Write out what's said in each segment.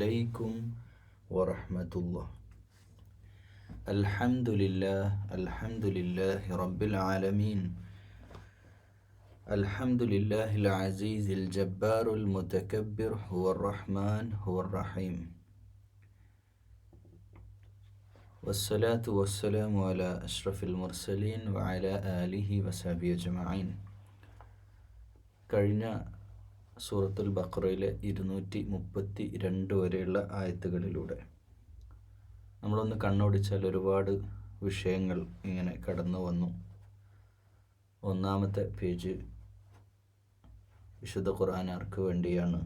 عليكم ورحمة الله. الحمد لله رب العالمين. الحمد لله العزيز الجبار المتكبر هو الرحمن هو الرحيم. والصلاة والسلام على أشرف المرسلين وعلى آله وصحبه أجمعين. കഴിഞ്ഞ സൂറത്തുൽ ബഖറയിലെ 232 വരെയുള്ള ആയത്തുകളിലൂടെ നമ്മളൊന്ന് കണ്ണോടിച്ചാൽ ഒരുപാട് വിഷയങ്ങൾ ഇങ്ങനെ കടന്നു വന്നു. ഒന്നാമത്തെ പേജ് വിശുദ്ധ ഖുർആൻ ആർക്ക് വേണ്ടിയാണ്?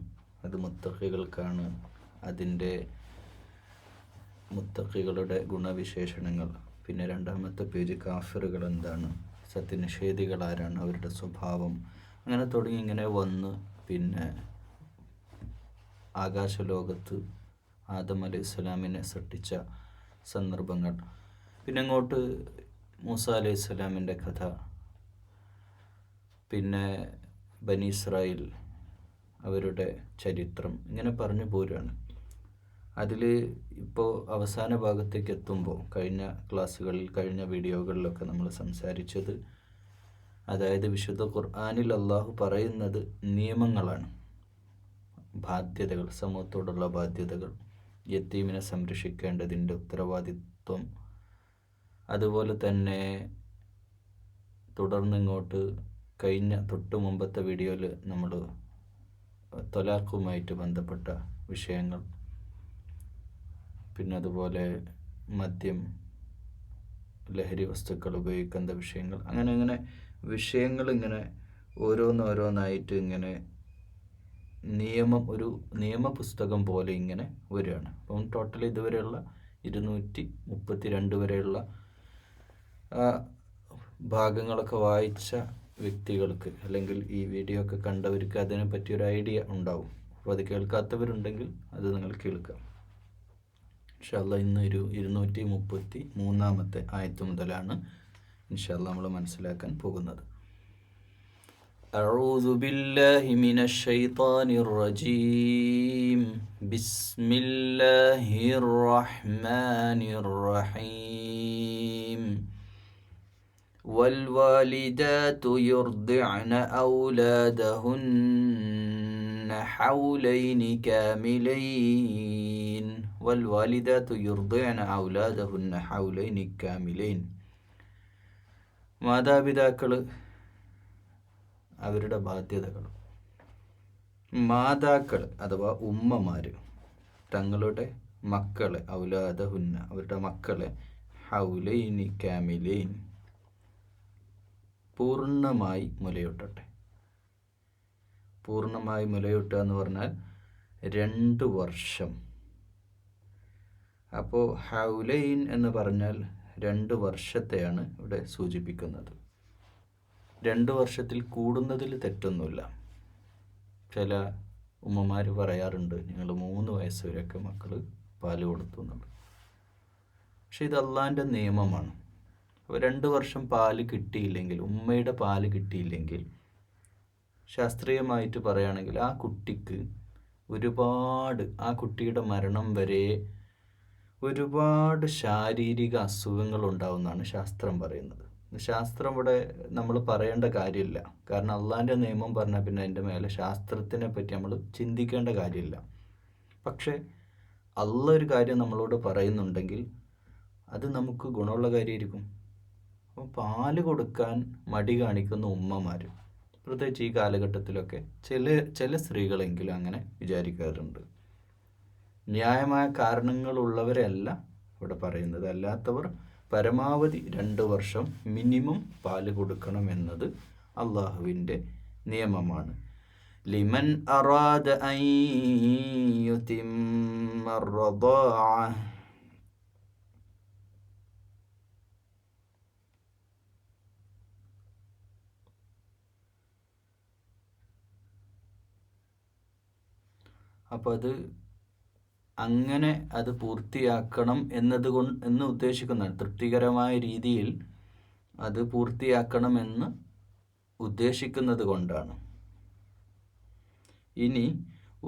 അത് മുത്തഖികൾക്കാണ്. അതിൻ്റെ മുത്തഖികളുടെ ഗുണവിശേഷണങ്ങൾ. പിന്നെ രണ്ടാമത്തെ പേജ് കാഫിറുകൾ എന്താണ്, സത്യനിഷേധികൾ ആരാണ്, അവരുടെ സ്വഭാവം, അങ്ങനെ തുടങ്ങി ഇങ്ങനെ വന്ന് പിന്നെ ആകാശലോകത്ത് ആദം അലൈഹി സ്വലാമിനെ സൃഷ്ടിച്ച സന്ദർഭങ്ങൾ, പിന്നെ അങ്ങോട്ട് മൂസ അലൈഹി സ്വലാമിൻ്റെ കഥ, പിന്നെ ബനി ഇസ്രായേൽ അവരുടെ ചരിത്രം, ഇങ്ങനെ പറഞ്ഞു പോരുകയാണ്. അതിൽ ഇപ്പോൾ അവസാന ഭാഗത്തേക്ക് എത്തുമ്പോൾ കഴിഞ്ഞ ക്ലാസ്സുകളിൽ കഴിഞ്ഞ വീഡിയോകളിലൊക്കെ നമ്മൾ സംസാരിച്ചത്, അതായത് വിശുദ്ധ ഖുർആനിൽ അള്ളാഹു പറയുന്നത് നിയമങ്ങളാണ്, ബാധ്യതകൾ, സമൂഹത്തോടുള്ള ബാധ്യതകൾ, യത്തീമിനെ സംരക്ഷിക്കേണ്ടതിൻ്റെ ഉത്തരവാദിത്വം. അതുപോലെ തന്നെ തുടർന്നിങ്ങോട്ട് കഴിഞ്ഞ തൊട്ട് മുമ്പത്തെ വീഡിയോയിൽ നമ്മൾ ത്വലാഖുമായിട്ട് ബന്ധപ്പെട്ട വിഷയങ്ങൾ, പിന്നെ അതുപോലെ മദ്യം, ലഹരി വസ്തുക്കൾ ഉപയോഗിക്കുന്ന വിഷയങ്ങൾ, അങ്ങനെ വിഷയങ്ങൾ ഇങ്ങനെ ഓരോന്നോരോന്നായിട്ട് ഇങ്ങനെ ഒരു നിയമപുസ്തകം പോലെ ഇങ്ങനെ വരികയാണ്. അപ്പം ടോട്ടൽ ഇതുവരെയുള്ള 232 വരെയുള്ള ഭാഗങ്ങളൊക്കെ വായിച്ച വ്യക്തികൾക്ക് അല്ലെങ്കിൽ ഈ വീഡിയോ ഒക്കെ കണ്ടവർക്ക് അതിനെ പറ്റിയൊരു ഐഡിയ ഉണ്ടാവും. അപ്പോൾ അത് കേൾക്കാത്തവരുണ്ടെങ്കിൽ അത് നിങ്ങൾ കേൾക്കാം. ഇൻഷാ അല്ലാഹ് ഇന്ന് 233 ആയത്ത് മുതലാണ് ഇൻഷാ അല്ലാഹ് നമ്മൾ മനസ്സിലാക്കാൻ പോകുന്നത്. أعوذ بالله من الشيطان الرجيم. بسم الله الرحمن الرحيم. والوالدات يرضعن أولادهن حولين كاملين. والوالدات يرضعن أولادهن حولين كاملين. മാതാപിതാക്കൾ അവരുടെ ബാധ്യതകൾ. മാതാക്കൾ അഥവാ ഉമ്മമാർ തങ്ങളുടെ മക്കളെ, ഔലാദഹുന്ന അവരുടെ മക്കളെ, ഹൗലൈനി കാമിലൈൻ പൂർണ്ണമായി മുലയൂട്ടട്ടെ. പൂർണ്ണമായി മുലയൂട്ടുക എന്ന് പറഞ്ഞാൽ 2 വർഷം. അപ്പോൾ ഹൗലൈൻ എന്ന് പറഞ്ഞാൽ 2 വർഷത്തെയാണ് ഇവിടെ സൂചിപ്പിക്കുന്നത്. 2 വർഷത്തിൽ കൂടുന്നതിൽ തെറ്റൊന്നുമില്ല. ചില ഉമ്മമാർ പറയാറുണ്ട്, ഞങ്ങൾ 3 വയസ്സ് വരെയൊക്കെ മക്കൾ പാല് കൊടുത്തു എന്നുള്ളത്. പക്ഷെ ഇത് അള്ളാൻ്റെ നിയമമാണ്. അപ്പോൾ 2 വർഷം പാല് കിട്ടിയില്ലെങ്കിൽ, ഉമ്മയുടെ പാല് കിട്ടിയില്ലെങ്കിൽ, ശാസ്ത്രീയമായിട്ട് പറയുകയാണെങ്കിൽ ആ കുട്ടിക്ക് ആ കുട്ടിയുടെ മരണം വരെ ഒരുപാട് ശാരീരിക അസുഖങ്ങൾ ഉണ്ടാവുമെന്നാണ് ശാസ്ത്രം പറയുന്നത്. ശാസ്ത്രം ഇവിടെ നമ്മൾ പറയേണ്ട കാര്യമില്ല, കാരണം അള്ളാൻ്റെ നിയമം പറഞ്ഞാൽ പിന്നെ അതിൻ്റെ മേലെ ശാസ്ത്രത്തിനെ പറ്റി നമ്മൾ ചിന്തിക്കേണ്ട കാര്യമില്ല. പക്ഷേ അള്ള ഒരു കാര്യം നമ്മളോട് പറയുന്നുണ്ടെങ്കിൽ അത് നമുക്ക് ഗുണമുള്ള കാര്യമായിരിക്കും. അപ്പോൾ പാല് കൊടുക്കാൻ മടി കാണിക്കുന്ന ഉമ്മമാർ, പ്രത്യേകിച്ച് ഈ കാലഘട്ടത്തിലൊക്കെ ചില സ്ത്രീകളെങ്കിലും അങ്ങനെ വിചാരിക്കാറുണ്ട്. ന്യായമായ കാരണങ്ങളുള്ളവരല്ല ഇവിടെ പറയുന്നത്. അല്ലാത്തവർ പരമാവധി 2 വർഷം മിനിമം പാല് കൊടുക്കണം എന്നത് അള്ളാഹുവിൻ്റെ നിയമമാണ്. ലിമൻ അറാദ അൻ യുതിമ്മ الرضاعة. അപ്പോൾ അത് പൂർത്തിയാക്കണം എന്ന് ഉദ്ദേശിക്കുന്നതാണ്. തൃപ്തികരമായ രീതിയിൽ അത് പൂർത്തിയാക്കണമെന്ന് ഉദ്ദേശിക്കുന്നത് കൊണ്ടാണ്. ഇനി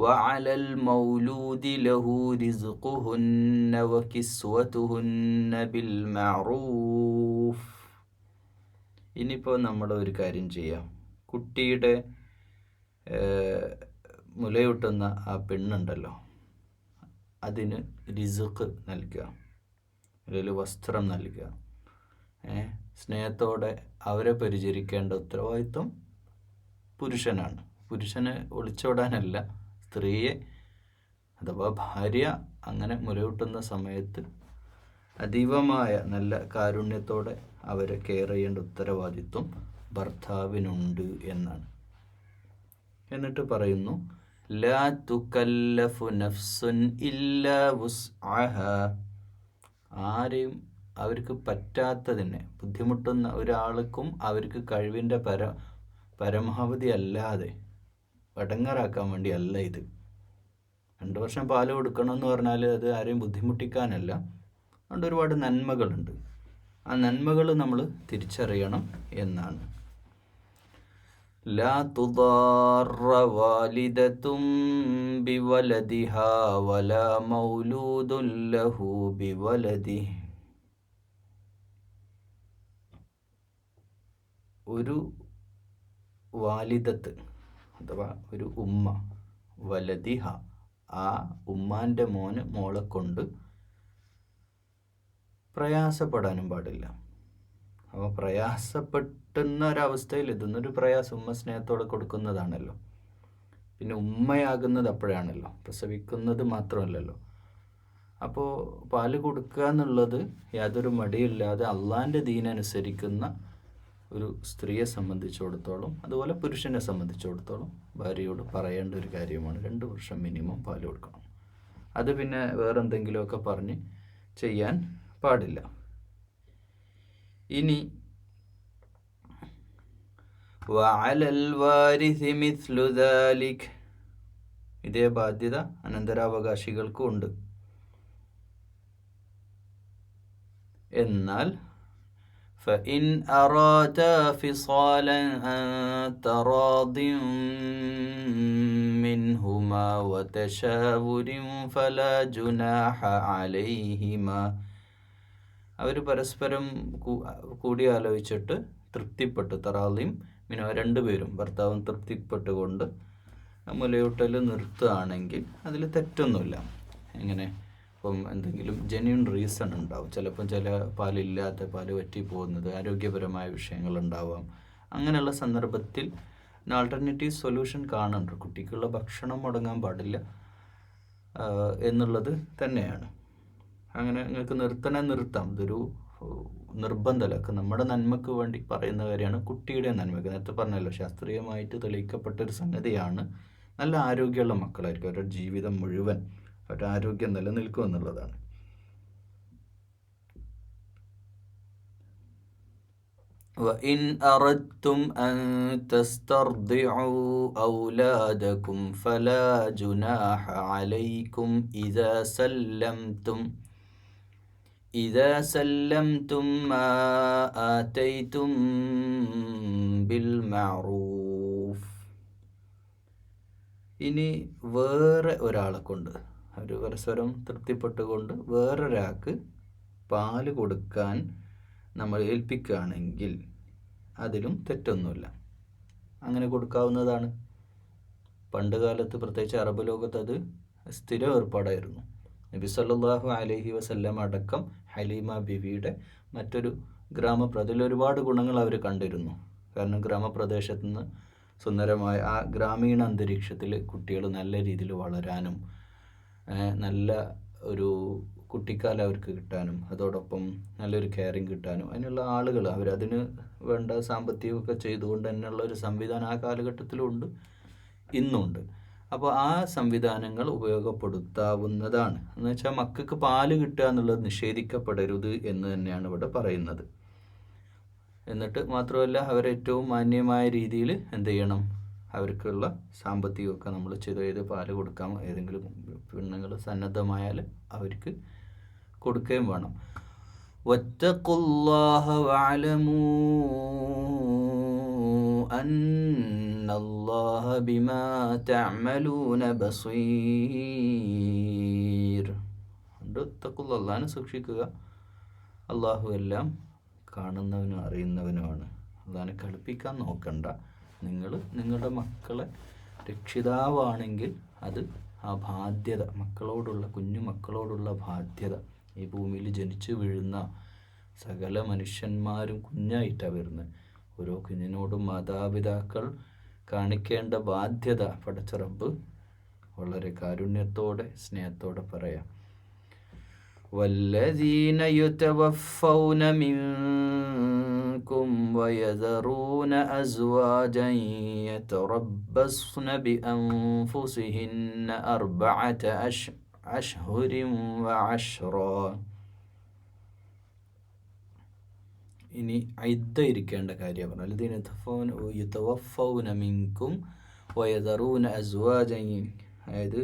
وعلى المولود له رزقهن وكسوتهن بالمعروف. ഇനിയിപ്പോൾ നമ്മൾ ഒരു കാര്യം ചെയ്യാം. കുട്ടിയുടെ മുലയൂട്ടുന്ന ആ പെണ്ണുണ്ടല്ലോ, അതിന് റിസ്ക് നൽകുക, അല്ലെങ്കിൽ വസ്ത്രം നൽകുക, സ്നേഹത്തോടെ അവരെ പരിചരിക്കേണ്ട ഉത്തരവാദിത്വം പുരുഷനാണ്. പുരുഷന് ഒളിച്ചോടാനല്ല, സ്ത്രീയെ അഥവാ ഭാര്യ അങ്ങനെ മുലയൂട്ടുന്ന സമയത്ത് അതീവമായ നല്ല കാരുണ്യത്തോടെ അവരെ കെയർ ചെയ്യേണ്ട ഉത്തരവാദിത്വം ഭർത്താവിനുണ്ട് എന്നാണ്. എന്നിട്ട് പറയുന്നു, ലാ തുകല്ലഫു നഫ്സുൻ ഇല്ലാ വുസ്അഹാ. ആരെയും അവർക്ക് പറ്റാത്തതിനെ, ബുദ്ധിമുട്ടുന്ന ഒരാൾക്കും അവർക്ക് കഴിവിൻ്റെ പരമാവധി അല്ലാതെ എടങ്ങേറാക്കാൻ വേണ്ടി അല്ല ഇത്. 2 വർഷം പാല് കൊടുക്കണമെന്ന് പറഞ്ഞാൽ അത് ആരെയും ബുദ്ധിമുട്ടിക്കാനല്ല. അതുകൊണ്ട് ഒരുപാട് നന്മകളുണ്ട്. ആ നന്മകൾ നമ്മൾ തിരിച്ചറിയണം എന്നാണ്. ലാ തുദാറ വാലിദതും ബിവലദിഹാ വലാ മൗലൂദുൻ ലഹു ബിവലദിഹി. ഒരു വാലിദത്ത് അഥവാ ഒരു ഉമ്മ, വലദിഹ, ആ ഉമ്മാൻ്റെ മോന് മോളെ കൊണ്ട് പ്രയാസപ്പെടാനും പാടില്ല. അപ്പോൾ പ്രയാസപ്പെട്ടുന്ന ഒരവസ്ഥയിൽ ഇതൊന്നൊരു പ്രയാസം ഉമ്മ സ്നേഹത്തോടെ കൊടുക്കുന്നതാണല്ലോ. പിന്നെ ഉമ്മയാകുന്നത് അപ്പോഴാണല്ലോ, പ്രസവിക്കുന്നത് മാത്രമല്ലല്ലോ. അപ്പോൾ പാല് കൊടുക്കുക എന്നുള്ളത് യാതൊരു മടിയില്ലാതെ അള്ളാൻ്റെ ദീനനുസരിക്കുന്ന ഒരു സ്ത്രീയെ സംബന്ധിച്ചിടത്തോളം, അതുപോലെ പുരുഷനെ സംബന്ധിച്ചിടത്തോളം ഭാര്യയോട് പറയേണ്ട ഒരു കാര്യമാണ്. 2 വർഷം മിനിമം പാല് കൊടുക്കണം. അത് പിന്നെ വേറെന്തെങ്കിലുമൊക്കെ പറഞ്ഞ് ചെയ്യാൻ പാടില്ല. ഇനി വഅലൽ വാരിസി മിസ്ലു ദാലിക്, ഇതേ ബാധ്യത അനന്തരാവകാശികൾക്കും ഉണ്ട്. എന്നാൽ فإن أرادا فصالا عن تراض منهما وتشاور فلا جناح عليهما. അവർ പരസ്പരം കൂടിയാലോചിച്ചിട്ട് തൃപ്തിപ്പെട്ട്, തറാളിയും രണ്ടുപേരും ഭർത്താവും തൃപ്തിപ്പെട്ടുകൊണ്ട് മുലയൂട്ടൽ നിർത്തുകയാണെങ്കിൽ അതിൽ തെറ്റൊന്നുമില്ല. എങ്ങനെ, ഇപ്പം എന്തെങ്കിലും ജെന്യൂൻ റീസൺ ഉണ്ടാവും. ചിലപ്പം ചില പാലില്ലാത്ത, പാല് വറ്റി പോകുന്നത്, ആരോഗ്യപരമായ വിഷയങ്ങളുണ്ടാവാം. അങ്ങനെയുള്ള സന്ദർഭത്തിൽ ആൾട്ടർനേറ്റീവ് സൊല്യൂഷൻ കാണുന്നുണ്ട്. കുട്ടിക്കുള്ള ഭക്ഷണം മുടങ്ങാൻ പാടില്ല എന്നുള്ളത് തന്നെയാണ്. അങ്ങനെ നിങ്ങൾക്ക് നിർത്താം. ഇതൊരു നിർബന്ധമല്ല, നമ്മുടെ നന്മക്ക് വേണ്ടി പറയുന്ന കാര്യമാണ്. കുട്ടിയുടെ നന്മക്ക്, നേരത്തെ പറഞ്ഞല്ലോ, ശാസ്ത്രീയമായിട്ട് തെളിയിക്കപ്പെട്ടൊരു സംഗതിയാണ്. നല്ല ആരോഗ്യമുള്ള മക്കളായിരിക്കും, അവരുടെ ജീവിതം മുഴുവൻ അവരുടെ ആരോഗ്യം നിലനിൽക്കും എന്നുള്ളതാണ്. وَإِنْ أَرَدْتُمْ أَنْ تَسْتَرْضِعُوا أَوْلَادَكُمْ فَلَا جُنَاحَ عَلَيْكُمْ إِذَا سَلَّمْتُمْ مَا آتَيْتُمْ بِالْمَعْرُوفِ. ഇനി വേറെ ഒരാളെ കൊണ്ട്, ഒരു പരസ്പരം തൃപ്തിപ്പെട്ടുകൊണ്ട് വേറൊരാൾക്ക് പാല് കൊടുക്കാൻ നമ്മൾ ഏൽപ്പിക്കുകയാണെങ്കിൽ അതിലും തെറ്റൊന്നുമില്ല. അങ്ങനെ കൊടുക്കാവുന്നതാണ്. പണ്ട് കാലത്ത്, പ്രത്യേകിച്ച് അറബ് ലോകത്ത് അത് സ്ഥിര ഏർപ്പാടായിരുന്നു. നബി സല്ലല്ലാഹു അലൈഹി വസല്ലം അടക്കം ഹലീമ ബിവിയുടെ മറ്റൊരു അതിൽ ഒരുപാട് ഗുണങ്ങൾ അവർ കണ്ടിരുന്നു. കാരണം ഗ്രാമപ്രദേശത്ത് നിന്ന് സുന്ദരമായ ആ ഗ്രാമീണ അന്തരീക്ഷത്തിൽ കുട്ടികൾ നല്ല രീതിയിൽ വളരാനും നല്ല ഒരു കുട്ടിക്കാലം അവർക്ക് കിട്ടാനും അതോടൊപ്പം നല്ലൊരു കെയറിങ് കിട്ടാനും അതിനുള്ള ആളുകൾ അവരതിന് വേണ്ട സാമ്പത്തികമൊക്കെ ചെയ്തുകൊണ്ട് തന്നെയുള്ള ഒരു സംവിധാനം ആ കാലഘട്ടത്തിലുണ്ട്, ഇന്നുണ്ട്. അപ്പോൾ ആ സംവിധാനങ്ങൾ ഉപയോഗപ്പെടുത്താവുന്നതാണ്. എന്ന് വെച്ചാൽ മക്കൾക്ക് പാല് കിട്ടുക എന്നുള്ളത് നിഷേധിക്കപ്പെടരുത് എന്ന് തന്നെയാണ് ഇവിടെ പറയുന്നത്. എന്നിട്ട് മാത്രമല്ല, അവരേറ്റവും മാന്യമായ രീതിയിൽ എന്ത് ചെയ്യണം, അവർക്കുള്ള സാമ്പത്തികമൊക്കെ നമ്മൾ ചെയ്ത് പാല് കൊടുക്കാം. ഏതെങ്കിലും പെണ്ണുങ്ങൾ സന്നദ്ധമായാൽ അവർക്ക് കൊടുക്കുകയും വേണം. വത്തഖുല്ലാഹ വഅലമൂ അന്ന ഇന്നല്ലാഹ ബിമാ തഅമലൂന ബസീർ. അള്ളാഹിനെ സൂക്ഷിക്കുക, അള്ളാഹു എല്ലാം കാണുന്നവനും അറിയുന്നവനുമാണ്. അള്ളാഹിനെ കളിപ്പിക്കാൻ നോക്കണ്ട. നിങ്ങളുടെ മക്കളെ രക്ഷിതാവാണെങ്കിൽ അത് ആ ബാധ്യത, കുഞ്ഞു മക്കളോടുള്ള ബാധ്യത, ഈ ഭൂമിയിൽ ജനിച്ചു വീഴുന്ന സകല മനുഷ്യന്മാരും കുഞ്ഞായിട്ടാണ് വരുന്നത്. ഓരോ കുഞ്ഞിനോടും മാതാപിതാക്കൾ കാണിക്കേണ്ട ബാധ്യത പടച്ച റബ്ബ് വളരെ കാരുണ്യത്തോടെ സ്നേഹത്തോടെ പറയാം. വല്ലദീന യുതവഫൗന മിൻകും വയദറൂന അസ്വാജൻ യതറബ്ബസ്ന ബിഅൻഫുസിഹിന്ന അർബഅത അശ്ഹുരിൻ വഅശ്റാ. ഇനി ഇദ്ദ ഇരിക്കേണ്ട കാര്യം പറഞ്ഞു. അല്ലദീന യുതവഫൗന മിൻകും വയദറൂന അസ്വാജൻ, അതായത്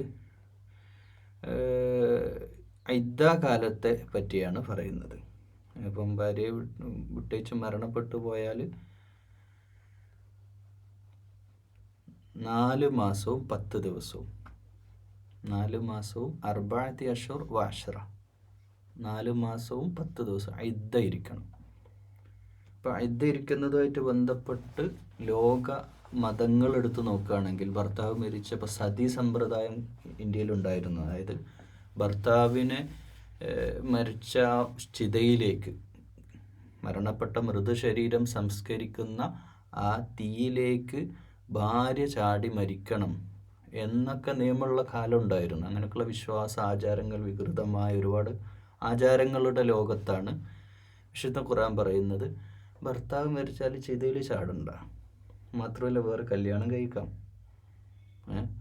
ഇദ്ദ കാലത്തെ പറ്റിയാണ് പറയുന്നത്. ഇപ്പം ഭാര്യയെ വിട്ടേച്ച് മരണപ്പെട്ടു പോയാൽ 4 മാസവും 10 ദിവസവും, 4 മാസവും അർബഅത്തി അശ്ഹുർ വഅശ്റ, 4 മാസവും 10 ദിവസം ഇദ്ദ ഇരിക്കണം. അപ്പം ഇദ്ദ ഇരിക്കുന്നതുമായിട്ട് ബന്ധപ്പെട്ട് ലോക മതങ്ങൾ എടുത്ത് നോക്കുകയാണെങ്കിൽ, ഭർത്താവ് മരിച്ചപ്പോൾ സതി സമ്പ്രദായം ഇന്ത്യയിലുണ്ടായിരുന്നു. അതായത് ഭർത്താവിനെ മരിച്ച ചിതയിലേക്ക്, മരണപ്പെട്ട മൃതശരീരം സംസ്കരിക്കുന്ന ആ തീയിലേക്ക് ഭാര്യ ചാടി മരിക്കണം എന്നൊക്കെ നിയമമുള്ള കാലം ഉണ്ടായിരുന്നു. അങ്ങനെയൊക്കെയുള്ള വിശ്വാസ ആചാരങ്ങൾ, വികൃതമായ ഒരുപാട് ആചാരങ്ങളുടെ ലോകത്താണ് വിശുദ്ധ ഖുർആൻ പറയുന്നത് ഭർത്താവ് മരിച്ചാൽ ചിതയിൽ ചാടണ്ട, മാത്രമല്ല വേറെ കല്യാണം കഴിക്കാം,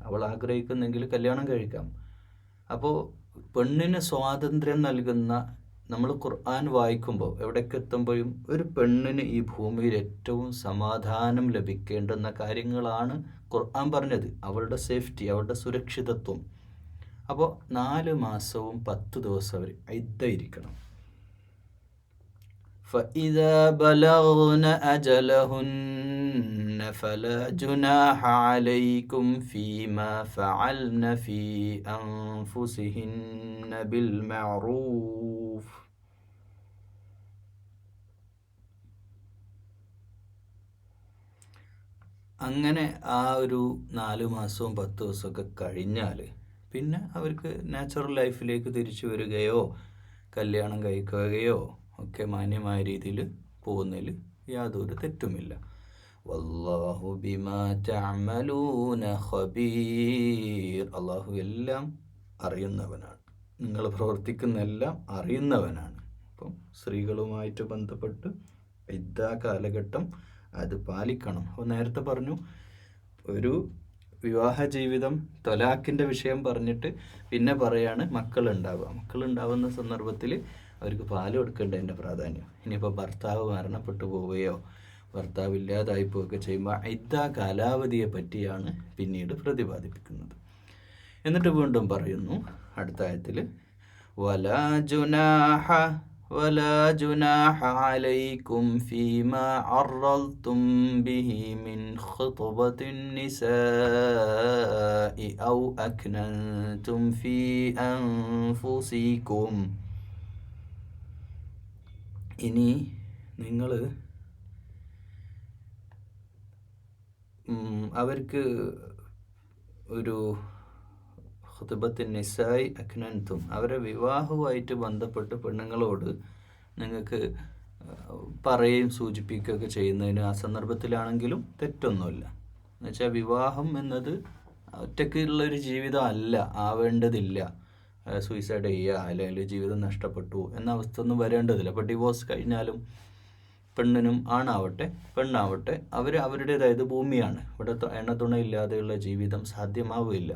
അവൾ ആഗ്രഹിക്കുന്നെങ്കിൽ കല്യാണം കഴിക്കാം. അപ്പോൾ പെണ്ണിന് സ്വാതന്ത്ര്യം നൽകുന്ന, നമ്മൾ ഖുർആൻ വായിക്കുമ്പോൾ എവിടേക്ക് എത്തുമ്പോഴും ഒരു പെണ്ണിന് ഈ ഭൂമിയിൽ ഏറ്റവും സമാധാനം ലഭിക്കേണ്ടുന്ന കാര്യങ്ങളാണ് ഖുർആൻ പറഞ്ഞത്. അവളുടെ സേഫ്റ്റി, അവളുടെ സുരക്ഷിതത്വം. അപ്പോൾ 4 മാസവും 10 ദിവസം അവർ ഇദ്ദ ഇരിക്കണം. فإذا بلغن أجلهن فلا جناح عليكم فيما فعلن في أنفسهن بالمعروف. അങ്ങനെ ആ ഒരു 4 മാസവും 10 ദിവസമൊക്കെ കഴിഞ്ഞാൽ പിന്നെ അവർക്ക് നാച്ചുറൽ ലൈഫിലേക്ക് തിരിച്ചു വരികയോ കല്യാണം കഴിക്കുകയോ ഒക്കെ മാന്യമായ രീതിയിൽ പോകുന്നതിൽ യാതൊരു തെറ്റുമില്ല. വല്ലാഹു ബിമാ തഅമലൂന ഖബീർ. അള്ളാഹു എല്ലാം അറിയുന്നവനാണ്, നിങ്ങൾ പ്രവർത്തിക്കുന്ന എല്ലാം അറിയുന്നവനാണ്. അപ്പം സ്ത്രീകളുമായിട്ട് ബന്ധപ്പെട്ട് ഇദ്ദ കാലഘട്ടം അത് പാലിക്കണം. അപ്പോൾ നേരത്തെ പറഞ്ഞു, ഒരു വിവാഹ ജീവിതം തൊലാഖിൻ്റെ വിഷയം പറഞ്ഞിട്ട് പിന്നെ പറയാണ് മക്കളുണ്ടാവുന്ന സന്ദർഭത്തിൽ അവർക്ക് പാല് കൊടുക്കേണ്ടതിൻ്റെ പ്രാധാന്യം. ഇനിയിപ്പോൾ ഭർത്താവ് മരണപ്പെട്ടു പോവുകയോ ഭർത്താവ് ഇല്ലാതായി പോവുകയൊക്കെ ചെയ്യുമ്പോൾ ഇദ്ദ കാലാവധിയെ പറ്റിയാണ് പിന്നീട് പ്രതിപാദിപ്പിക്കുന്നത്. എന്നിട്ട് വീണ്ടും പറയുന്നു അടുത്ത ആയത്തിൽ, വലാ ജുനാഹ അലൈക്കും ഫീമാ അറൽതും ബിഹി മിൻ ഖുത്ബത്തിൻ നിസാഇ ഔ അക്നൻതും ഫീ അൻഫുസികും. ഇനി നിങ്ങൾ അവർക്ക് ഒരു ഖുത്ബത്തിൻ നിസാഇ അക്നൻതും, അവരെ വിവാഹവുമായിട്ട് ബന്ധപ്പെട്ട് പെണ്ണുങ്ങളോട് നിങ്ങൾക്ക് പറയുകയും സൂചിപ്പിക്കുകയൊക്കെ ചെയ്യുന്നതിന് ആ സന്ദർഭത്തിലാണെങ്കിലും തെറ്റൊന്നുമില്ല. എന്നുവെച്ചാൽ വിവാഹം എന്നത് ഒറ്റയ്ക്കുള്ളൊരു ജീവിതം അല്ല, ആവേണ്ടതില്ല. സൂയിസൈഡ് ചെയ്യുക അല്ലെങ്കിൽ ജീവിതം നഷ്ടപ്പെട്ടു എന്ന അവസ്ഥ ഒന്നും വരേണ്ടതില്ല. അപ്പോൾ ഡിവോഴ്സ് കഴിഞ്ഞാലും പെണ്ണിനും ആണാവട്ടെ പെണ്ണാവട്ടെ അവരുടേതായത് ഭൂമിയാണ്. ഇവിടെ എണ്ണത്തുണയില്ലാതെയുള്ള ജീവിതം സാധ്യമാവില്ല.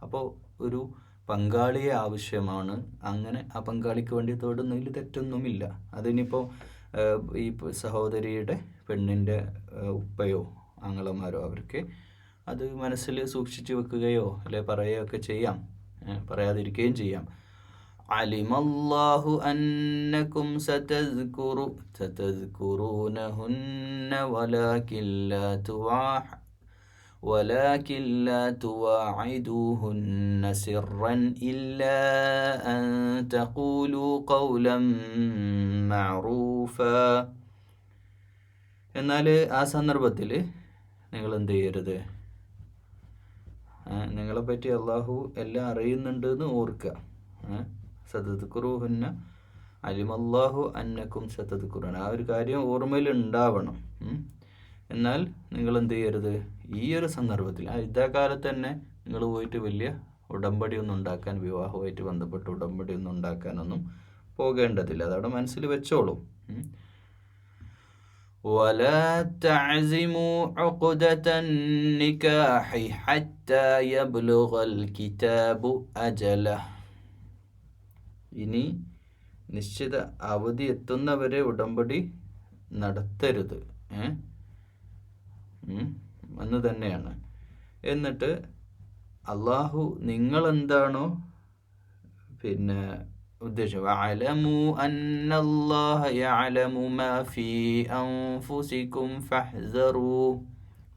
അപ്പോൾ ഒരു പങ്കാളിയെ ആവശ്യമാണ്. അങ്ങനെ ആ പങ്കാളിക്ക് വേണ്ടി തേടുന്നതിൽ തെറ്റൊന്നുമില്ല. അതിനിപ്പോൾ ഈ സഹോദരിയുടെ പെണ്ണിൻ്റെ ഉപ്പയോ ആങ്ങളമാരോ അവർക്ക് അത് മനസ്സിൽ സൂക്ഷിച്ചു വെക്കുകയോ അല്ലെ പറയുകയൊക്കെ ചെയ്യാം, പറയാതിരിക്കുകയും ചെയ്യാം. അലിമല്ലാഹു അന്നകും സതസ്കുറൂനഹുന്ന വലാകിൻ ലാ ولكن لا تواعدوهن سرا إلا أن تقولوا قولا معروفا. എന്നാൽ ആ സന്ദർഭത്തിൽ നിങ്ങൾ എന്ത് ചെയ്യരുത്, നിങ്ങളെപ്പറ്റി അള്ളാഹു എല്ലാം അറിയുന്നുണ്ട് എന്ന് ഓർക്കുക. സതദ്കുറൂഹുന്ന അലിമല്ലാഹു അന്നക്കും സതദ്കുറൂന, ആ ഒരു കാര്യം ഓർമ്മയിൽ ഉണ്ടാവണം. എന്നാൽ നിങ്ങൾ എന്ത് ചെയ്യരുത്, ഈ ഒരു സന്ദർഭത്തിൽ യുദ്ധകാലത്ത് തന്നെ നിങ്ങൾ പോയിട്ട് വലിയ ഉടമ്പടിയൊന്നും ഉണ്ടാക്കാൻ, വിവാഹവുമായിട്ട് ബന്ധപ്പെട്ട് ഉടമ്പടിയൊന്നും ഉണ്ടാക്കാനൊന്നും പോകേണ്ടതില്ല. അതവിടെ മനസ്സിൽ വെച്ചോളൂ. ولا تعزموا عقدة النكاح حتى يبلغ الكتاب أجله. ഇനി നിശ്ചിത അവധി എത്തുന്നവരെ ഉടമ്പടി നടത്തരുത് എന്ന് തന്നെയാണ്. എന്നിട്ട് അള്ളാഹു നിങ്ങളെന്താണോ ഉദ്ദേശം, വഅലമു അന്നല്ലാഹ യഅലമു മാ ഫീ അൻഫുസികും ഫഹ്സറൂ,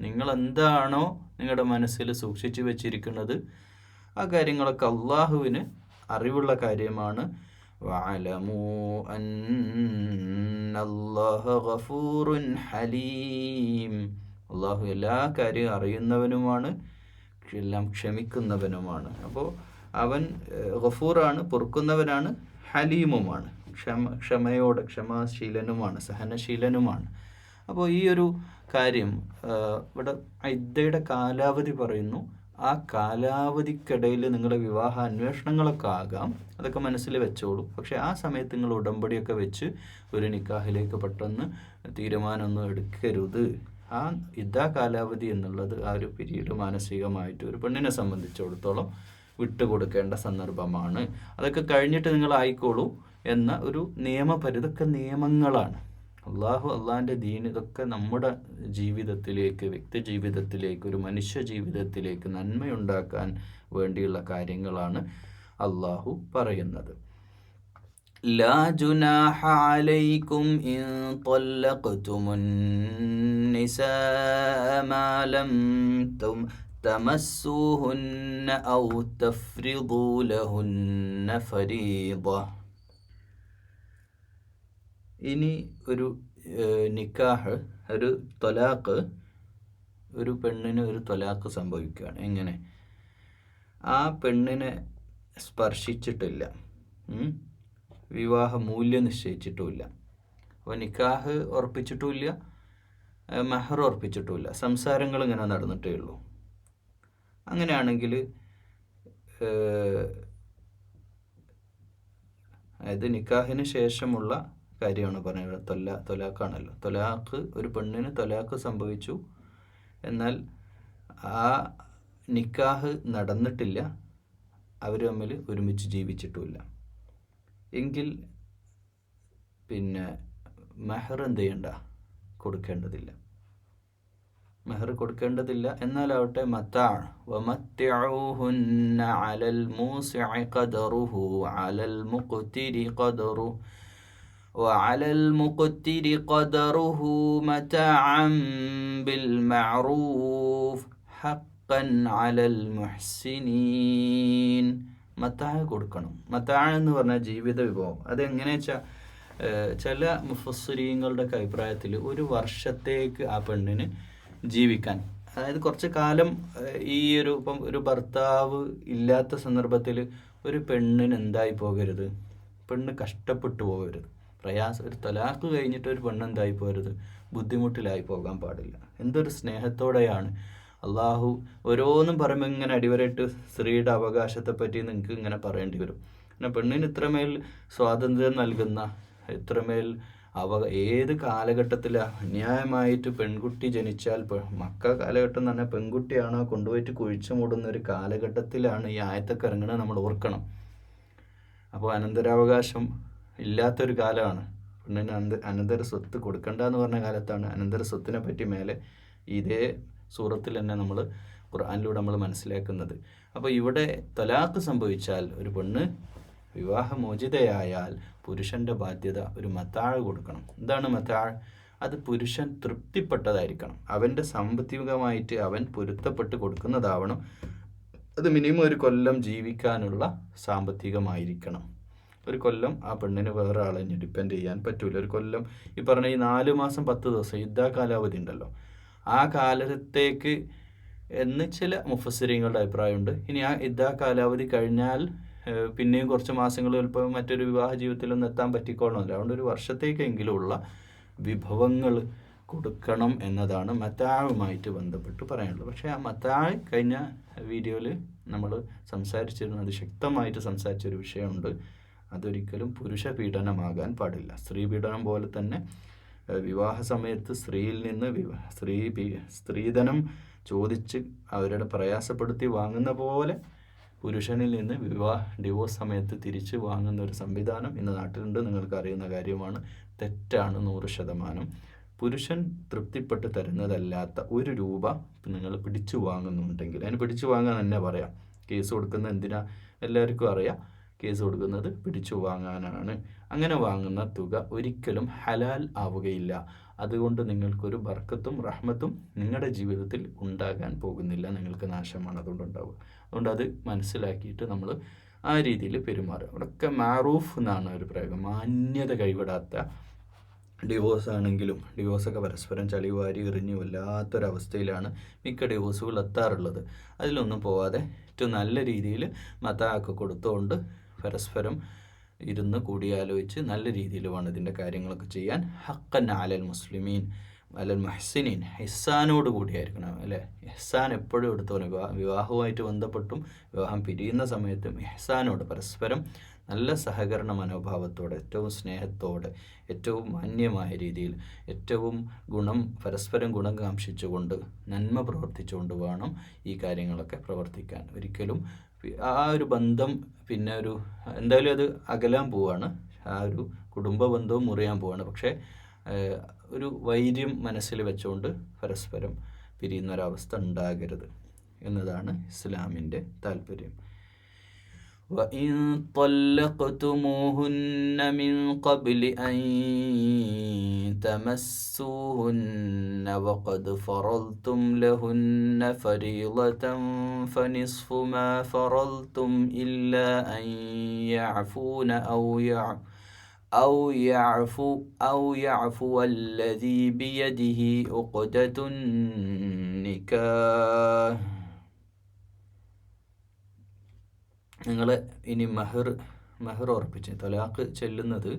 നിങ്ങളെന്താണോ നിങ്ങളുടെ മനസ്സിൽ സൂക്ഷിച്ചു വെച്ചിരിക്കുന്നത് ആ കാര്യങ്ങളൊക്കെ അള്ളാഹുവിന് അറിവുള്ള കാര്യമാണ്. വഅലമു അന്നല്ലാഹ ഗഫൂറുൻ ഹലീം, അള്ളാഹു എല്ലാ കാര്യവും അറിയുന്നവനുമാണ്, എല്ലാം ക്ഷമിക്കുന്നവനുമാണ്. അപ്പോൾ അവൻ ഗഫൂറാണ്, പൊറുക്കുന്നവനാണ്, ഹലീമുമാണ്, ക്ഷമാശീലനുമാണ്, സഹനശീലനുമാണ്. അപ്പോൾ ഈ ഒരു കാര്യം ഇവിടെ ഇദ്ദയുടെ കാലാവധി പറയുന്നു. ആ കാലാവധിക്കിടയിൽ നിങ്ങളുടെ വിവാഹ അന്വേഷണങ്ങളൊക്കെ ആകാം, അതൊക്കെ മനസ്സിൽ വെച്ചോളൂ. പക്ഷേ ആ സമയത്ത് നിങ്ങൾ ഉടമ്പടിയൊക്കെ വെച്ച് ഒരു നിക്കാഹിലേക്ക് പെട്ടെന്ന് തീരുമാനമൊന്നും എടുക്കരുത്. ആ ഇദ്ദ കാലാവധി എന്നുള്ളത് ആ ഒരു പീരീഡ് മാനസികമായിട്ട് ഒരു പെണ്ണിനെ സംബന്ധിച്ചിടത്തോളം വിട്ടുകൊടുക്കേണ്ട സന്ദർഭമാണ്. അതൊക്കെ കഴിഞ്ഞിട്ട് നിങ്ങൾ ആയിക്കോളൂ എന്ന ഒരു ഇതൊക്കെ നിയമങ്ങളാണ്. അള്ളാഹിൻ്റെ ദീൻ ഇതൊക്കെ നമ്മുടെ ജീവിതത്തിലേക്ക്, വ്യക്തി ജീവിതത്തിലേക്ക്, ഒരു മനുഷ്യ ജീവിതത്തിലേക്ക് നന്മയുണ്ടാക്കാൻ വേണ്ടിയുള്ള കാര്യങ്ങളാണ് അള്ളാഹു പറയുന്നത്. ലാ ജുനാഹ അലൈക്കും ഇൻ ത്വല്ലഖ്തുമുൻ നിസാഅ മാ ലം തമസ്സൂഹുന്ന ഔ തഫ്രിദൂ ലഹുന്ന ഫരീദ. ഇനി ഒരു നിക്കാഹ്, ഒരു ത്വലാഖ്, ഒരു പെണ്ണിന് ഒരു ത്വലാഖ് സംഭവിക്കുകയാണ്. എങ്ങനെ? ആ പെണ്ണിനെ സ്പർശിച്ചിട്ടില്ല, വിവാഹ മൂല്യം നിശ്ചയിച്ചിട്ടുമില്ല, അപ്പോൾ നിക്കാഹ് ഉറപ്പിച്ചിട്ടുമില്ല, മെഹർ ഉറപ്പിച്ചിട്ടുമില്ല, സംസാരങ്ങൾ ഇങ്ങനെ നടന്നിട്ടേ ഉള്ളൂ. അങ്ങനെയാണെങ്കിൽ അതായത് നിക്കാഹിന് ശേഷമുള്ള കാര്യമാണ് പറയുന്നത്. ത്വലാഖാണല്ലോ. ത്വലാഖ്, ഒരു പെണ്ണിന് ത്വലാഖ് സംഭവിച്ചു, എന്നാൽ ആ നിക്കാഹ് നടന്നിട്ടില്ല, അവർ തമ്മിൽ ഒരുമിച്ച് ജീവിച്ചിട്ടുമില്ല എങ്കിൽ മെഹർ എന്ത് ചെയ്യണ്ട, കൊടുക്കേണ്ടതില്ല, മെഹർ കൊടുക്കേണ്ടതില്ല. എന്നാലാവട്ടെ മത്താഅ് വമത്തിഉഹുന്ന അലൽ മൂസിഇ ഖദറുഹു അലൽ മുഖ്തിരി ഖദറുഹു وعلى المقتر قدره متاعا بالمعروف حقا على المحسنين. മത്താഅ് കൊടുക്കണം. മത്താഅ് എന്ന് പറഞ്ഞാൽ ജീവിത വിഭവം. അതെങ്ങനെ വെച്ചാൽ ചില മുഫസ്സിരീങ്ങളുടെ അഭിപ്രായത്തിൽ ഒരു വർഷത്തേക്ക് ആ പെണ്ണിന് ജീവിക്കാൻ, അതായത് കുറച്ച് കാലം ഇപ്പം ഒരു ഭർത്താവ് ഇല്ലാത്ത സന്ദർഭത്തിൽ ഒരു പെണ്ണിന് എന്തായി പോകരുത്, പെണ്ണ് കഷ്ടപ്പെട്ടു പോകരുത്, ഒരു തലാഖ് കഴിഞ്ഞിട്ട് ഒരു പെണ്ണ് എന്തായി പോകരുത്, ബുദ്ധിമുട്ടിലായി പോകാൻ പാടില്ല. എന്തൊരു സ്നേഹത്തോടെയാണ് അള്ളാഹു ഓരോന്നും പറയുമ്പോൾ ഇങ്ങനെ അടിവരയിട്ട് സ്ത്രീയുടെ അവകാശത്തെപ്പറ്റി നിങ്ങൾക്ക് ഇങ്ങനെ പറയേണ്ടി വരും. പിന്നെ പെണ്ണിന് ഇത്രമേൽ സ്വാതന്ത്ര്യം നൽകുന്ന, ഇത്രമേൽ ഏത് കാലഘട്ടത്തിലാണ് അന്യായമായിട്ട് പെൺകുട്ടി ജനിച്ചാൽ, മക്ക കാലഘട്ടം എന്ന് പറഞ്ഞാൽ പെൺകുട്ടിയാണോ കൊണ്ടുപോയിട്ട് കുഴിച്ചു മൂടുന്ന ഒരു കാലഘട്ടത്തിലാണ് ഈ ആയത്തൊക്കെ ഇറങ്ങുന്നത്, നമ്മൾ ഓർക്കണം. അപ്പോൾ അനന്തരാവകാശം ഇല്ലാത്തൊരു കാലമാണ്. പെണ്ണിന് അനന്തര സ്വത്ത് കൊടുക്കണ്ട എന്ന് പറഞ്ഞ കാലത്താണ് അനന്തര സ്വത്തിനെ പറ്റി മേലെ ഇതേ സൂറത്തിൽ തന്നെ നമ്മൾ ഖുർആനിലൂടെ നമ്മൾ മനസ്സിലാക്കുന്നത്. അപ്പോൾ ഇവിടെ തലാഖ് സംഭവിച്ചാൽ, ഒരു പെണ്ണ് വിവാഹമോചിതയായാൽ പുരുഷൻ്റെ ബാധ്യത ഒരു മത്താഴ് കൊടുക്കണം. എന്താണ് മത്താഴ്? അത് പുരുഷൻ തൃപ്തിപ്പെട്ടതായിരിക്കണം. അവൻ്റെ സാമ്പത്തികമായിട്ട് അവൻ പൊരുത്തപ്പെട്ട് കൊടുക്കുന്നതാവണം. അത് മിനിമം 1 കൊല്ലം ജീവിക്കാനുള്ള സാമ്പത്തികമായിരിക്കണം. 1 കൊല്ലം ആ പെണ്ണിന് വേറെ ആളെ ഡിപ്പെൻഡ് ചെയ്യാൻ പറ്റൂല. 1 കൊല്ലം ഈ പറഞ്ഞ ഈ 4 മാസം 10 ദിവസം യുദ്ധ കാലാവധി ഉണ്ടല്ലോ, ആ കാലത്തേക്ക് എന്ന് ചില മുഫസ്സിരീങ്ങളുടെ അഭിപ്രായമുണ്ട്. ഇനി ആ യുദ്ധ കാലാവധി കഴിഞ്ഞാൽ പിന്നെയും കുറച്ച് മാസങ്ങൾ ചിലപ്പോൾ മറ്റൊരു വിവാഹ ജീവിതത്തിലൊന്നും എത്താൻ പറ്റിക്കോളണമല്ലോ. അതുകൊണ്ട് 1 വർഷത്തേക്കെങ്കിലുമുള്ള വിഭവങ്ങൾ കൊടുക്കണം എന്നതാണ് മത്താഴുമായിട്ട് ബന്ധപ്പെട്ട് പറയാനുള്ളത്. പക്ഷേ ആ മത്താഴ് കഴിഞ്ഞ വീഡിയോയിൽ നമ്മൾ സംസാരിച്ചിരുന്നത്, ശക്തമായിട്ട് സംസാരിച്ചൊരു വിഷയമുണ്ട്. അതൊരിക്കലും പുരുഷ പീഡനമാകാൻ പാടില്ല. സ്ത്രീ പീഡനം പോലെ തന്നെ വിവാഹ സമയത്ത് സ്ത്രീയിൽ നിന്ന് സ്ത്രീധനം ചോദിച്ച് അവരുടെ പ്രയാസപ്പെടുത്തി വാങ്ങുന്ന പോലെ പുരുഷനിൽ നിന്ന് ഡിവോഴ്സ് സമയത്ത് തിരിച്ച് വാങ്ങുന്ന ഒരു സംവിധാനം ഇന്ന് നാട്ടിലുണ്ട്. നിങ്ങൾക്ക് അറിയുന്ന കാര്യമാണ്. തെറ്റാണ് 100%. പുരുഷൻ തൃപ്തിപ്പെട്ട് തരുന്നതല്ലാത്ത 1 രൂപ നിങ്ങൾ പിടിച്ചു വാങ്ങുന്നുണ്ടെങ്കിൽ, അതിന് പിടിച്ചു വാങ്ങാൻ തന്നെ പറയാം. കേസ് കൊടുക്കുന്നത് എന്തിനാ എല്ലാവർക്കും അറിയാം. കേസ് കൊടുക്കുന്നത് പിടിച്ചു വാങ്ങാനാണ്. അങ്ങനെ വാങ്ങുന്ന തുക ഒരിക്കലും ഹലാൽ ആവുകയില്ല. അതുകൊണ്ട് നിങ്ങൾക്കൊരു ബർക്കത്തും റഹ്മത്തും നിങ്ങളുടെ ജീവിതത്തിൽ ഉണ്ടാകാൻ പോകുന്നില്ല. നിങ്ങൾക്ക് നാശമാണ് അതുകൊണ്ടുണ്ടാവുക. അതുകൊണ്ട് അത് മനസ്സിലാക്കിയിട്ട് നമ്മൾ ആ രീതിയിൽ പെരുമാറുക. അവിടെയൊക്കെ മാറൂഫ് എന്നാണ് ഒരു പ്രയോഗം. മാന്യത കൈവിടാത്ത ഡിവോഴ്സ് ആണെങ്കിലും, ഡിവോഴ്സൊക്കെ പരസ്പരം ചളിവാരി എറിഞ്ഞ് വല്ലാത്തൊരവസ്ഥയിലാണ് മിക്ക ഡിവോഴ്സുകൾ എത്താറുള്ളത്. അതിലൊന്നും പോവാതെ ഏറ്റവും നല്ല രീതിയിൽ മതാക്ക് കൊടുത്തുകൊണ്ട് പരസ്പരം ഇരുന്ന് കൂടിയാലോചിച്ച് നല്ല രീതിയിൽ വേണം ഇതിൻ്റെ കാര്യങ്ങളൊക്കെ ചെയ്യാൻ. ഹക്കൻ അലൽ മുസ്ലിമീൻ അലൽ മുഹ്സിനീൻ, ഇഹ്സാനോട് കൂടിയായിരിക്കണം അല്ലേ. ഇഹ്സാൻ എപ്പോഴും എടുത്തോണം. വിവാഹവുമായിട്ട് ബന്ധപ്പെട്ടും വിവാഹം പിരിയുന്ന സമയത്തും ഇഹ്സാനോട് പരസ്പരം നല്ല സഹകരണ മനോഭാവത്തോടെ, ഏറ്റവും സ്നേഹത്തോടെ, ഏറ്റവും മാന്യമായ രീതിയിൽ, ഏറ്റവും പരസ്പരം ഗുണം കാംക്ഷിച്ചുകൊണ്ട്, നന്മ പ്രവർത്തിച്ചുകൊണ്ട് വേണം ഈ കാര്യങ്ങളൊക്കെ പ്രവർത്തിക്കാൻ. ഒരിക്കലും ആ ഒരു ബന്ധം പിന്നെ എന്തായാലും അത് അകലാൻ പോവാണ്. ആ ഒരു കുടുംബ ബന്ധവും മുറിയാൻ പോവാണ്. പക്ഷേ ഒരു വൈര്യം മനസ്സിൽ വെച്ചുകൊണ്ട് പരസ്പരം പിരിയുന്ന ഒരവസ്ഥ ഉണ്ടാകരുത് എന്നതാണ് ഇസ്ലാമിൻ്റെ താല്പര്യം. وَإِن طَلَّقْتُمُوهُنَّ مِن قَبْلِ أَن تَمَسُّوهُنَّ وَقَدْ فَرَضْتُمْ لَهُنَّ فَرِيضَةً فَنِصْفُ مَا فَرَضْتُمْ إِلَّا أَن يَعْفُونَ أو يعفو الذي بيده عقدة النكاح. നിങ്ങൾ ഇനി മെഹർ ഉറപ്പിച്ച് തലാഖ് ചെല്ലുന്നത്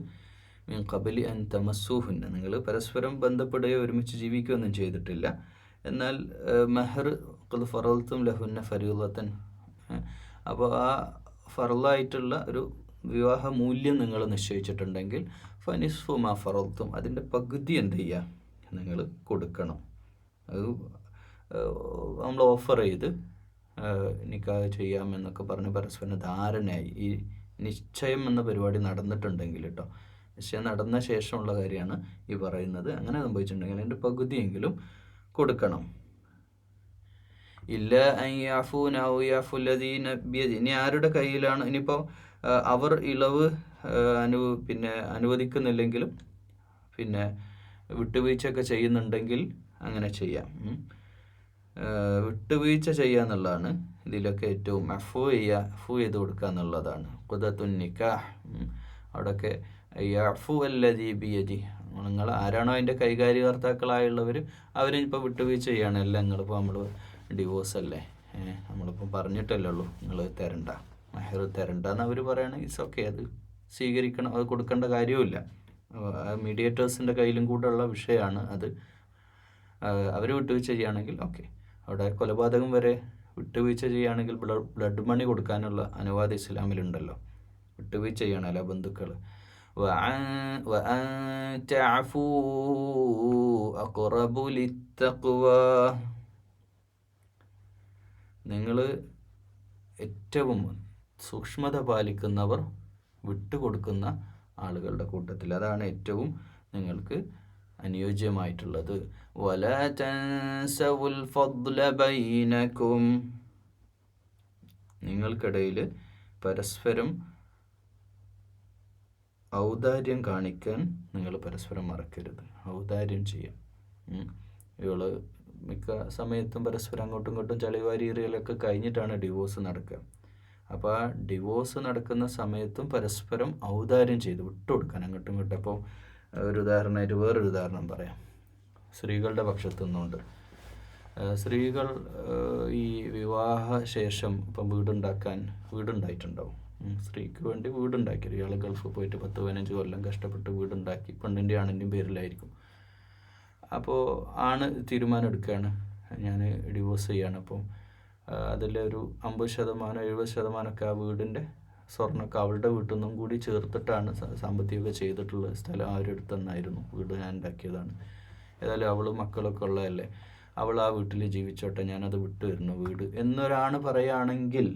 മിൻ ഖബലി അൻ തമസ്സൂഹുന്ന, നിങ്ങൾ പരസ്പരം ബന്ധപ്പെടുകയോ ഒരുമിച്ച് ജീവിക്കുകയൊന്നും ചെയ്തിട്ടില്ല. എന്നാൽ മെഹർ ഖദ് ഫറൽതും ലഹുന്ന ഫരീളത്തൻ, അപ്പോൾ ആ ഫറലായിട്ടുള്ള ഒരു വിവാഹ മൂല്യം നിങ്ങൾ നിശ്ചയിച്ചിട്ടുണ്ടെങ്കിൽ ഫനിസ്ഫു മാ ഫറൽതും, അതിൻ്റെ പകുതി എന്ത് ചെയ്യുക, നിങ്ങൾ കൊടുക്കണം. അത് നമ്മൾ ഓഫർ ചെയ്ത് നിക്കാഹ് ചെയ്യാമെന്നൊക്കെ പറഞ്ഞ് പരസ്പരം ധാരണയായി ഈ നിശ്ചയം എന്ന പരിപാടി നടന്നിട്ടുണ്ടെങ്കിൽ കേട്ടോ, നിശ്ചയം നടന്ന ശേഷമുള്ള കാര്യമാണ് ഈ പറയുന്നത്. അങ്ങനെ സംഭവിച്ചിട്ടുണ്ടെങ്കിൽ അതിൻ്റെ പകുതിയെങ്കിലും കൊടുക്കണം. ഇല്ല ഇനി ആരുടെ കയ്യിലാണ്, ഇനിയിപ്പോൾ അവർ ഇളവ് അനുവദിക്കുന്നില്ലെങ്കിലും പിന്നെ വിട്ടുവീഴ്ചയൊക്കെ ചെയ്യുന്നുണ്ടെങ്കിൽ അങ്ങനെ ചെയ്യാം. വിട്ടുവീഴ്ച ചെയ്യുക എന്നുള്ളതാണ് ഇതിലൊക്കെ ഏറ്റവും അഫു ചെയ്ത് കൊടുക്കുക എന്നുള്ളതാണ് ഖുദത്തുൻ നിക്കാഹ്. അവിടെയൊക്കെ യഅഫു അല്ലദീ ബിയദി, നിങ്ങൾ ആരാണോ അതിൻ്റെ കൈകാര്യകർത്താക്കളായുള്ളവർ അവരിപ്പോൾ വിട്ടുവീഴ്ച ചെയ്യണം. എല്ലാം നിങ്ങളിപ്പോൾ നമ്മൾ ഡിവോഴ്സ് അല്ലേ, നമ്മളിപ്പോൾ പറഞ്ഞിട്ടല്ലേ ഉള്ളൂ നിങ്ങൾ തരണ്ട, മെഹർ തരണ്ട എന്ന് അവർ പറയുകയാണെങ്കിൽ ഇറ്റ്സ് ഓക്കെ, അത് സ്വീകരിക്കണം, അത് കൊടുക്കേണ്ട കാര്യവുമില്ല. മീഡിയേറ്റേഴ്സിൻ്റെ കയ്യിലും കൂടെ ഉള്ള വിഷയമാണ് അത്. അവർ വിട്ടുവീഴ്ച ചെയ്യുകയാണെങ്കിൽ ഓക്കെ. അവിടെ കൊലപാതകം വരെ വിട്ടുവീഴ്ച ചെയ്യുകയാണെങ്കിൽ ബ്ലഡ് മണി കൊടുക്കാനുള്ള അനുവാദം ഇസ്ലാമിലുണ്ടല്ലോ. വിട്ടുവീഴ്ച ചെയ്യണമല്ലോ ബന്ധുക്കൾ. നിങ്ങൾ ഏറ്റവും സൂക്ഷ്മത പാലിക്കുന്നവർ വിട്ടുകൊടുക്കുന്ന ആളുകളുടെ കൂട്ടത്തിൽ, അതാണ് ഏറ്റവും നിങ്ങൾക്ക് അനുയോജ്യമായിട്ടുള്ളത്. വലാ തൻസവുൽ ഫദ്ല ബൈനകും, നിങ്ങൾക്കിടയിൽ പരസ്പരം ഔദാര്യം കാണിക്കാൻ നിങ്ങൾ പരസ്പരം മറക്കരുത്. ഔദാര്യം ചെയ്യാം. ഇവള് മിക്ക സമയത്തും പരസ്പരം അങ്ങോട്ടും ഇങ്ങോട്ടും ചളിവാരിയറിയലൊക്കെ കഴിഞ്ഞിട്ടാണ് ഡിവോഴ്സ് നടക്കുക. അപ്പോൾ ആ ഡിവോഴ്സ് നടക്കുന്ന സമയത്തും പരസ്പരം ഔദാര്യം ചെയ്ത് വിട്ടുകൊടുക്കാൻ അങ്ങോട്ടും ഇങ്ങോട്ടും. അപ്പോൾ ഒരു ഉദാഹരണമായിട്ട് വേറൊരു ഉദാഹരണം പറയാം. സ്ത്രീകളുടെ പക്ഷത്തു നിന്നുകൊണ്ട് സ്ത്രീകൾ ഈ വിവാഹ ശേഷം ഇപ്പം വീടുണ്ടായിട്ടുണ്ടാവും. സ്ത്രീക്ക് വേണ്ടി വീടുണ്ടാക്കി, ഇയാൾ ഗൾഫിൽ പോയിട്ട് 10-15 കൊല്ലം കഷ്ടപ്പെട്ട് വീടുണ്ടാക്കി, പെണ്ണിൻ്റെ ആണിൻ്റെയും പേരിലായിരിക്കും. അപ്പോൾ ആണ് തീരുമാനം എടുക്കുകയാണ്, ഞാൻ ഡിവോഴ്സ് ചെയ്യാണ്. അപ്പം അതിലൊരു 50% 70% ആ വീടിൻ്റെ സ്വർണ്ണമൊക്കെ അവളുടെ വീട്ടിൽ നിന്നും കൂടി ചേർത്തിട്ടാണ് സാമ്പത്തികമൊക്കെ ചെയ്തിട്ടുള്ള സ്ഥലം ആരെടുത്ത് തന്നായിരുന്നു. വീട് ഞാൻ ഉണ്ടാക്കിയതാണ്. ഏതായാലും അവളും മക്കളൊക്കെ ഉള്ളതല്ലേ, അവൾ ആ വീട്ടിൽ ജീവിച്ചോട്ടെ, ഞാനത് വിട്ടു വരുന്നു വീട് എന്നൊരാണ് പറയുകയാണെങ്കിൽ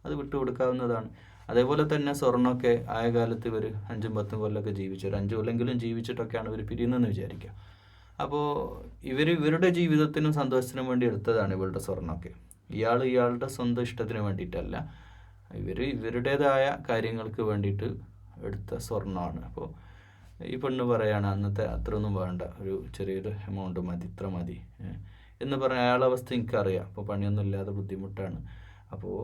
അത് വിട്ടുകൊടുക്കാവുന്നതാണ്. അതേപോലെ തന്നെ സ്വർണ്ണമൊക്കെ ആയ കാലത്ത് ഇവർ 5-10 കൊല്ലമൊക്കെ ജീവിച്ചു, 5 കൊല്ലെങ്കിലും ജീവിച്ചിട്ടൊക്കെയാണ് ഇവർ പിരിയുന്നതെന്ന് വിചാരിക്കുക. അപ്പോൾ ഇവരുടെ ജീവിതത്തിനും സന്തോഷത്തിനും വേണ്ടി എടുത്തതാണ് ഇവരുടെ സ്വർണ്ണമൊക്കെ. ഇയാളുടെ സ്വന്തം ഇഷ്ടത്തിന് വേണ്ടിയിട്ടല്ല, ഇവരുടേതായ കാര്യങ്ങൾക്ക് വേണ്ടിയിട്ട് എടുത്ത സ്വർണ്ണമാണ്. അപ്പോൾ ഈ പെണ്ണ് പറയാണ്, അന്നത്തെ അത്രയൊന്നും വേണ്ട, ഒരു ചെറിയൊരു എമൗണ്ട് മതി, ഇത്ര മതി എന്ന് പറഞ്ഞ അയാളുടെ അവസ്ഥ എനിക്കറിയാം. അപ്പോൾ പണിയൊന്നും ഇല്ലാതെ ബുദ്ധിമുട്ടാണ്. അപ്പോൾ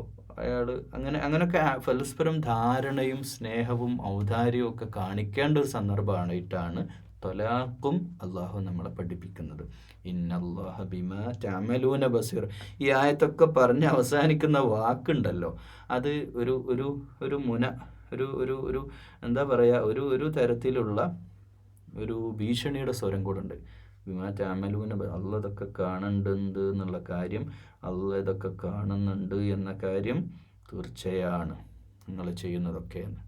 അയാൾ അങ്ങനെയൊക്കെ പരസ്പരം ധാരണയും സ്നേഹവും ഔദാര്യവും ഒക്കെ കാണിക്കേണ്ട ഒരു സന്ദർഭമായിട്ടാണ് ത്വലാഖും അള്ളാഹു നമ്മളെ പഠിപ്പിക്കുന്നത്. ഇന്നല്ലാഹ ബിമാ തഅമലൂന ബസീർ. ഈ ആയത്തൊക്കെ പറഞ്ഞ് അവസാനിക്കുന്ന വാക്കുണ്ടല്ലോ, അത് ഒരു എന്താ പറയുക, ഒരു തരത്തിലുള്ള ഒരു ഭീഷണിയുടെ സ്വരം കൂടെ ഉണ്ട്. ബിമാ തഅമലൂന, അള്ളാഹ് ഇതൊക്കെ കാണുന്നുണ്ട് എന്നുള്ള കാര്യം, അള്ളാഹ് ഇതൊക്കെ കാണുന്നുണ്ട് എന്ന കാര്യം തീർച്ചയാണ് നിങ്ങൾ ചെയ്യുന്നതൊക്കെ എന്ന്.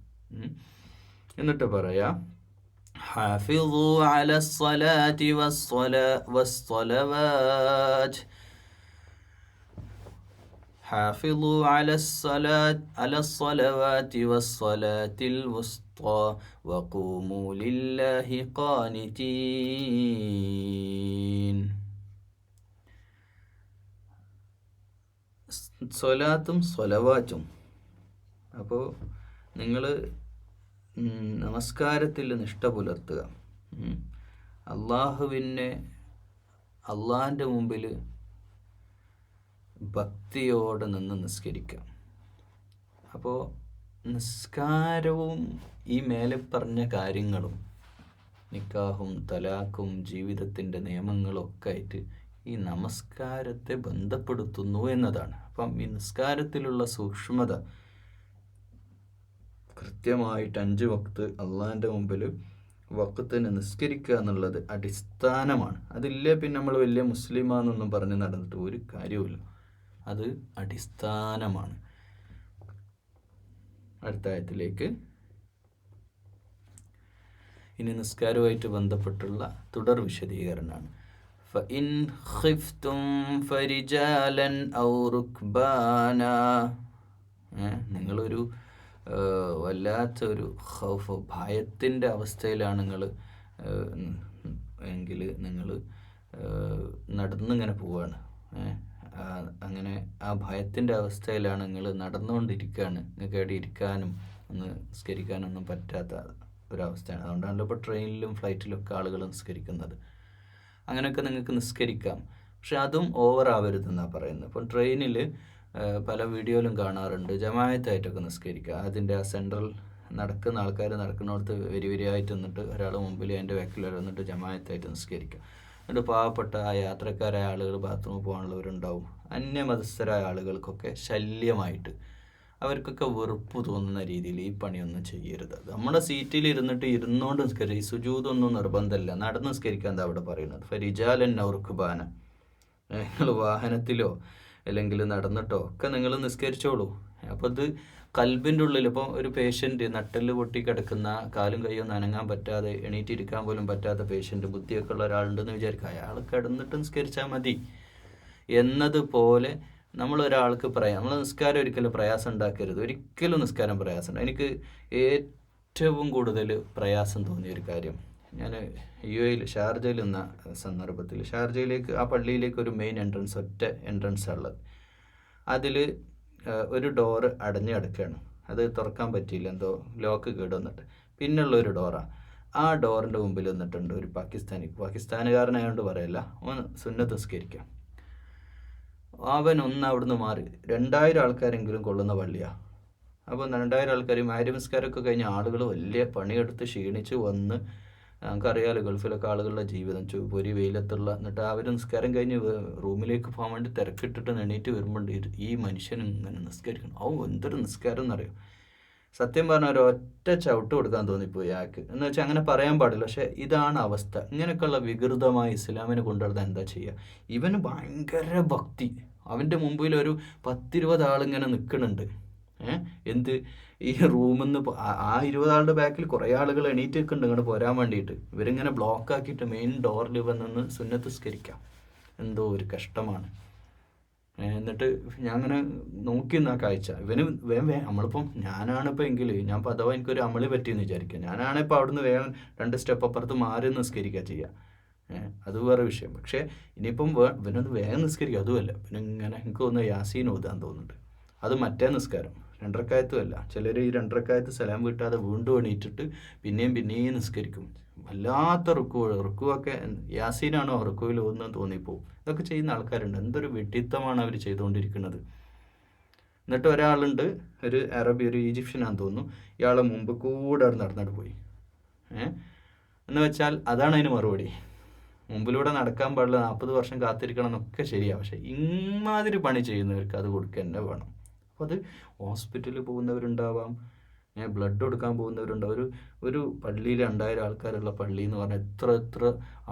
എന്നിട്ട് പറയാം, ഹാഫിളു അലസ്സലാത്തി വസ്സലവാത്ത്, حافظوا على الصلوات والصلاة الوسطى وقوموا لله قانتين. സ്വലാത്തും സ്വലവാറ്റും. അപ്പോൾ നിങ്ങൾ നമസ്കാരത്തിൽ നിഷ്ഠ പുലർത്തുക, അള്ളാഹിൻ്റെ മുമ്പിൽ ഭക്തിയോടെ നിന്ന് നിസ്കരിക്കുക. അപ്പോൾ നിസ്കാരവും ഈ മേലെ പറഞ്ഞ കാര്യങ്ങളും നിക്കാഹും തലാഖും ജീവിതത്തിൻ്റെ നിയമങ്ങളും ഒക്കെ ആയിട്ട് ഈ നമസ്കാരത്തെ ബന്ധപ്പെടുത്തുന്നു എന്നതാണ്. അപ്പം ഈ നിസ്കാരത്തിലുള്ള സൂക്ഷ്മത, കൃത്യമായിട്ട് 5 വക്ത് അള്ളാഹിൻ്റെ മുമ്പിൽ വക്തത്തിന് നിസ്കരിക്കുക എന്നുള്ളത് അടിസ്ഥാനമാണ്. അതില്ലേ പിന്നെ നമ്മൾ വലിയ മുസ്ലിമാന്നൊന്നും പറഞ്ഞ് നടന്നിട്ട് ഒരു കാര്യവുമില്ല. അത് അടിസ്ഥാനമാണ്. അടുത്ത ആയത്തിലേക്ക് ഇനി നിസ്കാരവുമായിട്ട് ബന്ധപ്പെട്ടുള്ള തുടർ വിശദീകരണമാണ്. فَإِنْ خِفْتُمْ فَرِجَالًا أَوْ رُكْبَانًا. നിങ്ങളൊരു വല്ലാത്തൊരു ഖൗഫ്, ഭയത്തിൻ്റെ അവസ്ഥയിലാണ് എങ്കിൽ നിങ്ങൾ നടന്നിങ്ങനെ പോവുകയാണ്. അങ്ങനെ ആ ഭയത്തിൻ്റെ അവസ്ഥയിലാണ് നിങ്ങൾ നടന്നുകൊണ്ടിരിക്കുകയാണ്, നിങ്ങൾക്ക് എവിടെ ഇരിക്കാനും ഒന്ന് നിസ്കരിക്കാനൊന്നും പറ്റാത്ത ഒരവസ്ഥയാണ്. അതുകൊണ്ടാണല്ലോ ഇപ്പോൾ ട്രെയിനിലും ഫ്ലൈറ്റിലൊക്കെ ആളുകൾ നിസ്കരിക്കുന്നത്. അങ്ങനെയൊക്കെ നിങ്ങൾക്ക് നിസ്കരിക്കാം, പക്ഷെ അതും ഓവറാവരുതെന്നാണ് പറയുന്നത്. ഇപ്പം ട്രെയിനിൽ പല വീഡിയോയിലും കാണാറുണ്ട്, ജമാഅത്തായിട്ടൊക്കെ നിസ്കരിക്കുക. അതിൻ്റെ ആ സെൻട്രൽ നടക്കുന്ന ആൾക്കാർ നടക്കുന്നിടത്ത് വരിയായിട്ട് നിന്നിട്ട് ഒരാൾ മുമ്പിൽ അതിൻ്റെ ബാക്കിൽ വന്നിട്ട് ജമാഅത്തായിട്ട് നിസ്കരിക്കുക. എന്നിട്ട് പാവപ്പെട്ട ആ യാത്രക്കാരായ ആളുകൾ, ബാത്റൂമിൽ പോകാനുള്ളവരുണ്ടാവും, അന്യമതസ്ഥരായ ആളുകൾക്കൊക്കെ ശല്യമായിട്ട് അവർക്കൊക്കെ വെറുപ്പ് തോന്നുന്ന രീതിയിൽ ഈ പണിയൊന്നും ചെയ്യരുത്. നമ്മുടെ സീറ്റിൽ ഇരുന്നുകൊണ്ട് നിസ്കരിക്കുക. ഈ സുജൂദൊന്നും നിർബന്ധമല്ല, നടന്ന് നിസ്കരിക്കാൻ എന്താ അവിടെ പറയുന്നത്. ഫരിജാലൻ റുക്ബാന, നിങ്ങൾ വാഹനത്തിലോ അല്ലെങ്കിൽ നടന്നിട്ടോ ഒക്കെ നിങ്ങൾ നിസ്കരിച്ചോളൂ. അപ്പോൾ ഇത് കൽബിൻ്റെ ഉള്ളിൽ, ഇപ്പോൾ ഒരു പേഷ്യൻ്റ് നട്ടെല്ല് പൊട്ടി കിടക്കുന്ന, കാലും കൈയൊന്നും അനങ്ങാൻ പറ്റാതെ എണീറ്റിരിക്കാൻ പോലും പറ്റാത്ത പേഷ്യൻ്റ്, ബുദ്ധിയൊക്കെ ഉള്ള ഒരാളുണ്ടെന്ന് വിചാരിക്കുക, അയാൾ കിടന്നിട്ട് നിസ്കരിച്ചാൽ മതി എന്നതുപോലെ നമ്മളൊരാൾക്ക് നമ്മൾ നിസ്കാരം ഒരിക്കലും പ്രയാസം ഉണ്ടാക്കരുത്. ഒരിക്കലും നിസ്കാരം പ്രയാസം എനിക്ക് ഏറ്റവും കൂടുതൽ പ്രയാസം തോന്നിയൊരു കാര്യം, ഞാൻ UAE ഷാർജയിൽ നിന്ന സന്ദർഭത്തിൽ, ഷാർജയിലേക്ക് ആ പള്ളിയിലേക്ക് ഒരു മെയിൻ എൻട്രൻസ്, ഒറ്റ എൻട്രൻസാണ് ഉള്ളത്. അതിൽ ഒരു ഡോറ് അടഞ്ഞു കിടക്കുകയാണ്. അത് തുറക്കാൻ പറ്റിയില്ല, എന്തോ ലോക്ക് കേടുവന്നിട്ട്. പിന്നെയുള്ള ഒരു ഡോറാണ്. ആ ഡോറിൻ്റെ മുമ്പിൽ നിന്നിട്ടുണ്ട് ഒരു പാകിസ്ഥാനുകാരനായതുകൊണ്ട് പറയല്ല, അവൻ സുന്നത്ത് നിസ്കരിക്കാം. അവൻ അവിടുന്ന് മാറി 2000 ആൾക്കാരെങ്കിലും കൊള്ളുന്ന പള്ളിയാണ്. അപ്പോൾ 2000 ആൾക്കാർ മഗ്‌രിബ് നിസ്കാരമൊക്കെ കഴിഞ്ഞ ആളുകൾ വലിയ പണിയെടുത്ത് ക്ഷീണിച്ച് വന്ന്, നമുക്കറിയാലോ ഗൾഫിലൊക്കെ ആളുകളുടെ ജീവിതം, പൊരി വെയിലത്തുള്ള, എന്നിട്ട് അവർ നിസ്കാരം കഴിഞ്ഞ് റൂമിലേക്ക് പോകാൻ വേണ്ടി തിരക്കിട്ടിട്ട് എണീറ്റ് വരുമ്പോണ്ട് ഈ മനുഷ്യൻ ഇങ്ങനെ നിസ്കരിക്കണം. എന്തൊരു നിസ്കാരം എന്നറിയോ. സത്യം പറഞ്ഞാൽ ഒരൊറ്റ ചവിട്ട് കൊടുക്കാൻ തോന്നിപ്പോയി അയാൾക്ക്. എന്ന് വെച്ചാൽ അങ്ങനെ പറയാൻ പാടില്ല, പക്ഷേ ഇതാണ് അവസ്ഥ. ഇങ്ങനെയൊക്കെയുള്ള വികൃതമായ ഇസ്ലാമിനെ കൊണ്ടുവരുന്നത് എന്താ ചെയ്യുക? ഇവന് ഭയങ്കര ഭക്തി, അവൻ്റെ മുമ്പിൽ ഒരു 10-20 ആളിങ്ങനെ നിൽക്കുന്നുണ്ട്. എന്ത് ഈ റൂമിൽ നിന്ന് ആ 20 ആളുടെ ബാക്കിൽ കുറേ ആളുകൾ എണീറ്റ് നിൽക്കുന്നുണ്ട് ഇങ്ങോട്ട് പോരാൻ വേണ്ടിയിട്ട്. ഇവരിങ്ങനെ ബ്ലോക്ക് ആക്കിയിട്ട് മെയിൻ ഡോറിൽ വന്ന് സുന്നത്ത് നിസ്കരിക്കാം. എന്തോ ഒരു കഷ്ടമാണ്. എന്നിട്ട് ഞാൻ അങ്ങനെ നോക്കി നിന്നാ കാഴ്ച. ഇവന് നമ്മളിപ്പം ഞാനാണിപ്പോൾ എങ്കിൽ ഞാൻ അഥവാ എനിക്കൊരു അമളി പറ്റിയെന്ന് വിചാരിക്കുക, ഞാനാണിപ്പോൾ അവിടുന്ന് വേഗം 2 സ്റ്റെപ്പ് അപ്പുറത്ത് മാറി നിസ്കരിക്കുക ചെയ്യുക. അത് വേറെ വിഷയം. പക്ഷേ ഇനിയിപ്പം ഇവനൊന്ന് വേഗം നിസ്കരിക്കുക അതുമല്ല, പിന്നെ ഇങ്ങനെ എനിക്ക് തോന്നുന്നു യാസീൻ ഓതാൻ തോന്നുന്നുണ്ട്. അത് മറ്റേ നിസ്കാരം 2 റക്അത്തും അല്ല. ചിലർ ഈ 2 റക്അത്ത് സലാം വീട്ടാതെ വീണ്ടും എണീറ്റിട്ട് പിന്നെയും നിസ്കരിക്കും. വല്ലാത്ത റുക്കുവൊക്കെ യാസീനാണോ റുക്കുവിൽ ഓതുന്നത് തോന്നിപ്പോവും. ഇതൊക്കെ ചെയ്യുന്ന ആൾക്കാരുണ്ട്. എന്തൊരു വിഡ്ഢിത്തമാണ് അവർ ചെയ്തുകൊണ്ടിരിക്കുന്നത്. എന്നിട്ട് ഒരാളുണ്ട്, ഒരു അറബി, ഒരു ഈജിപ്ഷ്യനാണെന്ന് തോന്നുന്നു, ഇയാളെ മുമ്പ് കൂടെ അവിടെ നടന്നിട്ട് പോയി. എന്ന് വെച്ചാൽ അതാണ് അതിന് മറുപടി. മുമ്പിലൂടെ നടക്കാൻ പാടില്ല, 40 വർഷം കാത്തിരിക്കണം എന്നൊക്കെ ശരിയാണ്. പക്ഷേ ഇമാതിരി പണി ചെയ്യുന്നവർക്ക് അത് കൊടുക്കുക തന്നെ വേണം. അപ്പോൾ അത് ഹോസ്പിറ്റലിൽ പോകുന്നവരുണ്ടാവാം, ബ്ലഡ് കൊടുക്കാൻ പോകുന്നവരുണ്ടാവും. ഒരു പള്ളിയിൽ 2000 ആൾക്കാരുള്ള പള്ളി എന്ന് പറഞ്ഞാൽ എത്ര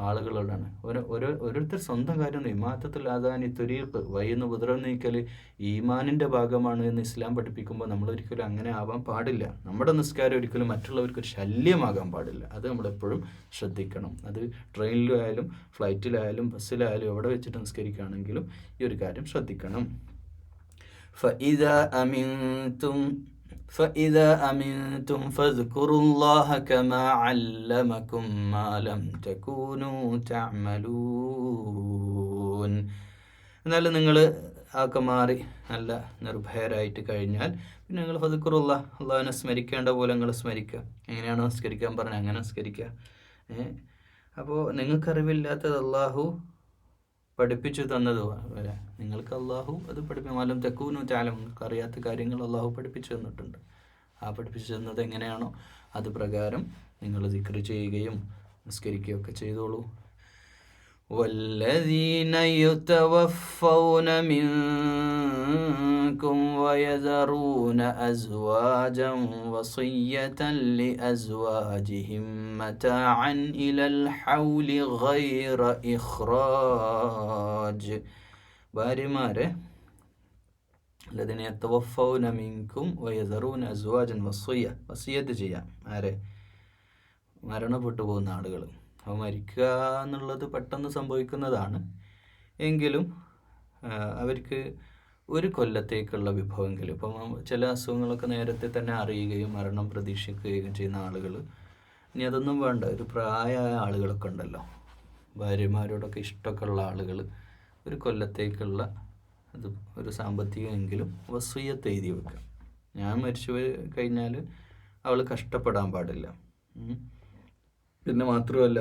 ആളുകളുള്ളതാണ്. ഓരോരുത്തർ സ്വന്തം കാര്യം. ഇമാത്തത്തിൽ ആദാനി തുരീഖ് വയ്യെന്ന് ഉപദ്രവം നീക്കൽ ഈമാനിൻ്റെ ഭാഗമാണ് എന്ന് ഇസ്ലാം പഠിപ്പിക്കുമ്പോൾ നമ്മളൊരിക്കലും അങ്ങനെ ആവാൻ പാടില്ല. നമ്മുടെ നിസ്കാരം ഒരിക്കലും മറ്റുള്ളവർക്കൊരു ശല്യമാകാൻ പാടില്ല. അത് നമ്മളെപ്പോഴും ശ്രദ്ധിക്കണം. അത് ട്രെയിനിലായാലും ഫ്ലൈറ്റിലായാലും ബസ്സിലായാലും എവിടെ വെച്ചിട്ട് നിസ്കരിക്കുകയാണെങ്കിലും ഈ ഒരു കാര്യം ശ്രദ്ധിക്കണം. فإذا أمنتم فاذكروا الله كما علمكم ما لم تكونوا تعملون. എന്നാലും നിങ്ങൾ ഒക്കെ മാറി നല്ല നിർഭയരായിട്ട് കഴിഞ്ഞാൽ പിന്നെ നിങ്ങൾ ഫദ്കുറുല്ലാഹ്, അള്ളാഹുവിനെ സ്മരിക്കേണ്ട പോലെ നിങ്ങൾ സ്മരിക്കുക. എങ്ങനെയാണോ സ്മരിക്കാൻ പറഞ്ഞാൽ അങ്ങനെ സ്മരിക്കുക. അപ്പോൾ നിങ്ങൾക്കറിവില്ലാത്തത് അള്ളാഹു പഠിപ്പിച്ചു തന്നത് വരെ നിങ്ങൾക്ക് അള്ളാഹു അത് പഠിപ്പിക്കും. തെക്കൂനു ചാലം, നിങ്ങൾക്ക് അറിയാത്ത കാര്യങ്ങൾ അള്ളാഹു പഠിപ്പിച്ചു തന്നിട്ടുണ്ട്. ആ പഠിപ്പിച്ചു തന്നത് എങ്ങനെയാണോ അത് പ്രകാരം നിങ്ങൾ ദിക്ർ ചെയ്യുകയും നിസ്കരിക്കുകയും ഒക്കെ ചെയ്തോളൂ. والذين يتوفون منكم ويذرون أزواجا وصية لأزواجهم متاعا إلى الحول غير إخراج. ഭാര്യമാരെ الذين يتوفون منكم ويذرون أزواجا വസിയ്യത്ത് ചെയ്യാം. ആരെ? മരണപ്പെട്ടു പോകുന്ന ആളുകൾ. അപ്പോൾ മരിക്കുക എന്നുള്ളത് പെട്ടെന്ന് സംഭവിക്കുന്നതാണ്. എങ്കിലും അവർക്ക് ഒരു കൊല്ലത്തേക്കുള്ള വിഭവമെങ്കിലും, ഇപ്പം ചില അസുഖങ്ങളൊക്കെ നേരത്തെ തന്നെ അറിയുകയും മരണം പ്രതീക്ഷിക്കുകയും ചെയ്യുന്ന ആളുകൾ, ഇനി അതൊന്നും വേണ്ട, ഒരു പ്രായമായ ആളുകളൊക്കെ ഉണ്ടല്ലോ, ഭാര്യമാരോടൊക്കെ ഇഷ്ടമൊക്കെ ഉള്ള ആളുകൾ, ഒരു കൊല്ലത്തേക്കുള്ള അത് ഒരു സാമ്പത്തികമെങ്കിലും വസിയ്യത്ത് എഴുതി വെക്കുക. ഞാൻ മരിച്ചു കഴിഞ്ഞാൽ അവൾ കഷ്ടപ്പെടാൻ പാടില്ല. പിന്നെ മാത്രമല്ല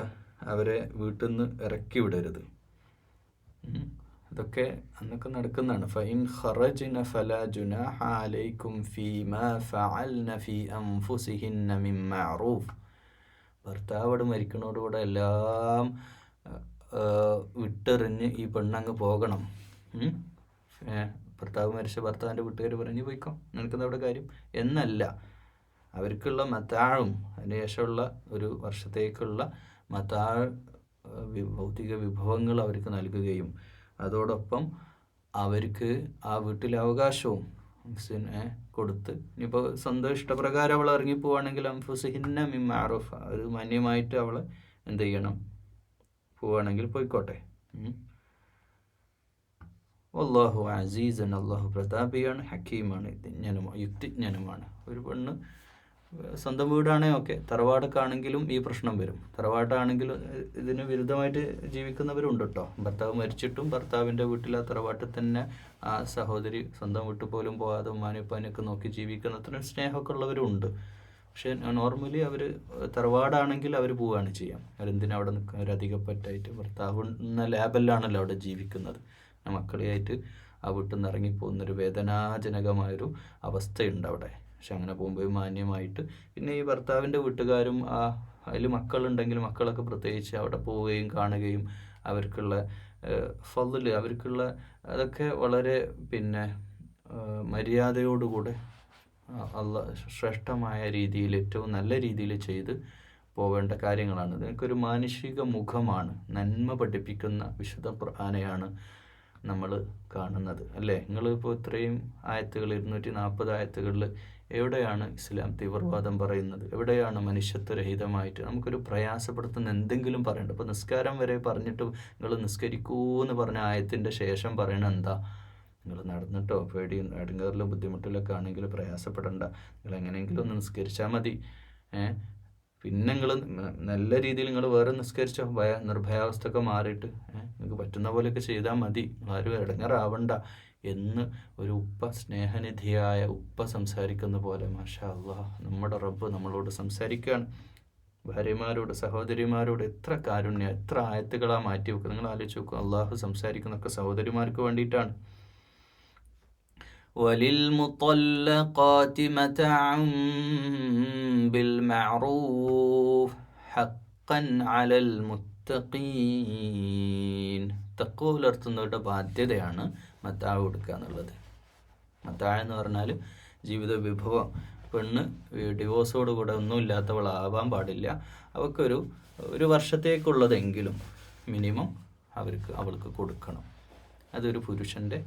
അവരെ വീട്ടിൽ നിന്ന് ഇറക്കി വിടരുത്. അതൊക്കെ അന്നൊക്കെ നടക്കുന്നതാണ്. ഫൈൻ ഖറജ്ന ഫലാ ജുനാഹ അലൈക്കും ഫീമാ ഫഅൽന ഫീ അൻഫുസിഹിന്ന മിൻ മഅറൂഫ്. ഭർത്താവോട് മരിക്കണോടുകൂടെ എല്ലാം വിട്ടെറിഞ്ഞ് ഈ പെണ്ണങ്ങ് പോകണം. ഭർത്താവ് മരിച്ച ഭർത്താവിൻ്റെ വീട്ടുകാർ പറഞ്ഞ് പോയിക്കോ, നിനക്കെന്താ അവിടെ കാര്യം എന്നല്ല. അവർക്കുള്ള മത്താഴും അതിന് ശേഷമുള്ള ഒരു വർഷത്തേക്കുള്ള ഭൗതിക വിഭവങ്ങൾ അവർക്ക് നൽകുകയും അതോടൊപ്പം അവർക്ക് ആ വീട്ടിലെ അവകാശവും കൊടുത്ത്, ഇനിയിപ്പോൾ സ്വന്തം ഇഷ്ടപ്രകാരം അവൾ ഇറങ്ങിപ്പോവുകയാണെങ്കിൽ അൻഫുസിഹിന്ന മിൻ മഅറൂഫ്, ഒരു മാന്യമായിട്ട് അവൾ എന്ത് ചെയ്യണം, പോവുകയാണെങ്കിൽ പോയിക്കോട്ടെ. വല്ലാഹു അസീസൻ, അള്ളാഹു പ്രതാപിയാണ്, ഹക്കീമാണ്, യുക്തിജ്ഞനുമാണ്. ഒരു പെണ്ണ് സ്വന്തം വീടാണേ ഓക്കെ, തറവാടൊക്കെ ആണെങ്കിലും ഈ പ്രശ്നം വരും. തറവാട്ടാണെങ്കിലും ഇതിന് വിരുദ്ധമായിട്ട് ജീവിക്കുന്നവരുണ്ട് കേട്ടോ. ഭർത്താവ് മരിച്ചിട്ടും ഭർത്താവിൻ്റെ വീട്ടിൽ ആ തറവാട്ടിൽ തന്നെ ആ സഹോദരി സ്വന്തം വീട്ടിൽ പോലും പോകാതെ ഉമ്മാനെപ്പാനെയൊക്കെ നോക്കി ജീവിക്കുന്ന അത്രയും സ്നേഹമൊക്കെ ഉള്ളവരുണ്ട്. പക്ഷേ നോർമലി അവർ തറവാടാണെങ്കിൽ അവർ പോവുകയാണ് ചെയ്യാം. അവരെന്തിനാ അവിടെ നിൽക്കുക, അവരധികപ്പറ്റായിട്ട് ഭർത്താവ് എന്ന ലാബിലാണല്ലോ അവിടെ ജീവിക്കുന്നത്. മക്കളെയായിട്ട് ആ വീട്ടിൽ നിന്ന് ഇറങ്ങിപ്പോകുന്നൊരു വേദനാജനകമായൊരു അവസ്ഥയുണ്ട് അവിടെ. പക്ഷെ അങ്ങനെ പോകുമ്പോൾ മാന്യമായിട്ട്, പിന്നെ ഈ ഭർത്താവിൻ്റെ വീട്ടുകാരും അതിൽ മക്കളുണ്ടെങ്കിൽ മക്കളൊക്കെ പ്രത്യേകിച്ച് അവിടെ പോവുകയും കാണുകയും അവർക്കുള്ള ഫضല്, അവർക്കുള്ള അതൊക്കെ വളരെ പിന്നെ മര്യാദയോടുകൂടെ ശ്രേഷ്ഠമായ രീതിയിൽ ഏറ്റവും നല്ല രീതിയിൽ ചെയ്ത് പോവേണ്ട കാര്യങ്ങളാണ്. ഇതിനൊരു മാനുഷിക മുഖമാണ്, നന്മ പഠിപ്പിക്കുന്ന വിശുദ്ധ ഖുർആനെയാണ് നമ്മൾ കാണുന്നത് അല്ലേ. നിങ്ങളിപ്പോൾ ഇത്രയും ആയത്തുകൾ 240 ആയത്തുകളിൽ എവിടെയാണ് ഇസ്ലാം തീവ്രവാദം പറയുന്നത്? എവിടെയാണ് മനുഷ്യത്വരഹിതമായിട്ട് നമുക്കൊരു പ്രയാസപ്പെടുത്തുന്ന എന്തെങ്കിലും പറയേണ്ടത്? ഇപ്പോൾ നിസ്കാരം വരെ പറഞ്ഞിട്ട് നിങ്ങൾ നിസ്കരിക്കൂ എന്ന് പറഞ്ഞ ആയത്തിൻ്റെ ശേഷം പറയണത് എന്താ? നിങ്ങൾ നടന്നിട്ടോ പേടി ഇടങ്ങേറിലും ബുദ്ധിമുട്ടിലൊക്കെ ആണെങ്കിൽ പ്രയാസപ്പെടണ്ട, നിങ്ങൾ എങ്ങനെയെങ്കിലും ഒന്ന് നിസ്കരിച്ചാൽ മതി. പിന്നെ നിങ്ങൾ നല്ല രീതിയിൽ നിങ്ങൾ വേറെ നിസ്കരിച്ചോ, നിർഭയാവസ്ഥയൊക്കെ മാറിയിട്ട് നിങ്ങൾക്ക് പറ്റുന്ന പോലെയൊക്കെ ചെയ്താൽ മതി, ആരും ഇടങ്ങേറാവണ്ട എന്ന് ഒരു ഉപ്പ, സ്നേഹനിധിയായ ഉപ്പ സംസാരിക്കുന്ന പോലെ മാഷാ അല്ലാഹ് നമ്മുടെ റബ്ബ് നമ്മളോട് സംസാരിക്കുകയാണ്. ഭാര്യമാരോട്, സഹോദരിമാരോട് എത്ര കാരുണ്യം, എത്ര ആയത്തുകളാണ് മാറ്റി വെക്കുക. നിങ്ങൾ ആലോചിച്ച് നോക്കുക, അള്ളാഹു സംസാരിക്കുന്നതൊക്കെ സഹോദരിമാർക്ക് വേണ്ടിയിട്ടാണ്. وَلِلْمُطَلَّقَاتِ مَتَاعٌ بِالْمَعْرُوفِ حَقًّا عَلَى الْمُتَّقِينَ. തഖ്വ പുലർത്തുന്നവരുടെ ബാധ്യതയാണ് മത്താവ് കൊടുക്കുക എന്നുള്ളത്. മത്താഴ് എന്ന് പറഞ്ഞാൽ ജീവിത വിഭവം. പെണ്ണ് ഡിവോഴ്സോടുകൂടെ ഒന്നുമില്ലാത്തവളാവാൻ പാടില്ല. അവൾക്കൊരു വർഷത്തേക്കുള്ളതെങ്കിലും മിനിമം അവൾക്ക് കൊടുക്കണം. അതൊരു പുരുഷൻ്റെ,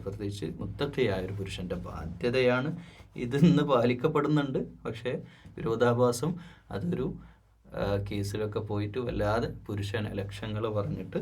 പ്രത്യേകിച്ച് മുത്തഖിയായ ഒരു പുരുഷൻ്റെ ബാധ്യതയാണ്. ഇതിന്ന് പാലിക്കപ്പെടുന്നുണ്ട്. പക്ഷേ വിരോധാഭാസം അതൊരു കേസിലൊക്കെ പോയിട്ട് വല്ലാതെ പുരുഷന് ലക്ഷങ്ങൾ പറഞ്ഞിട്ട്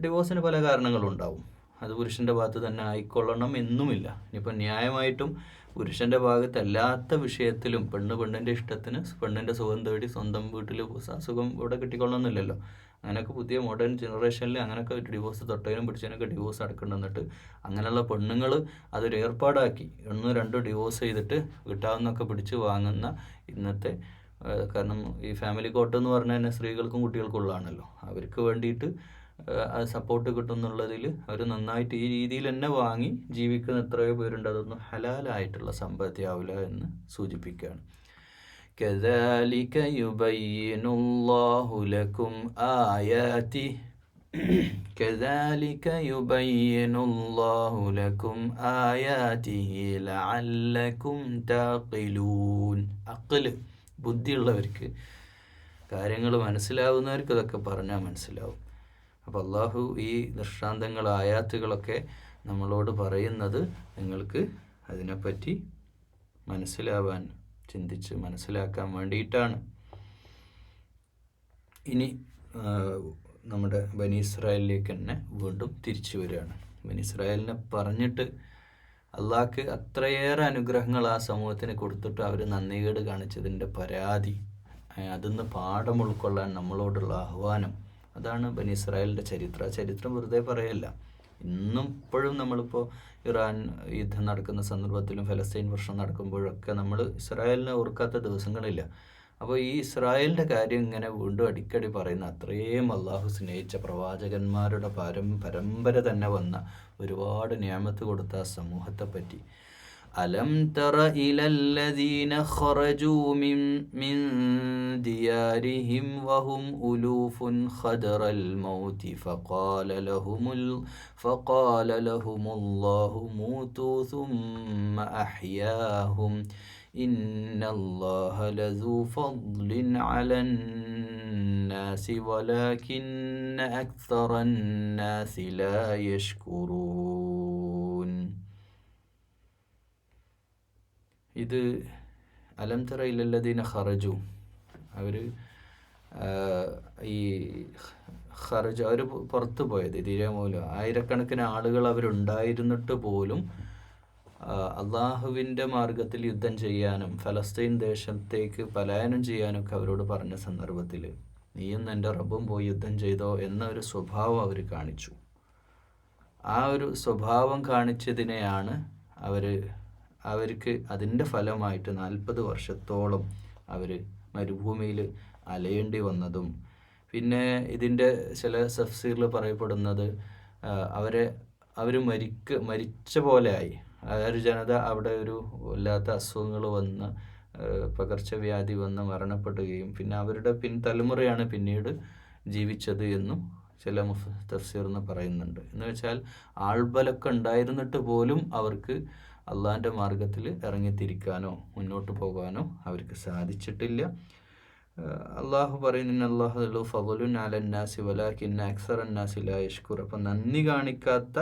ഡിവോഴ്സിന് പല കാരണങ്ങളുണ്ടാവും. അത് പുരുഷൻ്റെ ഭാഗത്ത് തന്നെ ആയിക്കൊള്ളണം എന്നുമില്ല. ഇനിയിപ്പോൾ ന്യായമായിട്ടും പുരുഷൻ്റെ ഭാഗത്തല്ലാത്ത വിഷയത്തിലും പെണ്ണിൻ്റെ ഇഷ്ടത്തിന് പെണ്ണിൻ്റെ സുഖം തേടി സ്വന്തം വീട്ടിൽ സുഖം ഇവിടെ കിട്ടിക്കൊള്ളണമെന്നില്ലല്ലോ. അങ്ങനെയൊക്കെ പുതിയ മോഡേൺ ജനറേഷനിൽ അങ്ങനെയൊക്കെ ഡിവോഴ്സ് തൊട്ടതിനും പിടിച്ചതിനൊക്കെ ഡിവോഴ്സ് അടക്കുന്നുണ്ട്. അങ്ങനെയുള്ള പെണ്ണുങ്ങൾ അതൊരു ഏർപ്പാടാക്കി 1-2 ഡിവോഴ്സ് ചെയ്തിട്ട് കിട്ടാവുന്നൊക്കെ പിടിച്ച് വാങ്ങുന്ന ഇന്നത്തെ, കാരണം ഈ ഫാമിലി കോർട്ട് എന്ന് പറഞ്ഞാൽ തന്നെ സ്ത്രീകൾക്കും കുട്ടികൾക്കും ഉള്ളതാണല്ലോ. അവർക്ക് വേണ്ടിയിട്ട് അത് സപ്പോർട്ട് കിട്ടുന്നുള്ളതിൽ അവർ നന്നായിട്ട് ഈ രീതിയിൽ തന്നെ വാങ്ങി ജീവിക്കുന്ന എത്രയോ പേരുണ്ട്. അതൊന്നും ഹലാലായിട്ടുള്ള സമ്പാദ്യമാവില്ല എന്ന് സൂചിപ്പിക്കുകയാണ്. كذلك يبين الله لكم آياته كذلك يبين الله لكم آياته لعلكم تعقلون. ബുദ്ധിയുള്ളവർക്ക്, കാര്യങ്ങൾ മനസ്സിലാവുന്നവർക്ക് ഇതൊക്കെ പറഞ്ഞാൽ മനസ്സിലാവും. അപ്പോൾ അള്ളാഹു ഈ ദൃഷ്ടാന്തങ്ങൾ, ആയാത്തുകളൊക്കെ നമ്മളോട് പറയുന്നത് നിങ്ങൾക്ക് അതിനെപ്പറ്റി മനസ്സിലാവാൻ, ചിന്തിച്ച് മനസ്സിലാക്കാൻ വേണ്ടിയിട്ടാണ്. ഇനി നമ്മുടെ ബനി ഇസ്രായേലിലേക്ക് തന്നെ വീണ്ടും തിരിച്ചു വരികയാണ്. ബനി ഇസ്രായേലിനെ പറഞ്ഞിട്ട് അള്ളാഹ്ക്ക് അത്രയേറെ അനുഗ്രഹങ്ങൾ ആ സമൂഹത്തിന് കൊടുത്തിട്ട് അവർ നന്ദികേട് കാണിച്ചതിൻ്റെ പരാതി, അതിന്ന് പാഠം ഉൾക്കൊള്ളാൻ നമ്മളോടുള്ള ആഹ്വാനം, അതാണ് ബനി ഇസ്രായേലിൻ്റെ ചരിത്രം. ചരിത്രം വെറുതെ പറയല്ല. ഇന്നും ഇപ്പോഴും നമ്മളിപ്പോൾ ഇറാൻ യുദ്ധം നടക്കുന്ന സന്ദർഭത്തിലും ഫലസ്തീൻ പ്രശ്നം നടക്കുമ്പോഴൊക്കെ നമ്മൾ ഇസ്രായേലിനെ ഓർക്കാത്ത ദിവസങ്ങളില്ല. അപ്പോൾ ഈ ഇസ്രായേലിൻ്റെ കാര്യം ഇങ്ങനെ വീണ്ടും അടിക്കടി പറയുന്ന, അത്രയും അള്ളാഹു സ്നേഹിച്ച പ്രവാചകന്മാരുടെ പരമ്പര തന്നെ വന്ന ഒരുപാട് നിഅമത്ത് കൊടുത്ത ആ സമൂഹത്തെപ്പറ്റി. അലം തറ ഇലല്ലദീന ഖറജൂ മിൻ ദിയാരിഹിം വഹും ഉലൂഫുൻ ഖദറൽ മൗതി ഫഖാല ലഹുമുല്ലാഹു മൂതു സുമ്മ അഹ്യാഹും ഇന്നല്ലാഹ ലസൂ ഫദ്ലിൻ അലന്നാസി വലാകിന്ന അക്സറന്നാസി ലാ യശ്കുറൂൻ. ഇത് അലം തറ ഇലല്ലദീന ഖറജു, അവർ പുറത്തു പോയത് ഇതിരെ മൂലം ആയിരക്കണക്കിന് ആളുകൾ അവരുണ്ടായിരുന്നിട്ട് പോലും അള്ളാഹുവിൻ്റെ മാർഗത്തിൽ യുദ്ധം ചെയ്യാനും ഫലസ്തീൻ ദേശത്തേക്ക് പലായനം ചെയ്യാനൊക്കെ അവരോട് പറഞ്ഞ സന്ദർഭത്തിൽ നീയും എൻ്റെ റബ്ബും പോയി യുദ്ധം ചെയ്തോ എന്ന ഒരു സ്വഭാവം അവർ കാണിച്ചു. ആ ഒരു സ്വഭാവം കാണിച്ചതിനെയാണ് അവർക്ക് അതിൻ്റെ ഫലമായിട്ട് 40 വർഷത്തോളം അവർ മരുഭൂമിയിൽ അലയേണ്ടി വന്നതും, പിന്നെ ഇതിൻ്റെ ചില തഫ്സീറിൽ പറയപ്പെടുന്നത് അവർ മരിച്ച പോലെ ആയി. ആ ഒരു ജനത അവിടെ ഒരു വല്ലാത്ത അസുഖങ്ങൾ വന്ന് പകർച്ചവ്യാധി വന്ന് മരണപ്പെടുകയും പിന്നെ അവരുടെ തലമുറയാണ് പിന്നീട് ജീവിച്ചത് എന്നും ചില തഫ്സീറിന്ന് പറയുന്നുണ്ട്. എന്ന് വെച്ചാൽ ആൾബലമൊക്കെ ഉണ്ടായിരുന്നിട്ട് പോലും അവർക്ക് അള്ളാഹിൻ്റെ മാർഗത്തിൽ ഇറങ്ങിത്തിരിക്കാനോ മുന്നോട്ട് പോകാനോ അവർക്ക് സാധിച്ചിട്ടില്ല. അള്ളാഹു പറയുന്ന അള്ളാഹു ഫളുൻ അലന്നാസി വലാകിന്ന അക്സറന്നാസി ലാ യഷ്കുർ. അപ്പം നന്ദി കാണിക്കാത്ത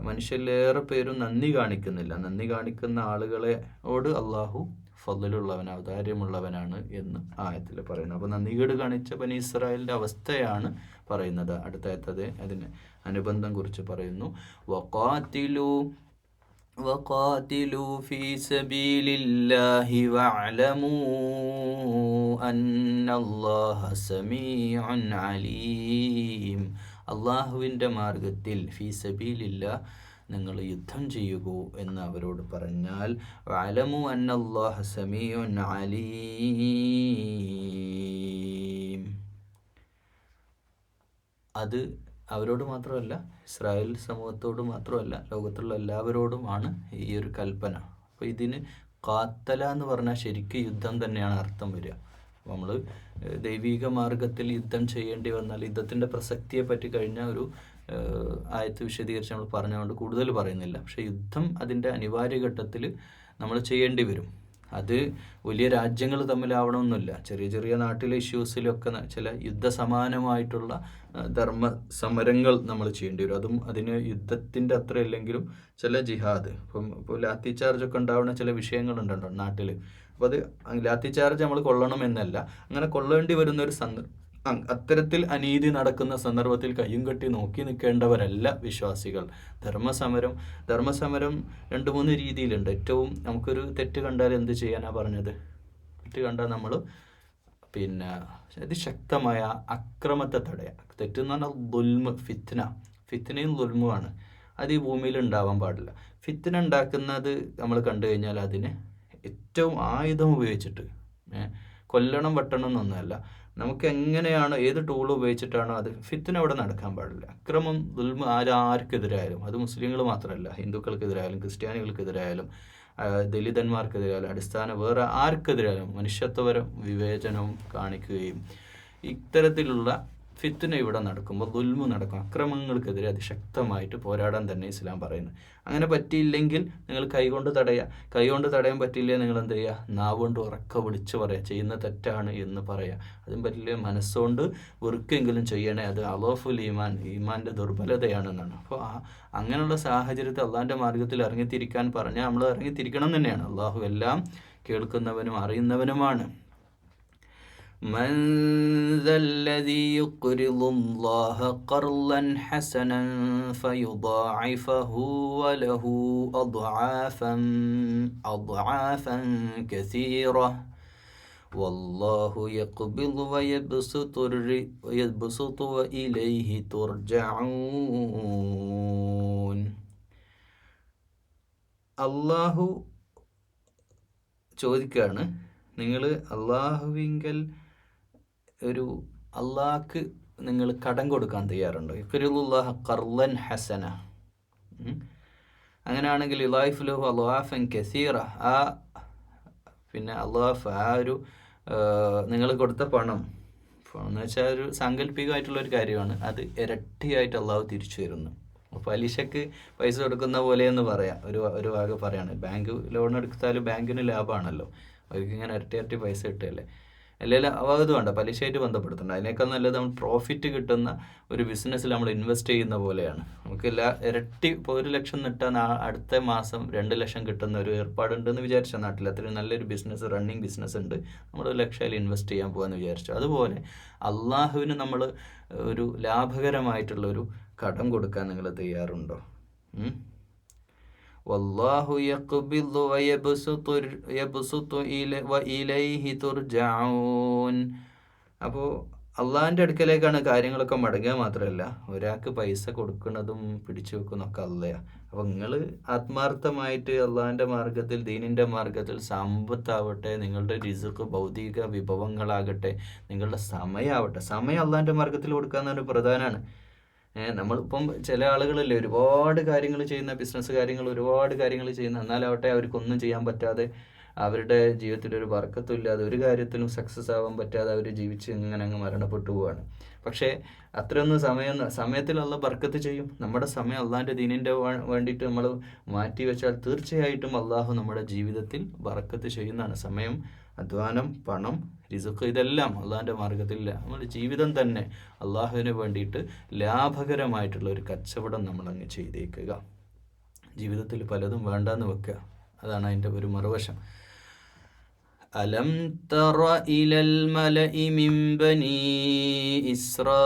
മനുഷ്യരിലേറെ പേരും നന്ദി കാണിക്കുന്നില്ല. നന്ദി കാണിക്കുന്ന ആളുകളോട് അള്ളാഹു ഫളുള്ളവൻ ഔദാര്യമുള്ളവനാണ് എന്ന് ആയത്തിൽ പറയുന്നു. അപ്പോൾ നന്ദികേട് കാണിച്ച ബനി ഇസ്രായേലിൻ്റെ അവസ്ഥയാണ് പറയുന്നത്. അടുത്ത ആയത്തത് അതിന് അനുബന്ധം കുറിച്ച് പറയുന്നു. وقاتلوا في سبيل الله واعلموا أن الله سميع عليم. അള്ളാഹുവിൻ്റെ മാർഗത്തിൽ ഫീ സബീലില്ലാ നിങ്ങൾ യുദ്ധം ചെയ്യുക എന്ന് അവരോട് പറഞ്ഞാൽ വഅലമു അന്നല്ലാഹ സമീഉൻ അലീം. അത് അവരോട് മാത്രമല്ല, ഇസ്രായേൽ സമൂഹത്തോട് മാത്രമല്ല, ലോകത്തുള്ള എല്ലാവരോടുമാണ് ഈ ഒരു കൽപ്പന. അപ്പോൾ ഇതിന് ഖാത്തല എന്ന് പറഞ്ഞാൽ ശരിക്കും യുദ്ധം തന്നെയാണ് അർത്ഥം വരിക. നമ്മൾ ദൈവിക മാർഗത്തിൽ യുദ്ധം ചെയ്യേണ്ടി വന്നാൽ യുദ്ധത്തിൻ്റെ പ്രസക്തിയെ പറ്റി കഴിഞ്ഞ ഒരു ആയത്ത് വിശദീകരിച്ച് നമ്മൾ പറഞ്ഞുകൊണ്ട് കൂടുതൽ പറയുന്നില്ല. പക്ഷേ യുദ്ധം അതിൻ്റെ അനിവാര്യ ഘട്ടത്തിൽ നമ്മൾ ചെയ്യേണ്ടി വരും. അത് വലിയ രാജ്യങ്ങൾ തമ്മിലാവണമെന്നില്ല. ചെറിയ ചെറിയ നാട്ടിലെ ഇഷ്യൂസിലൊക്കെ ചില യുദ്ധസമാനമായിട്ടുള്ള ധർമ്മ സമരങ്ങൾ നമ്മൾ ചെയ്യേണ്ടി വരും. അതും അതിന് യുദ്ധത്തിൻ്റെ അത്ര ഇല്ലെങ്കിലും ചില ജിഹാദ്, ഇപ്പോൾ ലാത്തി ചാർജൊക്കെ ഉണ്ടാവുന്ന ചില വിഷയങ്ങളുണ്ടല്ലോ നാട്ടിൽ. അപ്പോൾ അത് ലാത്തി ചാർജ് നമ്മൾ കൊള്ളണമെന്നല്ല, അങ്ങനെ കൊള്ളേണ്ടി വരുന്നൊരു അത്തരത്തിൽ അനീതി നടക്കുന്ന സന്ദർഭത്തിൽ കയ്യും കെട്ടി നോക്കി നിൽക്കേണ്ടവരല്ല വിശ്വാസികൾ. ധർമ്മസമരം 2-3 രീതിയിലുണ്ട്. ഏറ്റവും നമുക്കൊരു തെറ്റ് കണ്ടാൽ എന്ത് ചെയ്യാനാണ് പറഞ്ഞത്? തെറ്റ് കണ്ടാൽ നമ്മൾ അതിശക്തമായ അക്രമത്തെ തടയാം. തെറ്റെന്ന് പറഞ്ഞാൽ ദുൽമ്, ഫിത്നയും ദുൽമുമാണ്. അത് ഈ ഭൂമിയിൽ ഉണ്ടാവാൻ പാടില്ല. ഫിത്ന ഉണ്ടാക്കുന്നത് നമ്മൾ കണ്ടു കഴിഞ്ഞാൽ അതിനെ ഏറ്റവും ആയുധം ഉപയോഗിച്ചിട്ട് കൊല്ലണം വെട്ടണം എന്നൊന്നുമല്ല, നമുക്ക് എങ്ങനെയാണോ ഏത് ടൂൾ ഉപയോഗിച്ചിട്ടാണോ അത് ഫിത്ന അവിടെ നടക്കാൻ പാടില്ല. അക്രമം ദുൽമ ആർക്കെതിരായാലും, അത് മുസ്ലിങ്ങൾ മാത്രമല്ല, ഹിന്ദുക്കൾക്കെതിരായാലും ക്രിസ്ത്യാനികൾക്കെതിരായാലും ദലിതന്മാർക്കെതിരായാലും വേറെ ആർക്കെതിരായാലും മനുഷ്യത്വപരം വിവേചനവും കാണിക്കുകയും ഇത്തരത്തിലുള്ള ഫിത്ന ഇവിടെ നടക്കുമ്പോൾ ദുൽമു നടക്കും, അക്രമങ്ങൾക്കെതിരെ അതിശക്തമായിട്ട് പോരാടാൻ തന്നെ ഇസ്ലാം പറയുന്നത്. അങ്ങനെ പറ്റിയില്ലെങ്കിൽ നിങ്ങൾ കൈകൊണ്ട് തടയാൻ പറ്റിയില്ലേ നിങ്ങൾ എന്ത് ചെയ്യുക? നാവുകൊണ്ട് ഉറക്കെ വിളിച്ച് പറയുക, ചെയ്യുന്ന തെറ്റാണ് എന്ന് പറയുക. അതും പറ്റില്ല മനസ്സുകൊണ്ട് വെറുക്കെങ്കിലും ചെയ്യണേ, അത് അലോഫുൽ ഈമാൻ്റെ ദുർബലതയാണെന്നാണ്. അപ്പോൾ അങ്ങനെയുള്ള സാഹചര്യത്തിൽ അള്ളാഹിൻ്റെ മാർഗത്തിൽ ഇറങ്ങിത്തിരിക്കാൻ പറഞ്ഞാൽ നമ്മൾ ഇറങ്ങിത്തിരിക്കണം തന്നെയാണ്. അള്ളാഹു എല്ലാം കേൾക്കുന്നവനും അറിയുന്നവനുമാണ്. من ذا الذي يقرض الله قرضا حسنا فيضاعفه وله أضعافا كثيرة والله يقبض ويبسط وإليه ترجعون. അള്ളാഹു ചോദിക്കുകയാണ്, നിങ്ങൾ അള്ളാഹുവിങ്കൽ അള്ളാഹ്ക്ക് നിങ്ങൾ കടം കൊടുക്കാൻ തയ്യാറുണ്ടോ? യുക്രിദുല്ലാഹ ഖർളൻ ഹസന. അങ്ങനെയാണെങ്കിൽ യുളായിഫുലഹു അദ്വാഫൻ കസീറ. അള്ളാഹ് ഒരു നിങ്ങൾ കൊടുത്ത പണം എന്ന് വെച്ചാൽ ഒരു സാങ്കല്പികമായിട്ടുള്ളൊരു കാര്യമാണ്. അത് ഇരട്ടിയായിട്ട് അള്ളാഹു തിരിച്ചു വരുന്നു. പലിശക്ക് പൈസ കൊടുക്കുന്ന പോലെ എന്ന് പറയാം, ഒരു ഭാഗം പറയാണ്. ബാങ്ക് ലോൺ എടുത്താലും ബാങ്കിന് ലാഭമാണല്ലോ, അവർക്ക് ഇങ്ങനെ ഇരട്ടി പൈസ കിട്ടുകയല്ലേ. അല്ലെങ്കിൽ അത് വേണ്ട, പലിശയായിട്ട് ബന്ധപ്പെടുത്തണ്ട. അതിനേക്കാൾ നല്ലത് നമ്മൾ പ്രോഫിറ്റ് കിട്ടുന്ന ഒരു ബിസിനസ്സിൽ നമ്മൾ ഇൻവെസ്റ്റ് ചെയ്യുന്ന പോലെയാണ്. നമുക്ക് ഇരട്ടി ഇപ്പോൾ 1 ലക്ഷം കിട്ടാൻ അടുത്ത മാസം 2 ലക്ഷം കിട്ടുന്ന ഒരു ഏർപ്പാടുണ്ടെന്ന് വിചാരിച്ച നാട്ടിൽ അത്രയും നല്ലൊരു ബിസിനസ്, റണ്ണിങ് ബിസിനസ് ഉണ്ട്, നമ്മൾ 1 ലക്ഷം ഇൻവെസ്റ്റ് ചെയ്യാൻ പോകാമെന്ന് വിചാരിച്ചു. അതുപോലെ അള്ളാഹുവിന് നമ്മൾ ഒരു ലാഭകരമായിട്ടുള്ളൊരു കടം കൊടുക്കാൻ നിങ്ങൾ തയ്യാറുണ്ടോ? വല്ലാഹു യഖ്ബിദു വയബ്സുതു വഇലൈഹി തുർജഊൻ. അപ്പോൾ അള്ളാഹിൻ്റെ അടുക്കലേക്കാണ് കാര്യങ്ങളൊക്കെ മടങ്ങുക. മാത്രമല്ല ഒരാൾക്ക് പൈസ കൊടുക്കുന്നതും പിടിച്ചു വെക്കുന്നതൊക്കെ അള്ളയാണ്. അപ്പോൾ നിങ്ങൾ ആത്മാർത്ഥമായിട്ട് അള്ളാഹിൻ്റെ മാർഗത്തിൽ, ദീനിൻ്റെ മാർഗത്തിൽ, സമ്പത്താവട്ടെ, നിങ്ങളുടെ റിസ്ക്, ഭൗതിക വിഭവങ്ങളാകട്ടെ, നിങ്ങളുടെ സമയമാവട്ടെ, സമയം അള്ളാഹിൻ്റെ മാർഗത്തിൽ കൊടുക്കുക എന്നൊരു പ്രധാനമാണ്. നമ്മളിപ്പം ചില ആളുകളില്ലേ ഒരുപാട് കാര്യങ്ങൾ ചെയ്യുന്ന, ബിസിനസ് കാര്യങ്ങൾ ഒരുപാട് കാര്യങ്ങൾ ചെയ്യുന്ന, എന്നാലാവട്ടെ അവർക്കൊന്നും ചെയ്യാൻ പറ്റാതെ, അവരുടെ ജീവിതത്തിൽ ഒരു ബർക്കത്തും ഇല്ലാതെ, ഒരു കാര്യത്തിലും സക്സസ് ആവാൻ പറ്റാതെ അവർ ജീവിച്ച് ഇങ്ങനെ അങ്ങ് മരണപ്പെട്ടു പോവുകയാണ്. പക്ഷേ അത്രയൊന്നും സമയത്തിലുള്ള ബർക്കത്ത് ചെയ്യും. നമ്മുടെ സമയം അള്ളാഹിൻ്റെ ദീനിൻ്റെ വേണ്ടിയിട്ട് നമ്മൾ മാറ്റി വെച്ചാൽ തീർച്ചയായിട്ടും അള്ളാഹു നമ്മുടെ ജീവിതത്തിൽ ബർക്കത്ത് ചെയ്യുന്നതാണ്. സമയം, അധ്വാനം, പണം, റിസ്ക്, ഇതെല്ലാം അള്ളാഹിൻ്റെ മാർഗത്തിൽ നമ്മുടെ ജീവിതം തന്നെ അള്ളാഹുവിന് വേണ്ടിയിട്ട് ലാഭകരമായിട്ടുള്ള ഒരു കച്ചവടം നമ്മളങ്ങ് ചെയ്തേക്കുക. ജീവിതത്തിൽ പലതും വേണ്ടാന്ന് വെക്കുക, അതാണ് അതിൻ്റെ ഒരു മറുവശം. അലം തറ ഇലൽ മലഇ മിൻ ബനി ഇസ്രായീല.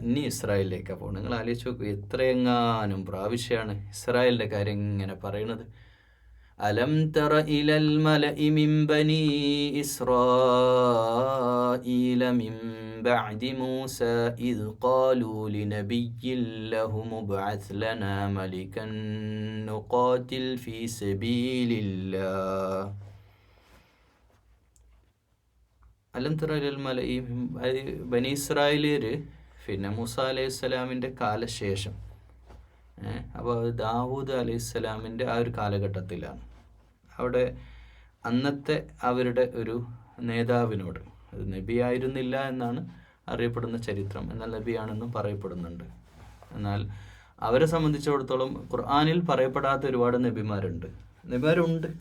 ഇനി ഇസ്രായേലിലേക്കാണ് പോകുന്നത്. നിങ്ങൾ ആലോചിച്ച് നോക്കൂ, എത്രയെങ്ങാനും പ്രാവശ്യമാണ് ഇസ്രായേലിൻ്റെ കാര്യം ഇങ്ങനെ പറയണത്. അലം തറ ഇലൽ മലഇ മിൻ ബനി ഇസ്രായീല മിൻ ബഅദി മൂസ ഇദ് ഖാലൂ ലിനബിയ്യിൻ ലഹു മുബ്അസ് ലനാ മലികൻ നുഖാതിൽ ഫീ സബീലില്ലാഹ്. അലം തറ ഇലൽ മലഇ, ബനി ഇസ്രായേലിയർ പിന്നെ മൂസ അലൈഹിസ്സലാമിൻ്റെ കാലശേഷം, അപ്പോൾ ദാവൂദ് അലൈഹിസ്സലാമിൻ്റെ ആ ഒരു കാലഘട്ടത്തിലാണ്. അവിടെ അന്നത്തെ അവരുടെ ഒരു നേതാവിനോട്, അത് നബി ആയിരുന്നില്ല എന്നാണ് അറിയപ്പെടുന്ന ചരിത്രം, എന്നാൽ നബിയാണെന്നും പറയപ്പെടുന്നുണ്ട്. എന്നാൽ അവരെ സംബന്ധിച്ചിടത്തോളം ഖുർആനിൽ പറയപ്പെടാത്ത ഒരുപാട് നബിമാരുണ്ട്.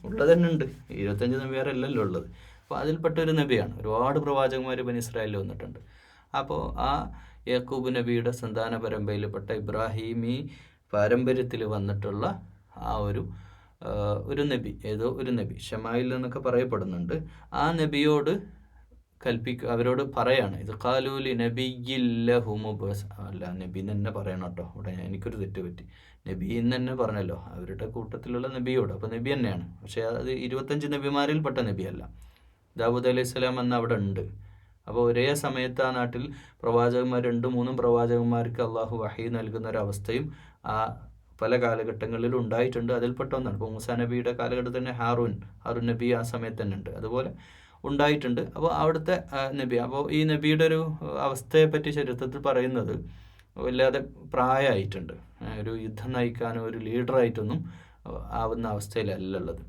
ഉള്ളത് തന്നെ ഉണ്ട്. 25 നബിമാരല്ലല്ലോ ഉള്ളത്. അപ്പോൾ അതിൽപ്പെട്ടൊരു നബിയാണ്. ഒരുപാട് പ്രവാചകന്മാർ ബനി ഇസ്രായേലിൽ വന്നിട്ടുണ്ട്. അപ്പോൾ ആ യാക്കൂബ് നബിയുടെ സന്താന പരമ്പരയിൽപ്പെട്ട ഇബ്രാഹിമി പാരമ്പര്യത്തിൽ വന്നിട്ടുള്ള ആ ഒരു നബി, ഏതോ ഒരു നബി, ഷമായിൽ എന്നൊക്കെ പറയപ്പെടുന്നുണ്ട്. ആ നബിയോട് അവരോട് പറയാണ്, ഇത് ഖാലൂലി നബിയില്ലഹു മുബ്അസ്, അല്ല നബി തന്നെ പറയണം കേട്ടോ. ഇവിടെ എനിക്കൊരു തെറ്റ് പറ്റി, നബി എന്ന് തന്നെ പറഞ്ഞല്ലോ, അവരുടെ കൂട്ടത്തിലുള്ള നബിയോട്. അപ്പോൾ നബി തന്നെയാണ്, പക്ഷേ അത് 25 നബിമാരിൽ പെട്ട നബിയല്ല. ദാവൂദ് അലൈഹിസ്സലാം അന്ന് അവിടെ ഉണ്ട്. അപ്പോൾ ഒരേ സമയത്ത് ആ നാട്ടിൽ പ്രവാചകന്മാർ 2-3 പ്രവാചകന്മാർക്ക് അള്ളാഹു വഹി നൽകുന്ന ഒരവസ്ഥയും ആ പല കാലഘട്ടങ്ങളിലും ഉണ്ടായിട്ടുണ്ട്. അതിൽപ്പെട്ട ഒന്നാണ്. ഇപ്പോൾ മൂസാ നബിയുടെ കാലഘട്ടത്തിൽ തന്നെ ഹാറൂൻ നബി ആ സമയത്ത് തന്നെ ഉണ്ട്, അതുപോലെ ഉണ്ടായിട്ടുണ്ട്. അപ്പോൾ അവിടുത്തെ നബി, അപ്പോൾ ഈ നബിയുടെ ഒരു അവസ്ഥയെപ്പറ്റി ചരിത്രത്തിൽ പറയുന്നത്, വല്ലാതെ പ്രായമായിട്ടുണ്ട്, ഒരു യുദ്ധം നയിക്കാനോ ഒരു ലീഡറായിട്ടൊന്നും ആവുന്ന അവസ്ഥയിലല്ലുള്ളത്.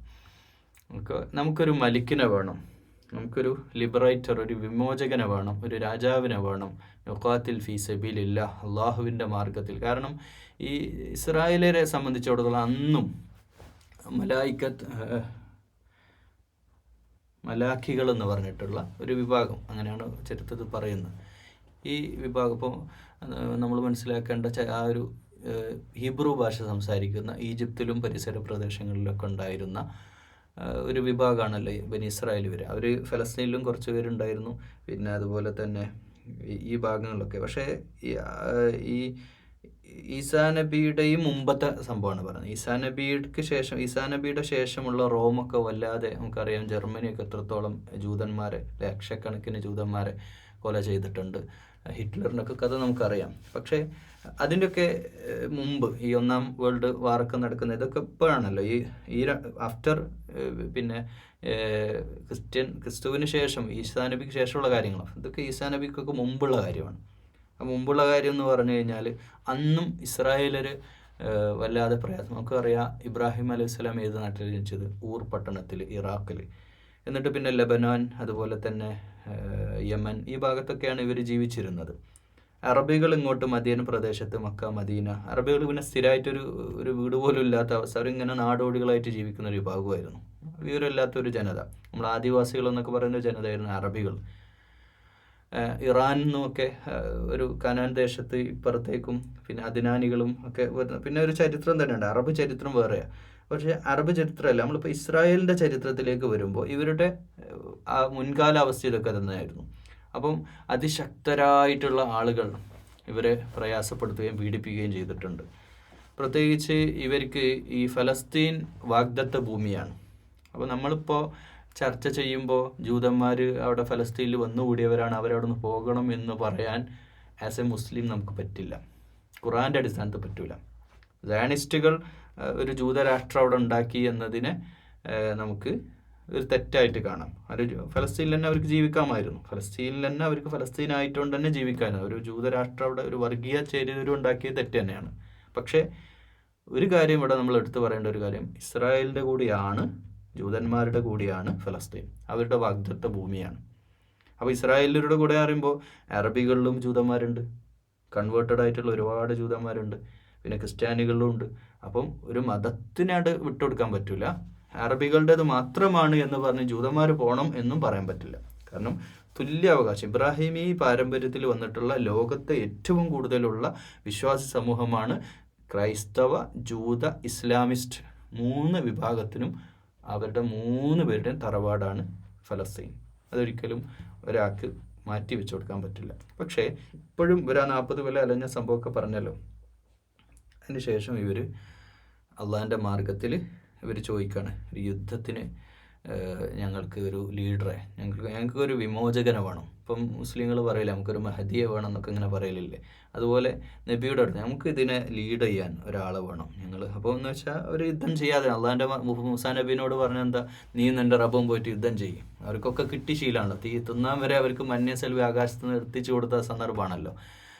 നമുക്കൊരു മലിക്കിനെ വേണം, നമുക്കൊരു ലിബറേറ്റർ, ഒരു വിമോചകനെ വേണം, ഒരു രാജാവിനെ വേണം. നുഖാത്തിൽ ഫീ സബീലില്ലാഹ്, അള്ളാഹുവിൻ്റെ മാർഗത്തിൽ. കാരണം ഈ ഇസ്രായേലിനെ സംബന്ധിച്ചിടത്തോളം അന്നും മലാഖികൾ എന്ന് പറഞ്ഞിട്ടുള്ള ഒരു വിഭാഗം, അങ്ങനെയാണ് ചരിത്രത്തിൽ പറയുന്നത്. ഈ വിഭാഗം ഇപ്പോൾ നമ്മൾ മനസ്സിലാക്കേണ്ട ആ ഒരു ഹീബ്രു ഭാഷ സംസാരിക്കുന്ന ഈജിപ്തിലും പരിസര പ്രദേശങ്ങളിലൊക്കെ ഉണ്ടായിരുന്ന ഒരു വിഭാഗമാണല്ലോ ബനി ഇസ്രായേൽ വരെ. അവർ ഫലസ്തീനിലും കുറച്ച് പേരുണ്ടായിരുന്നു, പിന്നെ അതുപോലെ തന്നെ ഈ ഭാഗങ്ങളിലൊക്കെ. പക്ഷേ ഈ ഈസാ നബിയുടെയും മുമ്പത്തെ സംഭവമാണ് പറയുന്നത്. ഈസാ നബിയുടെ ശേഷമുള്ള റോമൊക്കെ വല്ലാതെ, നമുക്കറിയാം ജർമ്മനിയൊക്കെ എത്രത്തോളം ജൂതന്മാരെ, ലക്ഷക്കണക്കിന് ജൂതന്മാരെ കൊല ചെയ്തിട്ടുണ്ട്. ഹിറ്റ്ലറിനൊക്കെ കഥ നമുക്കറിയാം. പക്ഷേ അതിൻ്റെയൊക്കെ മുമ്പ് ഈ 1ാം വേൾഡ് വാറൊക്കെ നടക്കുന്നത് ഇതൊക്കെ ഇപ്പോഴാണല്ലോ. ഈ ആഫ്റ്റർ പിന്നെ ക്രിസ്തുവിന് ശേഷം, ഈസാ നബിക്ക് ശേഷമുള്ള കാര്യങ്ങളാണ് ഇതൊക്കെ. ഈസാ നബിക്കൊക്കെ മുമ്പുള്ള കാര്യമാണ്. ആ മുമ്പുള്ള കാര്യം എന്ന് പറഞ്ഞു കഴിഞ്ഞാൽ അന്നും ഇസ്രായേലർ വല്ലാതെ പ്രയാസം. നമുക്കറിയാം ഇബ്രാഹിം അലൈഹിസ്സലാം ഏത് നാട്ടിൽ ജനിച്ചത്? ഊർ പട്ടണത്തിൽ, ഇറാഖിൽ. എന്നിട്ട് പിന്നെ ലെബനാൻ, അതുപോലെ തന്നെ യമൻ, ഈ ഭാഗത്തൊക്കെയാണ് ഇവർ ജീവിച്ചിരുന്നത്. അറബികൾ ഇങ്ങോട്ട് മദീന പ്രദേശത്ത്, മക്ക, മദീന. അറബികൾ പിന്നെ സ്ഥിരമായിട്ടൊരു വീട് പോലും ഇല്ലാത്ത അവസ്ഥ, അവരിങ്ങനെ നാടോടികളായിട്ട് ജീവിക്കുന്ന ഒരു വിഭാഗമായിരുന്നു. വിവരമില്ലാത്തൊരു ജനത, നമ്മൾ ആദിവാസികൾ എന്നൊക്കെ പറയുന്ന ജനതയായിരുന്നു അറബികൾ. ഇറാൻ നിന്നുമൊക്കെ ഒരു കനാൻ ദേശത്ത് ഇപ്പുറത്തേക്കും പിന്നെ അദ്നാനികളും ഒക്കെ വരുന്ന പിന്നെ ഒരു ചരിത്രം തന്നെയുണ്ട്. അറബ് ചരിത്രം വേറെയാണ്. പക്ഷേ അറബ് ചരിത്രമല്ല, നമ്മളിപ്പോൾ ഇസ്രായേലിൻ്റെ ചരിത്രത്തിലേക്ക് വരുമ്പോൾ ഇവരുടെ ആ മുൻകാല അവസ്ഥ ഇതൊക്കെ തന്നെയായിരുന്നു. അപ്പം അതിശക്തരായിട്ടുള്ള ആളുകൾ ഇവരെ പ്രയാസപ്പെടുത്തുകയും പീഡിപ്പിക്കുകയും ചെയ്തിട്ടുണ്ട്. പ്രത്യേകിച്ച് ഇവർക്ക് ഈ ഫലസ്തീൻ വാഗ്ദത്ത ഭൂമിയാണ്. അപ്പോൾ നമ്മളിപ്പോൾ ചർച്ച ചെയ്യുമ്പോൾ ജൂതന്മാർ അവിടെ ഫലസ്തീനിൽ വന്നുകൂടിയവരാണ്, അവരവിടെ നിന്ന് പോകണം എന്ന് പറയാൻ ആസ് എ മുസ്ലിം നമുക്ക് പറ്റില്ല, ഖുറാൻ്റെ അടിസ്ഥാനത്തിൽ പറ്റില്ല. സയണിസ്റ്റുകൾ ഒരു ജൂതരാഷ്ട്രം അവിടെ ഉണ്ടാക്കി എന്നതിനെ നമുക്ക് ഒരു തെറ്റായിട്ട് കാണാം. ഒരു ഫലസ്തീനിൽ തന്നെ അവർക്ക് ജീവിക്കാമായിരുന്നു, ഫലസ്തീനിൽ തന്നെ അവർക്ക് ഫലസ്തീനായിട്ടുകൊണ്ട് തന്നെ ജീവിക്കാമായിരുന്നു. ഒരു ജൂതരാഷ്ട്രം അവിടെ ഒരു വർഗീയ ചേരിതിരിവ് ഉണ്ടാക്കിയത് തെറ്റ് തന്നെയാണ്. പക്ഷേ ഒരു കാര്യം ഇവിടെ നമ്മൾ എടുത്തു പറയേണ്ട ഒരു കാര്യം, ഇസ്രായേലിൻ്റെ കൂടിയാണ്, ജൂതന്മാരുടെ കൂടിയാണ് ഫലസ്തീൻ, അവരുടെ വാഗ്ദത്ത ഭൂമിയാണ്. അപ്പോൾ ഇസ്രായേലിൻ്റെ കൂടെ പറയുമ്പോൾ അറബികളിലും ജൂതന്മാരുണ്ട്, കൺവേർട്ടഡ് ആയിട്ടുള്ള ഒരുപാട് ജൂതന്മാരുണ്ട്, പിന്നെ ക്രിസ്ത്യാനികളിലും ഉണ്ട്. അപ്പം ഒരു മതത്തിനായിട്ട് വിട്ടുകൊടുക്കാൻ പറ്റില്ല. അറബികളുടേത് മാത്രമാണ് എന്ന് പറഞ്ഞ് ജൂതന്മാർ പോകണം എന്നും പറയാൻ പറ്റില്ല. കാരണം തുല്യാവകാശം, ഇബ്രാഹിമി പാരമ്പര്യത്തിൽ വന്നിട്ടുള്ള ലോകത്തെ ഏറ്റവും കൂടുതലുള്ള വിശ്വാസി സമൂഹമാണ് ക്രൈസ്തവ, ജൂത, ഇസ്ലാമിസ്റ്റ്. 3 വിഭാഗത്തിനും അവരുടെ 3 പേരുടെയും തറവാടാണ് ഫലസ്തീൻ. അതൊരിക്കലും ഒരാൾക്ക് മാറ്റി വെച്ചു കൊടുക്കാൻ പറ്റില്ല. പക്ഷേ ഇപ്പോഴും ഇവർ 40 കൊല്ലം അലഞ്ഞ സംഭവമൊക്കെ പറഞ്ഞല്ലോ. അതിന് ശേഷം ഇവർ അള്ളാഹിൻ്റെ മാർഗത്തിൽ ഇവർ ചോദിക്കുകയാണ്, ഒരു യുദ്ധത്തിന് ഞങ്ങൾക്ക് ഒരു ലീഡറെ, ഞങ്ങൾക്കൊരു വിമോചകനെ വേണം. ഇപ്പം മുസ്ലിങ്ങൾ പറയില്ല നമുക്കൊരു മഹദിയെ വേണം എന്നൊക്കെ ഇങ്ങനെ പറയലില്ലേ, അതുപോലെ നബിയുടെ അടുത്ത് നമുക്ക് ഇതിനെ ലീഡ് ചെയ്യാൻ ഒരാളെ വേണം ഞങ്ങൾ. അപ്പോൾ എന്ന് വെച്ചാൽ അവർ യുദ്ധം ചെയ്യാതെ, അള്ളാഹിൻ്റെ മൂസാ നബീനോട് പറഞ്ഞ എന്താ, നീ നിൻ്റെ റബ്ബും പോയിട്ട് യുദ്ധം ചെയ്യും. അവർക്കൊക്കെ കിട്ടി ശീലമാണല്ലോ, തീ തിന്നാൻ വരെ അവർക്ക് മഞ്ഞ സെൽവി ആകാശത്ത് നിന്ന് എത്തിച്ചു കൊടുത്ത സന്ദർഭമാണല്ലോ.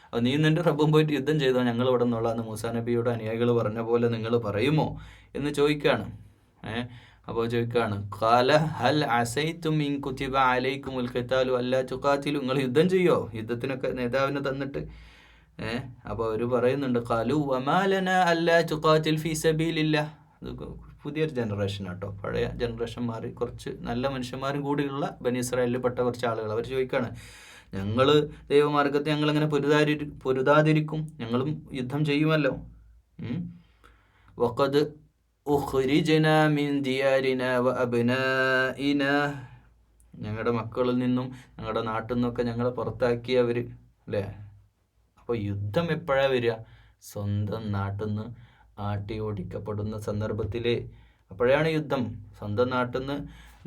അപ്പോൾ നീ നിൻ്റെ റബ്ബും പോയിട്ട് യുദ്ധം ചെയ്തോ, ഞങ്ങൾ ഇവിടെ നിന്നുള്ളതെന്ന് മൂസാ നബിയുടെ അനുയായികൾ പറഞ്ഞ പോലെ നിങ്ങൾ പറയുമോ എന്ന് ചോദിക്കുകയാണ്. അപ്പോൾ ചോദിക്കുകയാണ്, ഖാല ഹൽ അസൈതും ഇൻ കുതിബ അലൈക്കുമുൽ ഖിതാലു അല്ലാ തുഖാതിലു, നിങ്ങൾ യുദ്ധം ചെയ്യോ, യുദ്ധത്തിനൊക്കെ നേതാവിനെ തന്നിട്ട്. അപ്പോൾ അവർ പറയുന്നുണ്ട്, ഖാലു വമാ ലനാ അല്ലാ തുഖാതിൽ ഫീ സബീലില്ലാഹ്. അത് പുതിയൊരു ജനറേഷൻ ആട്ടോ, പഴയ ജനറേഷൻ മാറി കുറച്ച് നല്ല മനുഷ്യന്മാരും കൂടിയുള്ള ബനി ഇസ്രായേലിൽ പെട്ട കുറച്ച് ആളുകൾ. അവർ ചോദിക്കുകയാണ്, ഞങ്ങൾ ദൈവമാർഗത്തെ ഞങ്ങളങ്ങനെ പൊരുതാതിരിക്കും, ഞങ്ങളും യുദ്ധം ചെയ്യുമല്ലോ. വഖദ് ഉഖ്രിജ്നാ മിൻ ദിയാരിനാ വ അബ്നാഇനാ, ഞങ്ങളുടെ മക്കളിൽ നിന്നും ഞങ്ങളുടെ നാട്ടിൽ നിന്നൊക്കെ ഞങ്ങളെ പുറത്താക്കിയവർ അല്ലേ. അപ്പോൾ യുദ്ധം എപ്പോഴാണ് വരിക? സ്വന്തം നാട്ടിൽ നിന്ന് ആട്ടി ഓടിക്കപ്പെടുന്ന സന്ദർഭത്തിലേ അപ്പോഴാണ് യുദ്ധം. സ്വന്തം നാട്ടിൽ നിന്ന്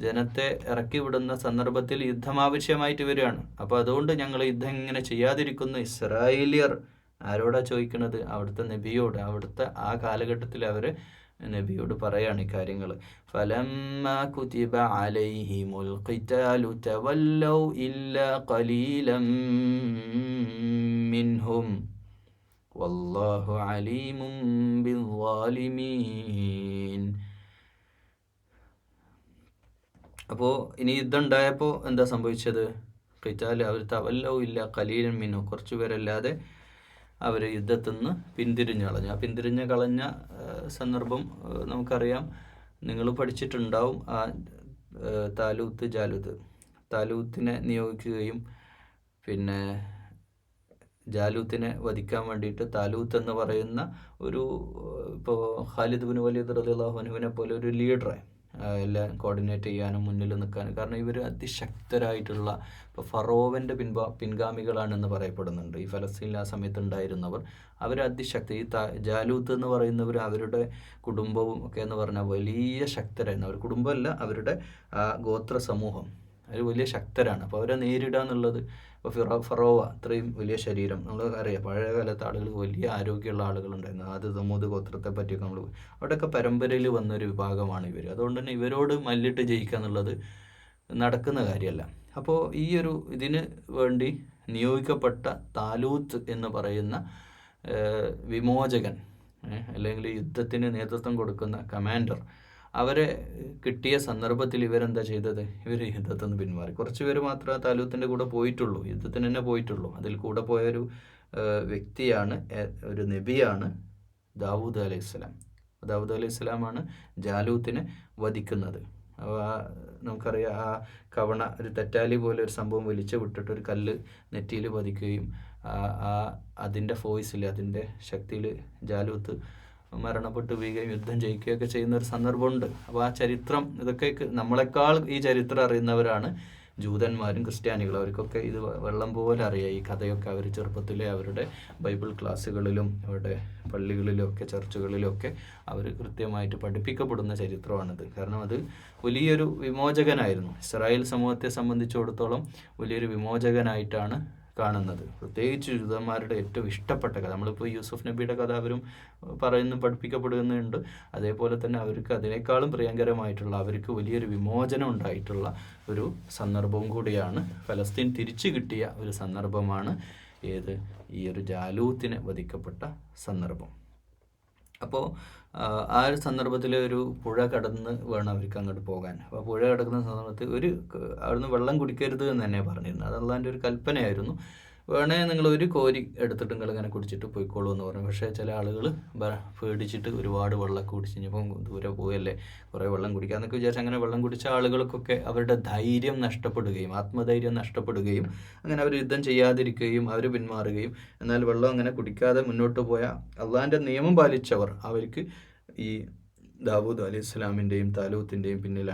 ജനത്തെ ഇറക്കി വിടുന്ന സന്ദർഭത്തിൽ യുദ്ധം ആവശ്യമായിട്ട് വരികയാണ്. അപ്പോൾ അതുകൊണ്ട് ഞങ്ങൾ യുദ്ധം ഇങ്ങനെ ചെയ്യാതിരിക്കുന്നു. ഇസ്രായേലിയർ ആരോടാ ചോദിക്കുന്നത്? അവിടുത്തെ നബിയോട്. അവിടുത്തെ ആ കാലഘട്ടത്തിൽ അവർ നബിയോട് പറയാണ് ഈ കാര്യങ്ങൾ. ഫലമ്മാ കുതിബ അലൈഹിമുൽ ഖിതാലു തവല്ലൗ ഇല്ലാ ഖലീലം മിൻഹും വല്ലാഹു അലീമും ബിസ്സാലിമീൻ. അപ്പോൾ ഇനി യുദ്ധം ഉണ്ടായപ്പോൾ എന്താ സംഭവിച്ചത്? ഖിതാൽ, അവർ തവല്ലൗ ഇല്ല ഖലീലൻ മിൻഹു, കുറച്ച് പേരല്ലാതെ അവർ യുദ്ധത്തിൽ നിന്ന് പിന്തിരിഞ്ഞു കളഞ്ഞു. ആ പിന്തിരിഞ്ഞ് കളഞ്ഞ സന്ദർഭം നമുക്കറിയാം, നിങ്ങൾ പഠിച്ചിട്ടുണ്ടാവും. ആ താലൂത്തിനെ നിയോഗിക്കുകയും പിന്നെ ജാലൂത്തിനെ വധിക്കാൻ വേണ്ടിയിട്ട് താലൂത്ത് എന്ന് പറയുന്ന ഒരു, ഇപ്പോൾ ഖാലിദ് ബിൻ വലീദ് റളിയല്ലാഹു അൻഹുവിനെ പോലെ ഒരു ലീഡറെ എല്ലാം കോർഡിനേറ്റ് ചെയ്യാനും മുന്നിൽ നിൽക്കാനും. കാരണം ഇവർ അതിശക്തരായിട്ടുള്ള, ഇപ്പോൾ ഫറോവൻ്റെ പിൻഗാമികളാണെന്ന് പറയപ്പെടുന്നുണ്ട് ഈ ഫലസ്തീനിൽ ആ സമയത്ത് ഉണ്ടായിരുന്നവർ. അവർ അതിശക്തി, ഈ ജാലൂത്ത് എന്ന് പറയുന്നവർ അവരുടെ കുടുംബവും ഒക്കെ എന്ന് പറഞ്ഞാൽ വലിയ ശക്തരായിരുന്നു. അവർ കുടുംബമല്ല, അവരുടെ ആ ഗോത്ര സമൂഹം അവർ വലിയ ശക്തരാണ്. അപ്പോൾ അവരെ നേരിടുക എന്നുള്ളത്, ഇപ്പോൾ ഫറോവ അത്രയും വലിയ ശരീരം, നമ്മൾ അറിയാം പഴയ കാലത്ത് ആളുകൾ വലിയ ആരോഗ്യമുള്ള ആളുകളുണ്ടായിരുന്നു. അത് സമൂത് ഗോത്രത്തെ പറ്റിയൊക്കെ നമ്മൾ അവിടെയൊക്കെ പരമ്പരയിൽ വന്നൊരു വിഭാഗമാണ് ഇവർ. അതുകൊണ്ട് തന്നെ ഇവരോട് മല്ലിട്ട് ജയിക്കുക എന്നുള്ളത് നടക്കുന്ന കാര്യമല്ല. അപ്പോൾ ഈ ഒരു ഇതിന് വേണ്ടി നിയോഗിക്കപ്പെട്ട താലൂത്ത് എന്ന് പറയുന്ന വിമോചകൻ, അല്ലെങ്കിൽ യുദ്ധത്തിന് നേതൃത്വം കൊടുക്കുന്ന കമാൻഡർ, അവരെ കിട്ടിയ സന്ദർഭത്തിൽ ഇവരെന്താ ചെയ്തത്? ഇവർ യുദ്ധത്തിൽ നിന്ന് പിന്മാറി. കുറച്ച് പേര് മാത്രമേ താലൂത്തിൻ്റെ കൂടെ പോയിട്ടുള്ളൂ, യുദ്ധത്തിന് തന്നെ പോയിട്ടുള്ളൂ. അതിൽ കൂടെ പോയൊരു വ്യക്തിയാണ്, ഒരു നബിയാണ് ദാവൂദ് അലൈഹിസ്സലാം. ദാവൂദ് അലൈഹിസ്സലാമാണ് ജാലൂത്തിനെ വധിക്കുന്നത്. അപ്പോൾ നമുക്കറിയാം, ആ കവണ, ഒരു തെറ്റാലി പോലെ ഒരു സംഭവം വലിച്ചു വിട്ടിട്ട് ഒരു കല്ല് നെറ്റിയിൽ പതിക്കുകയും അതിൻ്റെ ഫോഴ്സിൽ, അതിൻ്റെ ശക്തിയിൽ ജാലൂത്ത് മരണപ്പെട്ട് വീഴുകയും യുദ്ധം ജയിക്കുകയൊക്കെ ചെയ്യുന്ന ഒരു സന്ദർഭമുണ്ട്. അപ്പോൾ ആ ചരിത്രം, ഇതൊക്കെ നമ്മളെക്കാൾ ഈ ചരിത്രം അറിയുന്നവരാണ് ജൂതന്മാരും ക്രിസ്ത്യാനികളും അവർക്കൊക്കെ ഇത് വെള്ളം പോലെ അറിയാം. ഈ കഥയൊക്കെ അവർ ചെറുപ്പത്തിലെ അവരുടെ ബൈബിൾ ക്ലാസ്സുകളിലും അവരുടെ പള്ളികളിലും ഒക്കെ ചർച്ചുകളിലും ഒക്കെ അവർ കൃത്യമായിട്ട് പഠിപ്പിക്കപ്പെടുന്ന ചരിത്രമാണിത്. കാരണം അത് വലിയൊരു വിമോചകനായിരുന്നു. ഇസ്രായേൽ സമൂഹത്തെ സംബന്ധിച്ചിടത്തോളം വലിയൊരു വിമോചകനായിട്ടാണ് കാണുന്നത്. പ്രത്യേകിച്ച് ജൂതന്മാരുടെ ഏറ്റവും ഇഷ്ടപ്പെട്ട കഥ. നമ്മളിപ്പോൾ യൂസുഫ് നബിയുടെ കഥ അവരും പഠിപ്പിക്കപ്പെടുന്നുണ്ട്. അതേപോലെ തന്നെ അവർക്ക് അതിനേക്കാളും പ്രിയങ്കരമായിട്ടുള്ള, അവർക്ക് വലിയൊരു വിമോചനം ഉണ്ടായിട്ടുള്ള ഒരു സന്ദർഭവും കൂടിയാണ്, ഫലസ്തീൻ തിരിച്ചു കിട്ടിയ ഒരു സന്ദർഭമാണ് ഈ ഒരു ജാലൂത്തിനെ വധിക്കപ്പെട്ട സന്ദർഭം. അപ്പോൾ ആ ഒരു സന്ദർഭത്തിൽ ഒരു പുഴ കടന്ന് വേണം അവർക്ക് അങ്ങോട്ട് പോകാൻ. അപ്പോൾ പുഴ കടക്കുന്ന സന്ദർഭത്തിൽ അവിടുന്ന് വെള്ളം കുടിക്കരുത് എന്ന് തന്നെ പറഞ്ഞിരുന്നു. അത് അള്ളാൻ്റെ ഒരു കൽപ്പനയായിരുന്നു. വേണേ നിങ്ങൾ ഒരു കോരി എടുത്തിട്ട് നിങ്ങൾ ഇങ്ങനെ കുടിച്ചിട്ട് പോയിക്കോളൂ എന്ന് പറഞ്ഞു. പക്ഷേ ചില ആളുകൾ പേടിച്ചിട്ട് ഒരുപാട് വെള്ളമൊക്കെ കുടിച്ച് ഇനിയിപ്പം ദൂരെ പോയല്ലേ കുറേ വെള്ളം കുടിക്കാമെന്നൊക്കെ വിചാരിച്ച് അങ്ങനെ വെള്ളം കുടിച്ച ആളുകൾക്കൊക്കെ അവരുടെ ധൈര്യം നഷ്ടപ്പെടുകയും ആത്മധൈര്യം നഷ്ടപ്പെടുകയും അങ്ങനെ അവർ യുദ്ധം ചെയ്യാതിരിക്കുകയും അവർ പിന്മാറുകയും, എന്നാൽ വെള്ളം അങ്ങനെ കുടിക്കാതെ മുന്നോട്ട് പോയ അള്ളാൻ്റെ നിയമം പാലിച്ചവർ അവർക്ക് ഈ ദാവൂദ് അലൈഹി സ്വലാമിൻ്റെയും താലൂത്തിൻ്റെയും പിന്നിൽ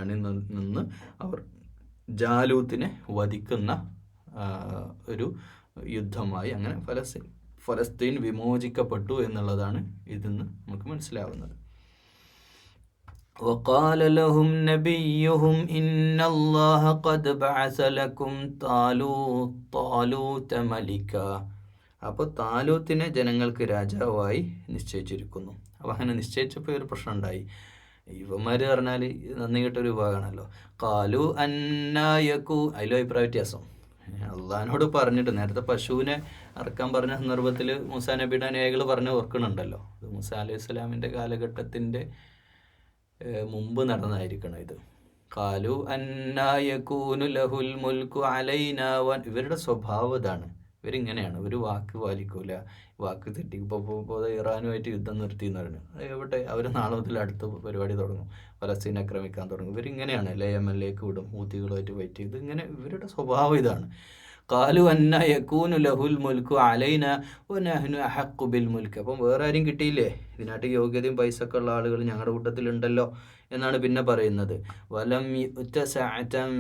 നിന്ന് അവർ ജാലൂത്തിനെ വധിക്കുന്ന ഒരു യുദ്ധമായി അങ്ങനെ ഫലസ്തീൻ വിമോചിക്കപ്പെട്ടു എന്നുള്ളതാണ് ഇതിന്ന് നമുക്ക് മനസ്സിലാവുന്നത്. وقال لهم نبيهم إن الله قد بعث لكم طالوت ملكا. അപ്പോൾ താലൂത്തിനെ ജനങ്ങൾക്ക് രാജാവായി നിശ്ചയിച്ചിരിക്കുന്നു. അപ്പോൾ അങ്ങനെ നിശ്ചയിച്ചപ്പോൾ ഒരു പ്രശ്നം ഉണ്ടായി. ഇവന്മാർ പറഞ്ഞാൽ നന്ദി കേട്ടൊരു വിഭാഗമാണല്ലോ. കാലു അന്നായക്കു, അതിലും അഭിപ്രായ വ്യത്യാസം. അള്ളഹാനോട് പറഞ്ഞിട്ട് നേരത്തെ പശുവിനെ അറക്കാൻ പറഞ്ഞ സന്ദർഭത്തിൽ മൂസാ നബിയുടെ അനുയായികൾ പറഞ്ഞ് ഓർക്കണുണ്ടല്ലോ. ഇത് മൂസാ അലൈഹി സ്വലാമിൻ്റെ കാലഘട്ടത്തിൻ്റെ മുമ്പ് നടന്നതായിരിക്കണം ഇത്. കാലു അന്നായകൂനു ലഹുൽ മുൽക്കു അലൈനാ. ഇവരുടെ സ്വഭാവം ഇതാണ്. ഇവരിങ്ങനെയാണ്, ഇവർ വാക്ക് പാലിക്കൂല, വാക്ക് തെറ്റി. ഇപ്പോൾ ഇറാനുമായിട്ട് യുദ്ധം നിർത്തി എന്ന് പറഞ്ഞു, എവിടെ അവർ നാളെ മുതൽ അടുത്ത പരിപാടി തുടങ്ങും, ഫലസ്തീൻ ആക്രമിക്കാൻ തുടങ്ങും. ഇവരിങ്ങനെയാണ്, യമനിലേക്ക് വിടും, ഹൂത്തികളുമായിട്ട് ഫൈറ്റ് ചെയ്ത്. ഇങ്ങനെ ഇവരുടെ സ്വഭാവം ഇതാണ്. കാലു അന്ന യകൂനു ലഹുൽ മുൽക്കു അലൈന വനഹ്നു അഹഖു ബിൽ മുൽക്ക്. അപ്പം വേറെ ആരും കിട്ടിയില്ലേ, ഇതിനായിട്ട് യോഗ്യതയും പൈസ ഒക്കെ ഉള്ള ആളുകൾ ഞങ്ങളുടെ കൂട്ടത്തിലുണ്ടല്ലോ എന്നാണ് പിന്നെ പറയുന്നത്. വലം യുഅ്ത സഅതം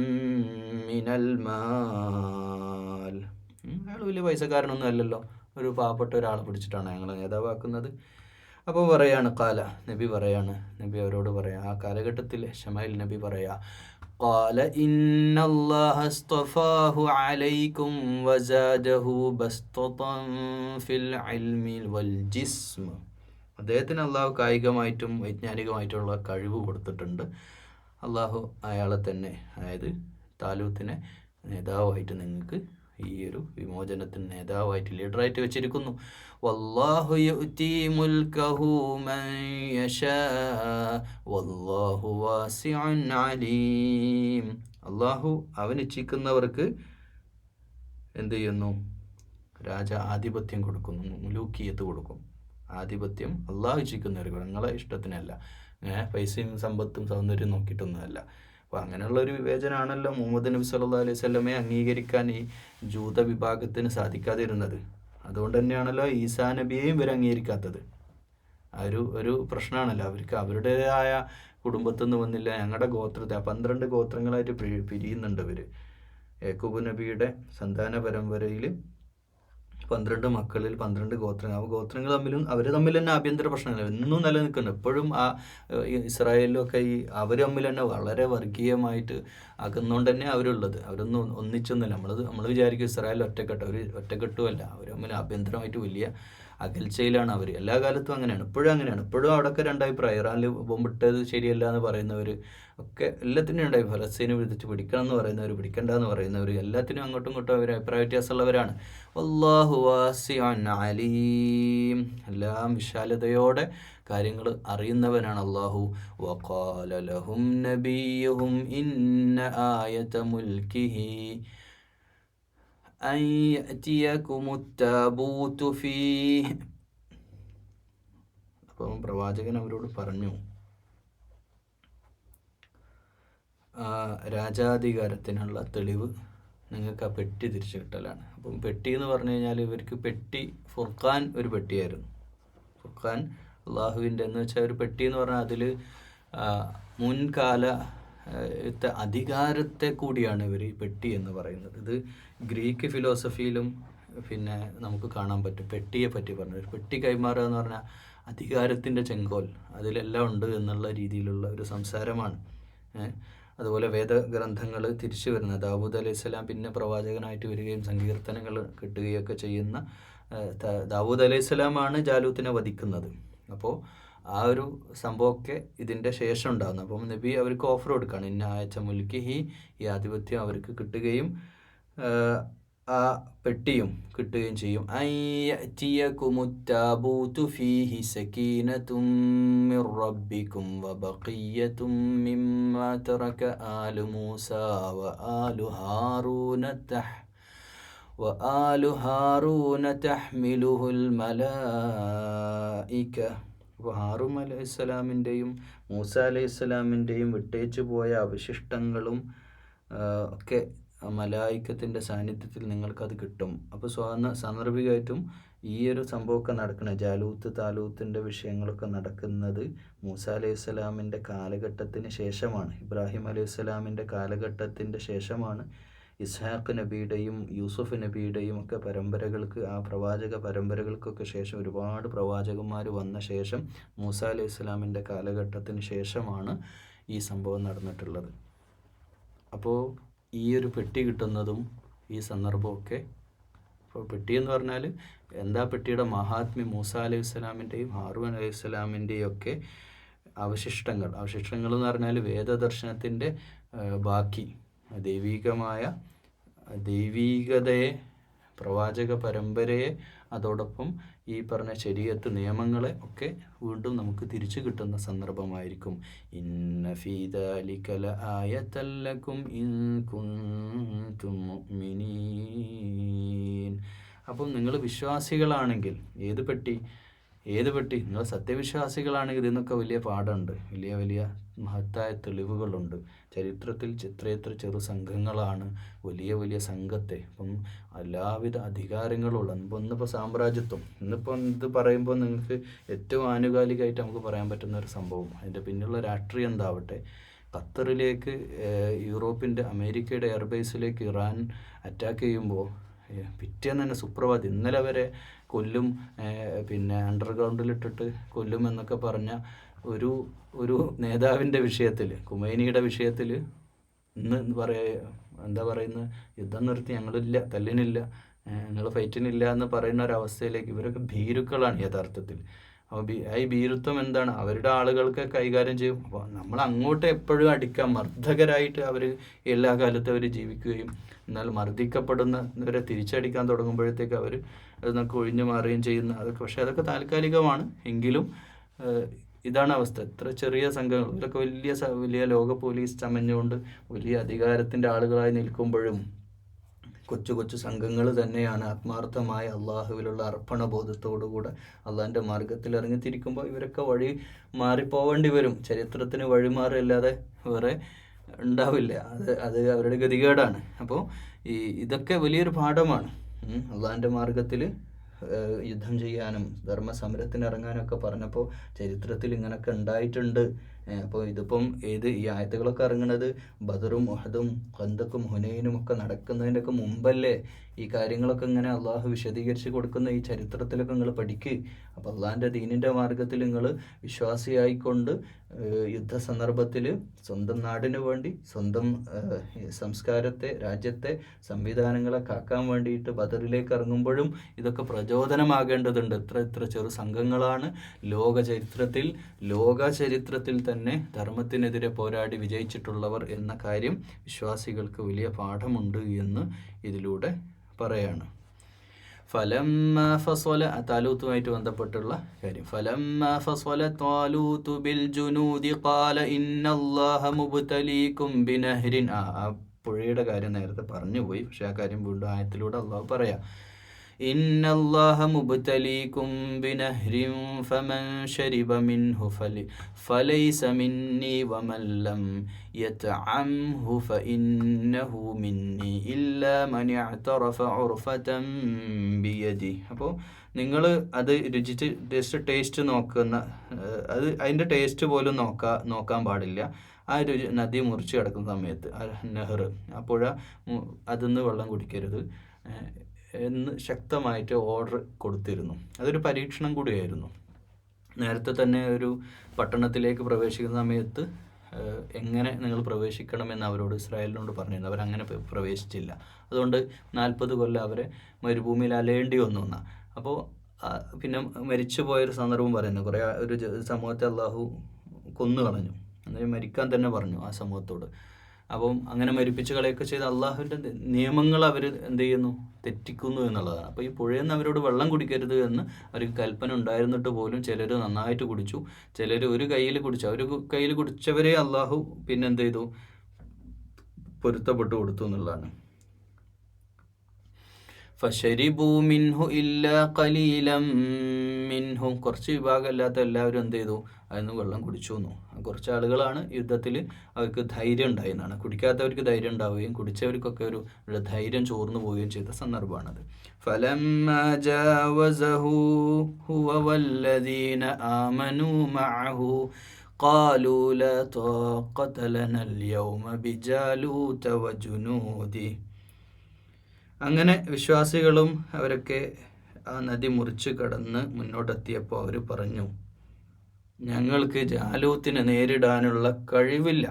മിനൽ മാൽ. അയാൾ വലിയ പൈസക്കാരനൊന്നും അല്ലല്ലോ, ഒരു പാവപ്പെട്ട ഒരാളെ പിടിച്ചിട്ടാണ് ഞങ്ങൾ നേതാവാക്കുന്നത്. അപ്പോൾ പറയാണ് നബി അവരോട് പറയാം, ആ കാലഘട്ടത്തിൽ ശമൈൽ നബി പറയാ, قال إن الله اصطفاه عليكم وزاده بسطة في العلم والجسم. അദ്ദേഹത്തിന് അള്ളാഹു കായികമായിട്ടും വൈജ്ഞാനികമായിട്ടുള്ള കഴിവ് കൊടുത്തിട്ടുണ്ട്. അള്ളാഹു അയാളെ തന്നെ, അതായത് താലൂത്തിനെ നേതാവായിട്ട് നിങ്ങൾക്ക് ഈ ഒരു വിമോചനത്തിന് നേതാവായിട്ട് ലീഡറായിട്ട് വെച്ചിരിക്കുന്നു. വല്ലാഹു യുഅ്തി മുൽകഹു മൻ യശാ വല്ലാഹു വാസിഉൻ അലീം. അള്ളാഹു അവനിച്ഛിക്കുന്നവർക്ക് എന്ത് ചെയ്യുന്നു? ആധിപത്യം കൊടുക്കുന്നു, മുലൂക്കിയത്ത് കൊടുക്കും. ആധിപത്യം അള്ളാഹു ഇച്ഛിക്കുന്നവർക്ക്, നിങ്ങളെ ഇഷ്ടത്തിനല്ല, പൈസയും സമ്പത്തും സൗന്ദര്യം നോക്കിയിട്ടൊന്നുമല്ല. അപ്പോൾ അങ്ങനെയുള്ളൊരു വിവേചനമാണല്ലോ മുഹമ്മദ് നബി സല്ലല്ലാഹു അലൈഹി വസല്ലമയെ അംഗീകരിക്കാൻ ഈ ജൂത വിഭാഗത്തിന് സാധിക്കാതിരുന്നത്. അതുകൊണ്ട് തന്നെയാണല്ലോ ഈസാ നബിയെയും ഇവർ അംഗീകരിക്കാത്തത്. ഒരു പ്രശ്നമാണല്ലോ അവർക്ക്. അവരുടേതായ കുടുംബത്തിൽ നിന്ന് വന്നില്ല, ഞങ്ങളുടെ ഗോത്രത്തെ 12 ഗോത്രങ്ങളായിട്ട് പിരിയുന്നുണ്ട് ഇവർ. യാക്കൂബ് നബിയുടെ സന്താന പരമ്പരയിൽ 12 മക്കളിൽ 12 ഗോത്രങ്ങൾ. ആ ഗോത്രങ്ങൾ അവർ തമ്മിൽ തന്നെ ആഭ്യന്തര പ്രശ്നങ്ങൾ എന്നും നിലനിൽക്കുന്നുണ്ട്. എപ്പോഴും ആ ഇസ്രായേലിലൊക്കെ അവർ തമ്മിൽ തന്നെ വളരെ വർഗീയമായിട്ട് അകന്നുകൊണ്ട് തന്നെ അവരുള്ളത്. അവരൊന്നും ഒന്നിച്ചൊന്നുമില്ല. നമ്മൾ വിചാരിക്കും ഇസ്രായേൽ ഒറ്റക്കെട്ടുമല്ല, അവർ തമ്മിൽ ആഭ്യന്തരമായിട്ട് വലിയ അകൽച്ചയിലാണ് അവർ. എല്ലാ കാലത്തും അങ്ങനെയാണ്, ഇപ്പോഴും അങ്ങനെയാണ്. ഇപ്പോഴും അവിടെയൊക്കെ രണ്ടഭിപ്രായം. ഇറാനിൽ ബോംബിട്ടത് ശരിയല്ല എന്ന് പറയുന്നവർ ഒക്കെ എല്ലാത്തിനും ഉണ്ടായി. ഫലസ്തീനെ വിളിച്ച് പിടിക്കണം എന്ന് പറയുന്നവർ, പിടിക്കണ്ട എന്ന് പറയുന്നവർ, എല്ലാത്തിനും അങ്ങോട്ടും ഇങ്ങോട്ടും അവർ അഭിപ്രായ വ്യത്യാസമുള്ളവരാണ്. വല്ലാഹു വാസിഉൻ അലീം. എല്ലാം വിശാലതയോടെ കാര്യങ്ങൾ അറിയുന്നവനാണ് അള്ളാഹു. വഖാല ലഹും നബിയ്യുഹും ഇന്ന ആയത മുൽകിഹി അൻ യഅതിയകുമുത് താബൂതു ഫീഹി. അപ്പം പ്രവാചകൻ അവരോട് പറഞ്ഞു, രാജാധികാരത്തിനുള്ള തെളിവ് നിങ്ങൾക്ക് ആ പെട്ടി തിരിച്ചു കിട്ടലാണ്. അപ്പം പെട്ടി എന്ന് പറഞ്ഞു കഴിഞ്ഞാൽ ഇവർക്ക് പെട്ടി ഫുർഖാൻ ഒരു പെട്ടിയായിരുന്നു. ഫുർഖാൻ അള്ളാഹുവിൻ്റെ എന്ന് വെച്ചാൽ ഒരു പെട്ടി എന്ന് പറഞ്ഞാൽ അതിൽ മുൻകാല അധികാരത്തെ കൂടിയാണ് ഇവർ പെട്ടി എന്ന് പറയുന്നത്. ഇത് ഗ്രീക്ക് ഫിലോസഫിയിലും പിന്നെ നമുക്ക് കാണാൻ പറ്റും. പെട്ടിയെ പറ്റി പറഞ്ഞത്, പെട്ടി കൈമാറുക എന്ന് പറഞ്ഞാൽ അധികാരത്തിൻ്റെ ചെങ്കോൽ അതിലെല്ലാം ഉണ്ട് എന്നുള്ള രീതിയിലുള്ള ഒരു സംസാരമാണ്. അതുപോലെ വേദഗ്രന്ഥങ്ങൾ തിരിച്ചു വരുന്ന ദാവൂദ് അലൈഹിസ്സലാം പിന്നെ പ്രവാചകനായിട്ട് വരികയും സങ്കീർത്തനങ്ങൾ കിട്ടുകയൊക്കെ ചെയ്യുന്ന ദാവൂദ് അലൈഹിസ്സലാമാണ് ജാലൂത്തിനെ വധിക്കുന്നത്. അപ്പോൾ ആ ഒരു സംഭവമൊക്കെ ഇതിൻ്റെ ശേഷം ഉണ്ടാകുന്നു. അപ്പം നബി അവർക്ക് ഓഫർ കൊടുക്കുകയാണ്, ഇന്ന ആയച്ച മുൽക്കി ഈ ആധിപത്യം അവർക്ക് കിട്ടുകയും ആ പെട്ടിയും കിട്ടുകയും ചെയ്യും. അയ്യഅതിയകുമുത്താബൂതു ഫീഹി സകീനതും മിർ റബ്ബികും വബഖിയ്യതും മിമ്മാ തറക ആലു മൂസാ വആലു ഹാറൂന തഹ്മിലുഹുൽ മലായിക. അപ്പോൾ ഹാറൂൻ അലൈഹിസ്സലാമിൻ്റെയും മൂസ അലൈഹിസ്സലാമിൻ്റെയും വിട്ടേച്ചു പോയ അവശിഷ്ടങ്ങളും ഒക്കെ മലായിക്കത്തിൻ്റെ സാന്നിധ്യത്തിൽ നിങ്ങൾക്കത് കിട്ടും. അപ്പോൾ സാന്ദർഭികമായിട്ടും ഈ ഒരു സംഭവമൊക്കെ നടക്കുന്നത്, ജാലൂത്ത് താലൂത്തിൻ്റെ വിഷയങ്ങളൊക്കെ നടക്കുന്നത് മൂസ അലൈഹിസ്സലാമിൻ്റെ കാലഘട്ടത്തിന് ശേഷമാണ്. ഇബ്രാഹിം അലൈഹിസ്സലാമിൻ്റെ കാലഘട്ടത്തിൻ്റെ ശേഷമാണ്. ഇസ്ഹാഖ് നബിയുടെയും യൂസുഫ് നബിയുടെയും ഒക്കെ പരമ്പരകൾക്ക്, ആ പ്രവാചക പരമ്പരകൾക്കൊക്കെ ശേഷം ഒരുപാട് പ്രവാചകന്മാർ വന്ന ശേഷം മൂസ അലൈഹിസ്സലാമിൻ്റെ കാലഘട്ടത്തിന് ശേഷമാണ് ഈ സംഭവം നടന്നിട്ടുള്ളത്. അപ്പോൾ ഈ ഒരു പെട്ടി കിട്ടുന്നതും ഈ സന്ദർഭമൊക്കെ, ഇപ്പോൾ പെട്ടി എന്ന് പറഞ്ഞാൽ എന്താ പെട്ടിയുടെ മഹാത്മ്യം, മൂസ അലൈഹിസ്സലാമിൻ്റെയും ഹാറൂൻ അലൈഹിസ്സലാമിൻ്റെയും ഒക്കെ അവശിഷ്ടങ്ങൾ എന്ന് പറഞ്ഞാൽ വേദദർശനത്തിൻ്റെ ബാക്കി ദൈവീകതയെ, പ്രവാചക പരമ്പരയെ, അതോടൊപ്പം ഈ പറഞ്ഞ ശരീഅത്ത് നിയമങ്ങളെ ഒക്കെ വീണ്ടും നമുക്ക് തിരിച്ചു കിട്ടുന്ന സന്ദർഭമായിരിക്കും. ഇന്ന ഫീ ദാലിക ലആയതൻ ലകും ഇൻ കുൻതും മുഅ്മിനീൻ. അപ്പം നിങ്ങൾ വിശ്വാസികളാണെങ്കിൽ, ഏത് പെട്ടി നിങ്ങൾ സത്യവിശ്വാസികളാണെങ്കിൽ ഇതിനൊക്കെ വലിയ പാഠമുണ്ട്, വലിയ മഹത്തായ തെളിവുകളുണ്ട്. ചരിത്രത്തിൽ എത്ര ചെറു സംഘങ്ങളാണ് വലിയ സംഘത്തെ, ഇപ്പം എല്ലാവിധ അധികാരങ്ങളുള്ള, ഇന്നിപ്പോൾ സാമ്രാജ്യത്വം, ഇന്നിപ്പോൾ ഇത് പറയുമ്പോൾ നിങ്ങൾക്ക് ഏറ്റവും ആനുകാലികമായിട്ട് നമുക്ക് പറയാൻ പറ്റുന്ന ഒരു സംഭവം, അതിൻ്റെ പിന്നിലുള്ള രാഷ്ട്രീയം എന്താവട്ടെ, ഖത്തറിലേക്ക് യൂറോപ്പിൻ്റെ അമേരിക്കയുടെ എയർബേസിലേക്ക് ഇറാൻ അറ്റാക്ക് ചെയ്യുമ്പോൾ പിറ്റേന്ന് തന്നെ സുപ്രഭാതം, ഇന്നലെ വരെ കൊല്ലും, പിന്നെ അണ്ടർഗ്രൗണ്ടിലിട്ടിട്ട് കൊല്ലും എന്നൊക്കെ പറഞ്ഞ ഒരു നേതാവിൻ്റെ വിഷയത്തിൽ, ഖുമൈനിയുടെ വിഷയത്തിൽ ഇന്ന് എന്താ പറയുന്നത്, യുദ്ധം നിർത്തി, ഞങ്ങളില്ല, തല്ലിനില്ല, ഞങ്ങൾ ഫൈറ്റിനില്ല എന്ന് പറയുന്ന ഒരവസ്ഥയിലേക്ക് ഇവരൊക്കെ ഭീരുക്കളാണ് യഥാർത്ഥത്തിൽ. അപ്പോൾ ഈ ഭീരുത്വം എന്താണ്, അവരുടെ ആളുകൾക്ക് കൈകാര്യം ചെയ്യും. അപ്പോൾ നമ്മൾ അങ്ങോട്ട് എപ്പോഴും അടിക്കാൻ മർദ്ദകരായിട്ട് അവർ എല്ലാ കാലത്തും അവർ ജീവിക്കുകയും, എന്നാൽ മർദ്ദിക്കപ്പെടുന്നവരെ തിരിച്ചടിക്കാൻ തുടങ്ങുമ്പോഴത്തേക്ക് അവർ അതിനൊക്കെ ഒഴിഞ്ഞു മാറുകയും ചെയ്യുന്ന, പക്ഷേ അതൊക്കെ താൽക്കാലികമാണ്. എങ്കിലും ഇതാണ് അവസ്ഥ. ഇത്ര ചെറിയ സംഘങ്ങൾ, ഇവരൊക്കെ വലിയ ലോക പോലീസ് ചമഞ്ഞുകൊണ്ട് വലിയ അധികാരത്തിൻ്റെ ആളുകളായി നിൽക്കുമ്പോഴും കൊച്ചു സംഘങ്ങൾ തന്നെയാണ് ആത്മാർത്ഥമായ അള്ളാഹുവിലുള്ള അർപ്പണബോധത്തോടുകൂടെ അള്ളാഹിൻ്റെ മാർഗത്തിൽ ഇറങ്ങിത്തിരിക്കുമ്പോൾ ഇവരൊക്കെ വഴി മാറിപ്പോവേണ്ടി വരും. ചരിത്രത്തിന് വഴിമാറില്ലാതെ വേറെ ഉണ്ടാവില്ല. അത് അവരുടെ ഗതികേടാണ്. അപ്പോൾ ഇതൊക്കെ വലിയൊരു പാഠമാണ്. അള്ളാഹിൻ്റെ മാർഗത്തിൽ യുദ്ധം ചെയ്യാനും ധർമ്മസമരത്തിന് ഇറങ്ങാനൊക്കെ പറഞ്ഞപ്പോൾ ചരിത്രത്തിൽ ഇങ്ങനെയൊക്കെ ഉണ്ടായിട്ടുണ്ട്. അപ്പോൾ ഇതിപ്പം ഈ ആയത്തുകളൊക്കെ ഇറങ്ങുന്നത് ബദറും ഉഹദും ഖന്തക്കും ഹുനൈനും ഒക്കെ നടക്കുന്നതിൻ്റെ ഒക്കെ മുമ്പല്ലേ. ഈ കാര്യങ്ങളൊക്കെ ഇങ്ങനെ അള്ളാഹു വിശദീകരിച്ച് കൊടുക്കുന്ന ഈ ചരിത്രത്തിലൊക്കെ നിങ്ങൾ പഠിക്കുക. അപ്പോൾ അള്ളാഹിൻ്റെ ദീനിൻ്റെ മാർഗത്തിൽ നിങ്ങൾ വിശ്വാസിയായിക്കൊണ്ട് യുദ്ധസന്ദർഭത്തിൽ സ്വന്തം നാടിന് വേണ്ടി, സ്വന്തം സംസ്കാരത്തെ, രാജ്യത്തെ, സംവിധാനങ്ങളെ കാക്കാൻ വേണ്ടിയിട്ട് ബദറിലേക്ക് ഇറങ്ങുമ്പോഴും ഇതൊക്കെ പ്രചോദനമാകേണ്ടതുണ്ട്. എത്ര ചെറു സംഘങ്ങളാണ് ലോക ചരിത്രത്തിൽ തന്നെ ധർമ്മത്തിനെതിരെ പോരാടി വിജയിച്ചിട്ടുള്ളവർ എന്ന കാര്യം വിശ്വാസികൾക്ക് വലിയ പാഠമുണ്ട് എന്ന് ഇതിലൂടെ പറയാണ്. ഫലമ്മ ഫസല, താലൂത്തുമായിട്ട് ബന്ധപ്പെട്ടുള്ള കാര്യം. ഫലമ്മ ഫസല താലൂതു ബിൽ ജുനൂദി ഖാല ഇന്നല്ലാഹ മുബ്തലീകും ബിനഹ്രിൻ. ആ പുഴയുടെ കാര്യം നേരത്തെ പറഞ്ഞുപോയി, പക്ഷെ ആ കാര്യം വീണ്ടും ആയത്തിലൂടെ അള്ളാഹു പറയാം. ഇന്നല്ലാഹ മുബ്തലീകും ബിനഹ്രിൻ ഫമൻ ശരിബ മിൻഹു ഫലൈസ മിന്നി വമൻ ലം യതഅംഹു ഫഇന്നഹു മിന്നി ഇല്ലാ മൻ ഇഅ്തറഫ ഉർഫതൻ ബിയദി. അപ്പോൾ നിങ്ങൾ അത് രുചിച്ച് ടേസ്റ്റ് നോക്കുന്ന, അതിൻ്റെ ടേസ്റ്റ് പോലും നോക്കാൻ പാടില്ല. ആ ഒരു നദി മുറിച്ച് കിടക്കുന്ന സമയത്ത് നെഹ്റ് ആ പുഴ അതിന്ന് വെള്ളം കുടിക്കരുത് എന്ന് ശക്തമായിട്ട് ഓർഡർ കൊടുത്തിരുന്നു. അതൊരു പരീക്ഷണം കൂടിയായിരുന്നു. നേരത്തെ തന്നെ ഒരു പട്ടണത്തിലേക്ക് പ്രവേശിക്കുന്ന സമയത്ത് എങ്ങനെ നിങ്ങൾ പ്രവേശിക്കണമെന്ന് അവരോട് ഇസ്രായേലിനോട് പറഞ്ഞിരുന്നു. അവരങ്ങനെ പ്രവേശിച്ചില്ല. അതുകൊണ്ട് 40 കൊല്ലം അവരെ മരുഭൂമിയിൽ അലയേണ്ടി വന്നു എന്നാണ്. അപ്പോൾ പിന്നെ മരിച്ചു പോയൊരു സന്ദർഭം പറയുന്നു. കുറേ ഒരു സമൂഹത്തെ അള്ളാഹു കൊന്നു കളഞ്ഞു, അതായത് മരിക്കാൻ തന്നെ പറഞ്ഞു ആ സമൂഹത്തോട്. അപ്പം അങ്ങനെ മരിപ്പിച്ച് കളയൊക്കെ ചെയ്ത് അള്ളാഹുവിൻ്റെ നിയമങ്ങൾ അവർ എന്ത് ചെയ്യുന്നു, തെറ്റിക്കുന്നു എന്നുള്ളതാണ്. അപ്പോൾ ഈ പുഴയിൽ നിന്ന് അവരോട് വെള്ളം കുടിക്കരുത് എന്ന് അവർക്ക് കൽപ്പന ഉണ്ടായിരുന്നിട്ട് പോലും ചിലർ നന്നായിട്ട് കുടിച്ചു, ചിലർ ഒരു കയ്യിൽ കുടിച്ചു. ഒരു കയ്യിൽ കുടിച്ചവരെ അള്ളാഹു പിന്നെ എന്ത് ചെയ്തു, പൊരുത്തപ്പെട്ടു കൊടുത്തു എന്നുള്ളതാണ്. ഫശരിബൂ മിൻഹു ഇല്ലാ ഖലീലം മിൻഹും, കുറച്ച് വിഭാഗമല്ലാത്ത എല്ലാവരും എന്ത് ചെയ്തു, അതിന് വെള്ളം കുടിച്ചു എന്നു. കുറച്ച് ആളുകളാണ് യുദ്ധത്തിൽ അവർക്ക് ധൈര്യം ഉണ്ടായിരുന്നതാണ്. കുടിക്കാത്തവർക്ക് ധൈര്യം ഉണ്ടാവുകയും കുടിച്ചവർക്കൊക്കെ ഒരു ധൈര്യം ചോർന്നു പോവുകയും ചെയ്ത സന്ദർഭമാണത്. ഫലമ്മാ ജാവസഹു ഹുവ വല്ലദീന ആമനൂ മഅഹു ഖാലൂ ലാ ത്വാഖത ലനൽ യൗമ ബിജാലൂത വജുനൂദിഹി. അങ്ങനെ വിശ്വാസികളും അവരൊക്കെ ആ നദി മുറിച്ച് കടന്ന് മുന്നോട്ടെത്തിയപ്പോൾ അവർ പറഞ്ഞു, ഞങ്ങൾക്ക് ജാലൂത്തിനെ നേരിടാനുള്ള കഴിവില്ല,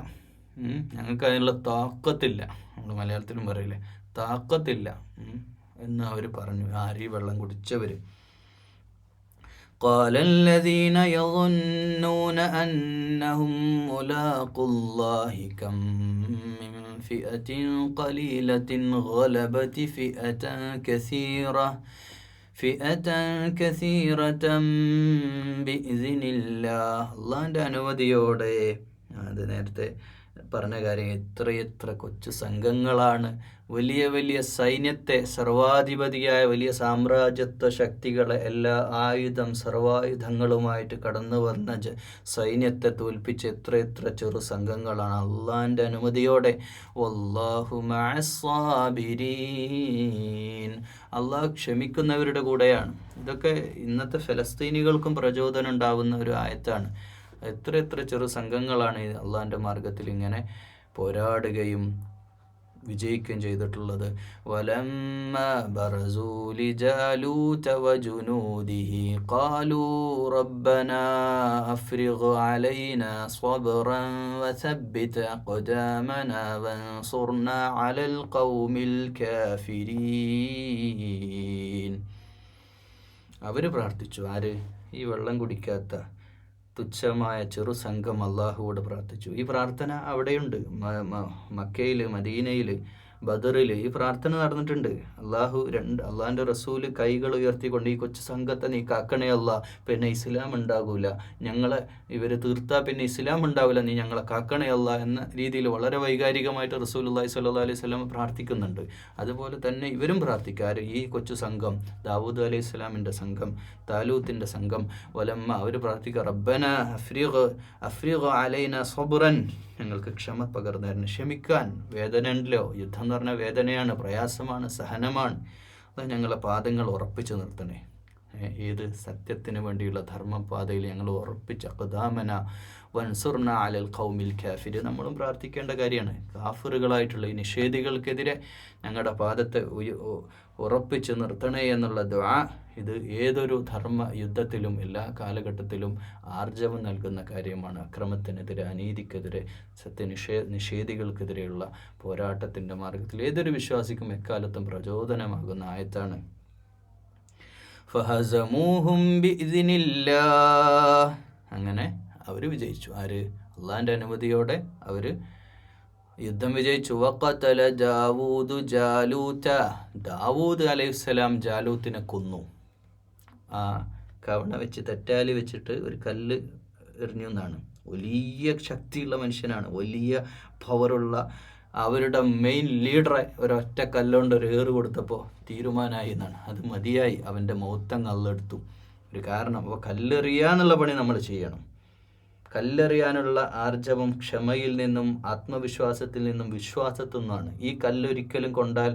ഞങ്ങൾക്ക് അതിനുള്ള താക്കത്തില്ല. നമ്മൾ മലയാളത്തിലും പറയില്ലേ, താക്കത്തില്ല എന്ന് അവർ പറഞ്ഞു. ആരീ വെള്ളം കുടിച്ചവർ. قال الذين يظنون أنهم ملاقو الله كم من فئة قليلة غلبت فئة كثيرة بإذن الله. അള്ളാഹിൻ്റെ അനുമതിയോടെ. അത് നേരത്തെ പറഞ്ഞ കാര്യം, എത്രയെത്ര കൊച്ചു സംഘങ്ങളാണ് വലിയ വലിയ സൈന്യത്തെ, സർവാധിപതിയായ വലിയ സാമ്രാജ്യത്വ ശക്തികളെ എല്ലാ സർവായുധങ്ങളുമായിട്ട് കടന്നു വന്ന സൈന്യത്തെ തോൽപ്പിച്ച് എത്രയെത്ര ചെറു സംഘങ്ങളാണ് അള്ളാഹിൻ്റെ അനുമതിയോടെ. വല്ലാഹു മഅസ്സാബിരീൻ, അള്ളാഹ് ക്ഷമിക്കുന്നവരുടെ കൂടെയാണ്. ഇതൊക്കെ ഇന്നത്തെ ഫലസ്തീനികൾക്കും പ്രചോദനം ഉണ്ടാവുന്ന ഒരു ആയത്താണ്. എത്ര ചെറു സംഘങ്ങളാണ് അള്ളാഹിൻ്റെ മാർഗത്തിൽ ഇങ്ങനെ പോരാടുകയും വിജയിക്കുകയും ചെയ്തിട്ടുള്ളത്. വലമ്മാ ബറസൂ ലിജാലൂത വജുനൂദിഹി ഖാലൂ റബ്ബനാ അഫ്രിഗ് അലൈനാ സ്വബ്റൻ വസബ്ബിത് അഖ്ദാമനാ വൻസുർനാ അലൽ ഖൗമിൽ കാഫിരീൻ. അവർ പ്രാർത്ഥിച്ചു. ആര്? ഈ വെള്ളം കുടിക്കാത്ത തുച്ഛമായ ചെറു സംഘം അള്ളാഹുവോട് പ്രാർത്ഥിച്ചു. ഈ പ്രാർത്ഥന അവിടെയുണ്ട്. മക്കയിൽ, മദീനയിൽ, ബദറിൽ ഈ പ്രാർത്ഥന നടന്നിട്ടുണ്ട്. അള്ളാഹിൻ്റെ റസൂല് കൈകൾ ഉയർത്തിക്കൊണ്ട് ഈ കൊച്ചു സംഘത്തെ നീ കാക്കണേ അല്ലാ, പിന്നെ ഇസ്ലാം ഉണ്ടാകൂല, ഞങ്ങളെ ഇവർ തീർത്താൽ പിന്നെ ഇസ്ലാം ഉണ്ടാവില്ല, നീ ഞങ്ങളെ കാക്കണേ അല്ലാ എന്ന രീതിയിൽ വളരെ വൈകാരികമായിട്ട് റസൂലുള്ളാഹി സ്വല്ലല്ലാഹു അലൈഹി വസല്ലം പ്രാർത്ഥിക്കുന്നുണ്ട്. അതുപോലെ തന്നെ ഇവരും പ്രാർത്ഥിക്കാറ്. ഈ കൊച്ചു സംഘം, ദാവൂദ് അലൈഹി സ്വലാമിൻ്റെ സംഘം, താലൂത്തിൻ്റെ സംഘം, വലമ്മ അവർ പ്രാർത്ഥിക്കുക, റബ്ബന അഫ്രിഗ് അലൈന സ്വബ്റൻ, ഞങ്ങൾക്ക് ക്ഷമ പകർന്നു തരണം. ക്ഷമിക്കാൻ വേദന ഉണ്ടല്ലോ, യുദ്ധം എന്ന് പറഞ്ഞാൽ വേദനയാണ്, പ്രയാസമാണ്, സഹനമാണ്. അത് ഞങ്ങളെ പാദങ്ങൾ ഉറപ്പിച്ചു നിർത്തണേ. ഏത് സത്യത്തിന് വേണ്ടിയുള്ള ധർമ്മപാതയിൽ ഞങ്ങൾ ഉറപ്പിച്ച അഖ്ദാമന വൻസുർന അലൽ ഖൗമിൽ കാഫിർ. നമ്മളും പ്രാർത്ഥിക്കേണ്ട കാര്യമാണ്. കാഫിറുകളായിട്ടുള്ള ഈ നിഷേധികൾക്കെതിരെ ഞങ്ങളുടെ പാദത്തെ ഉറപ്പിച്ച് നിർത്തണേ എന്നുള്ള ദുആ. ഇത് ഏതൊരു ധർമ്മ യുദ്ധത്തിലും എല്ലാ കാലഘട്ടത്തിലും ആർജവം നൽകുന്ന കാര്യമാണ്. അക്രമത്തിനെതിരെ, അനീതിക്കെതിരെ, നിഷേധികൾക്കെതിരെയുള്ള പോരാട്ടത്തിൻ്റെ മാർഗത്തിൽ ഏതൊരു വിശ്വാസിക്കും എക്കാലത്തും പ്രചോദനമാകുന്ന ആയത്താണ്. ഫഹസമൂഹും ബിഇദ്നില്ലാഹ്, അങ്ങനെ അവർ വിജയിച്ചു. ആര്? അള്ളാഹിൻ്റെ അനുമതിയോടെ അവർ യുദ്ധം വിജയിച്ചു. വഖതല ദാവൂദു ജാലൂത, ദാവൂദ് അലൈഹിസ്സലാം ജാലൂത്തിനെ കൊന്നു. ആ കവണ വെച്ച്, തെറ്റാലി വെച്ചിട്ട് ഒരു കല്ല് എറിഞ്ഞു എന്നാണ്. വലിയ ശക്തിയുള്ള മനുഷ്യനാണ്, വലിയ പവറുള്ള അവരുടെ മെയിൻ ലീഡറെ ഒരൊറ്റ കല്ലുകൊണ്ട് ഒരു ഏറ് കൊടുത്തപ്പോൾ തീരുമാനമായി എന്നാണ്. അത് മതിയായി, അവൻ്റെ മൗത്തം കല്ലെടുത്തു. ഒരു കാരണം, അപ്പോൾ കല്ലെറിയാന്നുള്ള പണി നമ്മൾ ചെയ്യണം. കല്ലെറിയാനുള്ള ആർജവം ക്ഷമയിൽ നിന്നും ആത്മവിശ്വാസത്തിൽ നിന്നും വിശ്വാസത്തിൽ നിന്നാണ്. ഈ കല്ലൊരിക്കലും കൊണ്ടാൽ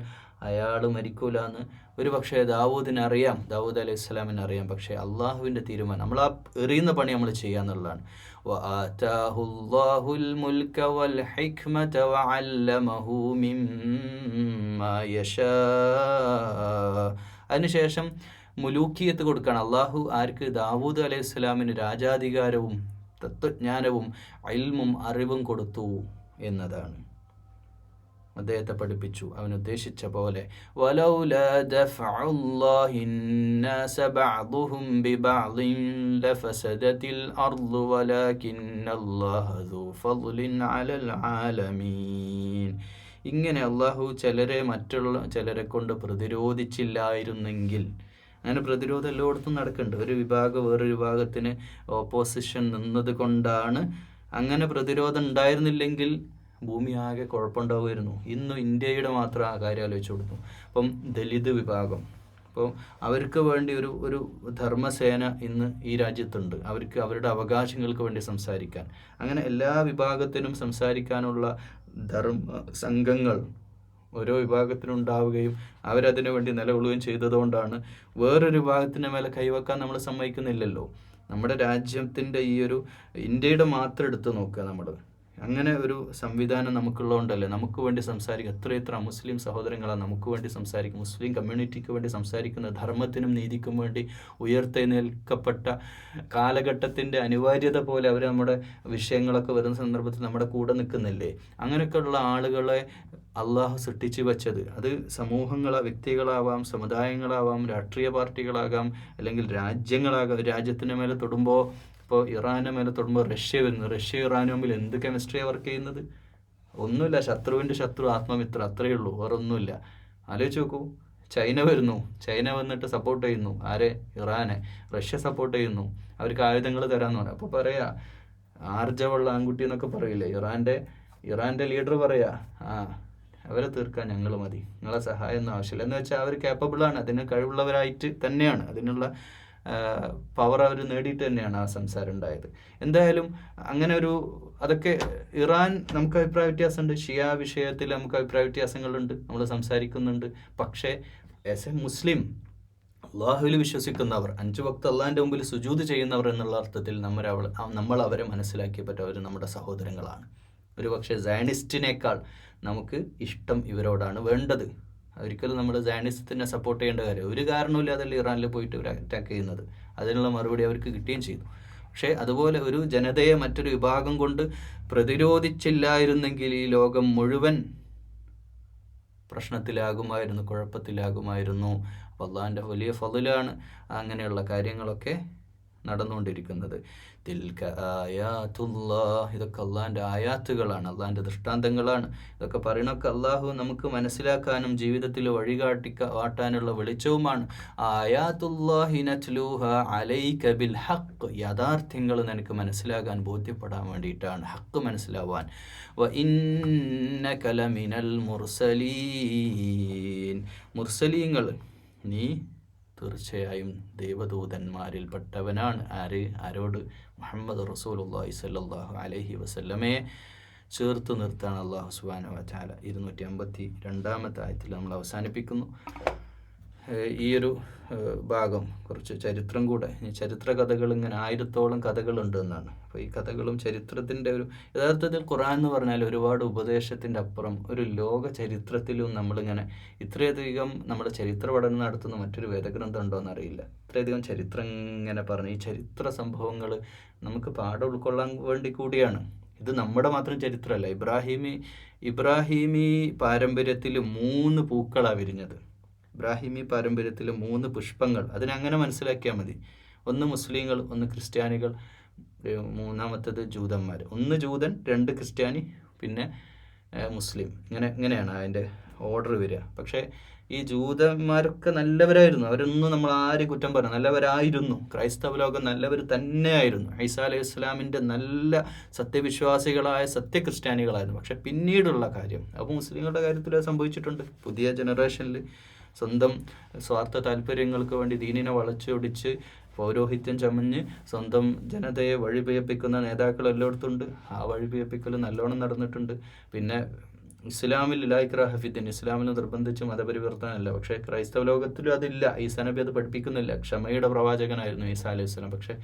അയാൾ മരിക്കൂല എന്ന് ഒരു പക്ഷേ ദാവൂദിനറിയാം, ദാവൂദ് അലൈഹി സ്വലാമിന് അറിയാം. പക്ഷേ അള്ളാഹുവിൻ്റെ തീരുമാനം, നമ്മൾ ആ എറിയുന്ന പണി നമ്മൾ ചെയ്യാന്നുള്ളതാണ്. وآتاه الله الملك والحكمة وعلمه مما يشاء. അതിനുശേഷം മുലൂക്കിയത്ത് കൊടുക്കുകയാണ്. അള്ളാഹു ആർക്ക്? ദാവൂദ് അലൈഹി സ്വലാമിന് രാജാധികാരവും തത്വജ്ഞാനവും ഇൽമും അറിവും കൊടുത്തു എന്നതാണ്. അദ്ദേഹത്തെ പഠിപ്പിച്ചു അവനുദ്ദേശിച്ച പോലെ. വലൗലാ ദഫഉല്ലാഹി الناس بعضهم ببعض لفسدت الأرض ولكن الله ذو فضل على العالمين. ഇങ്ങനെ അള്ളാഹു ചിലരെ കൊണ്ട് പ്രതിരോധിച്ചില്ലായിരുന്നെങ്കിൽ, അങ്ങനെ പ്രതിരോധം എല്ലായിടത്തും നടക്കുന്നുണ്ട്. ഒരു വിഭാഗം വേറൊരു വിഭാഗത്തിന് ഓപ്പോസിഷൻ നിന്നത് കൊണ്ടാണ്. അങ്ങനെ പ്രതിരോധം ഉണ്ടായിരുന്നില്ലെങ്കിൽ ഭൂമി ആകെ കുഴപ്പമുണ്ടാവുമായിരുന്നു. ഇന്ന് ഇന്ത്യയുടെ മാത്രം ആ കാര്യം ആലോചിച്ച് കൊടുത്തു. അപ്പം ദലിത് വിഭാഗം, അപ്പോൾ അവർക്ക് വേണ്ടി ഒരു ധർമ്മസേന ഇന്ന് ഈ രാജ്യത്തുണ്ട്. അവർക്ക് അവരുടെ അവകാശങ്ങൾക്ക് വേണ്ടി സംസാരിക്കാൻ, അങ്ങനെ എല്ലാ വിഭാഗത്തിനും സംസാരിക്കാനുള്ള ധർമ്മ സംഘങ്ങൾ ഓരോ വിഭാഗത്തിനുണ്ടാവുകയും അവരതിനു വേണ്ടി നിലകൊള്ളുകയും ചെയ്തതുകൊണ്ടാണ് വേറൊരു വിഭാഗത്തിൻ്റെ മേലെ കൈവെക്കാൻ നമ്മൾ സമ്മതിക്കുന്നില്ലല്ലോ. നമ്മുടെ രാജ്യത്തിൻ്റെ ഈ ഒരു ഇന്ത്യയുടെ മാത്രം എടുത്ത് നോക്കുക നമ്മൾ. അങ്ങനെ ഒരു സംവിധാനം നമുക്കുള്ളതുകൊണ്ടല്ലേ നമുക്ക് വേണ്ടി സംസാരിക്കും. എത്ര മുസ്ലിം സഹോദരങ്ങളാണ് നമുക്ക് വേണ്ടി സംസാരിക്കും, മുസ്ലിം കമ്മ്യൂണിറ്റിക്ക് വേണ്ടി സംസാരിക്കുന്ന, ധർമ്മത്തിനും നീതിക്കും വേണ്ടി ഉയർത്തെഴുന്നേൽക്കപ്പെട്ട കാലഘട്ടത്തിൻ്റെ അനിവാര്യത പോലെ അവർ നമ്മുടെ വിഷയങ്ങളൊക്കെ വരുന്ന സന്ദർഭത്തിൽ നമ്മുടെ കൂടെ നിൽക്കുന്നില്ലേ. അങ്ങനെയൊക്കെയുള്ള ആളുകളെ അള്ളാഹു സൃഷ്ടിച്ചു വച്ചത്, അത് വ്യക്തികളാവാം, സമുദായങ്ങളാവാം, രാഷ്ട്രീയ പാർട്ടികളാകാം, അല്ലെങ്കിൽ രാജ്യങ്ങളാകാം. രാജ്യത്തിൻ്റെ മേലെ തൊടുമ്പോൾ, ഇപ്പോൾ ഇറാൻ്റെ മേലെ തൊടുമ്പോൾ റഷ്യ വരുന്നു. റഷ്യ ഇറാനും തമ്മിൽ എന്ത് കെമിസ്ട്രിയാണ് വർക്ക് ചെയ്യുന്നത്? ഒന്നുമില്ല. ശത്രുവിൻ്റെ ശത്രു ആത്മമിത്ര, അത്രയേ ഉള്ളൂ, വേറൊന്നുമില്ല. ആലോചിച്ച് നോക്കൂ. ചൈന വരുന്നു, ചൈന വന്നിട്ട് സപ്പോർട്ട് ചെയ്യുന്നു ആരെ? ഇറാനെ. റഷ്യ സപ്പോർട്ട് ചെയ്യുന്നു, അവർക്ക് ആയുധങ്ങൾ തരാമെന്ന് പറയാം. അപ്പോൾ പറയാ ആർജവുള്ള ആൺകുട്ടി എന്നൊക്കെ പറയില്ലേ, ഇറാൻ്റെ ലീഡർ പറയാ അവരെ തീർക്കാൻ ഞങ്ങൾ മതി, നിങ്ങളെ സഹായം ഒന്നും ആവശ്യമില്ല എന്ന് വെച്ചാൽ അവർ കേപ്പബിളാണ്, അതിന് കഴിവുള്ളവരായിട്ട് തന്നെയാണ്, അതിനുള്ള പവർ അവർ നേടിയിട്ട് തന്നെയാണ് ആ സംസാരം ഉണ്ടായത്. എന്തായാലും അങ്ങനെ അതൊക്കെ ഇറാൻ നമുക്ക് അഭിപ്രായ വ്യത്യാസമുണ്ട്, ഷിയ വിഷയത്തിൽ നമുക്ക് അഭിപ്രായ വ്യത്യാസങ്ങളുണ്ട്, നമ്മൾ സംസാരിക്കുന്നുണ്ട്. പക്ഷേ ആസ് എ മുസ്ലിം, അള്ളാഹുവിൽ വിശ്വസിക്കുന്നവർ, 5 വക്ത് അള്ളാഹിൻ്റെ മുമ്പിൽ സുജൂദ് ചെയ്യുന്നവർ എന്നുള്ള അർത്ഥത്തിൽ നമ്മൾ അവരെ മനസ്സിലാക്കിയ പറ്റും അവർ നമ്മുടെ സഹോദരങ്ങളാണ്. ഒരു പക്ഷേ സയനിസ്റ്റിനേക്കാൾ നമുക്ക് ഇഷ്ടം ഇവരോടാണ് വേണ്ടത്. ഒരിക്കലും നമ്മൾ സയനിസത്തിനെ സപ്പോർട്ട് ചെയ്യേണ്ട കാര്യം ഒരു കാരണമില്ലാതല്ല ഇറാനിൽ പോയിട്ട് ഒരു അറ്റാക്ക് ചെയ്യുന്നത്. അതിനുള്ള മറുപടി അവർക്ക് കിട്ടുകയും ചെയ്തു. പക്ഷേ അതുപോലെ ഒരു ജനതയെ മറ്റൊരു വിഭാഗം കൊണ്ട് പ്രതിരോധിച്ചില്ലായിരുന്നെങ്കിൽ ഈ ലോകം മുഴുവൻ പ്രശ്നത്തിലാകുമായിരുന്നു, കുഴപ്പത്തിലാകുമായിരുന്നു. അപ്പോൾ അള്ളാഹിൻ്റെ വലിയ ഫളിലാണ് അങ്ങനെയുള്ള കാര്യങ്ങളൊക്കെ നടന്നുകൊണ്ടിരിക്കുന്നത്. തിൽക ആയാത്തുല്ലാഹ്, ഇതൊക്കെ അള്ളാഹിൻ്റെ ആയാത്തുകളാണ്, അള്ളാഹിൻ്റെ ദൃഷ്ടാന്തങ്ങളാണ്. ഇതൊക്കെ പറയണൊക്കെ അള്ളാഹു നമുക്ക് മനസ്സിലാക്കാനും ജീവിതത്തിൽ വാട്ടാനുള്ള വെളിച്ചവുമാണ്. ആയാത്തുല്ലാഹി നത്ലൂഹ അലൈക ബിൽ ഹഖ്, യാഥാർത്ഥ്യങ്ങൾ നിനക്ക് മനസ്സിലാകാൻ ബോധ്യപ്പെടാൻ വേണ്ടിയിട്ടാണ്, ഹഖ് മനസ്സിലാവാൻ. വ ഇന്നക ലമിനൽ മുർസലീൻ, മുർസലീങ്ങൾ നീ തീർച്ചയായും ദൈവദൂതന്മാരിൽ പെട്ടവനാണ്. ആരോട്? മുഹമ്മദ് റസൂലുള്ളാഹി സ്വല്ലല്ലാഹു അലൈഹി വസല്ലമയെ ചേർത്ത് നിർത്താണ് അല്ലാഹു സുബ്ഹാനഹു വ തആല 252 ആയത്തിൽ നമ്മൾ അവസാനിപ്പിക്കുന്നു. ഈ ഒരു ഭാഗം കുറച്ച് ചരിത്രം കൂടെ, ചരിത്ര കഥകൾ ഇങ്ങനെ 1000ഓളം കഥകളുണ്ട് എന്നാണ്. അപ്പോൾ ഈ കഥകളും ചരിത്രത്തിൻ്റെ യഥാർത്ഥത്തിൽ ഖുർആൻ എന്ന് പറഞ്ഞാൽ ഒരുപാട് ഉപദേശത്തിൻ്റെ അപ്പുറം ഒരു ലോക ചരിത്രത്തിലും നമ്മളിങ്ങനെ ഇത്രയധികം നമ്മുടെ ചരിത്ര പഠനം നടത്തുന്ന മറ്റൊരു വേദഗ്രന്ഥം ഉണ്ടോ എന്നറിയില്ല. ഇത്രയധികം ചരിത്രം ഇങ്ങനെ പറഞ്ഞ് ഈ ചരിത്ര സംഭവങ്ങൾ നമുക്ക് പാഠം ഉൾക്കൊള്ളാൻ വേണ്ടി കൂടിയാണ്. ഇത് നമ്മുടെ മാത്രം ചരിത്രമല്ല. ഇബ്രാഹിമി പാരമ്പര്യത്തിൽ 3 പൂക്കളാണ് വിരിഞ്ഞത്. ഇബ്രാഹിമി പാരമ്പര്യത്തിൽ 3 പുഷ്പങ്ങൾ, അതിനങ്ങനെ മനസ്സിലാക്കിയാൽ മതി. ഒന്ന് മുസ്ലിങ്ങൾ, ഒന്ന് ക്രിസ്ത്യാനികൾ, മൂന്നാമത്തേത് ജൂതന്മാർ. 1 ജൂതൻ, 2 ക്രിസ്ത്യാനി, പിന്നെ മുസ്ലിം. ഇങ്ങനെയാണ് അതിൻ്റെ ഓർഡർ വരിക. പക്ഷേ ഈ ജൂതന്മാരൊക്കെ നല്ലവരായിരുന്നു, അവരൊന്നും നമ്മൾ ആരും കുറ്റം പറഞ്ഞു, നല്ലവരായിരുന്നു. ക്രൈസ്തവ ലോകം നല്ലവർ തന്നെയായിരുന്നു. ഈസാ അലൈഹി ഇസ്ലാമിൻ്റെ നല്ല സത്യവിശ്വാസികളായ സത്യക്രിസ്ത്യാനികളായിരുന്നു. പക്ഷെ പിന്നീടുള്ള കാര്യം, അപ്പോൾ മുസ്ലിങ്ങളുടെ കാര്യത്തിൽ സംഭവിച്ചിട്ടുണ്ട്. പുതിയ ജനറേഷനിൽ സ്വന്തം സ്വാർത്ഥ താല്പര്യങ്ങൾക്ക് വേണ്ടി ദീനിനെ വളച്ചൊടിച്ച് പൗരോഹിത്യം ചമഞ്ഞ് സ്വന്തം ജനതയെ വഴിപിഴപ്പിക്കുന്ന നേതാക്കൾ എല്ലായിടത്തും ഉണ്ട്. ആ വഴിപിഴപ്പിക്കൽ നല്ലോണം നടന്നിട്ടുണ്ട്. പിന്നെ ഇസ്ലാമിൽ ലാ ഇക്റാഹ ഫിദ്ദീൻ, ഇസ്ലാമിൽ നിർബന്ധിച്ച് മതപരിവർത്തനമല്ല. പക്ഷേ ക്രൈസ്തവ ലോകത്തിലും അതില്ല. ഈസാ നബി അത് പഠിപ്പിക്കുന്നില്ല. ക്ഷമയുടെ പ്രവാചകനായിരുന്നു ഈസാ അലൈഹി സ്വലാം. പക്ഷേ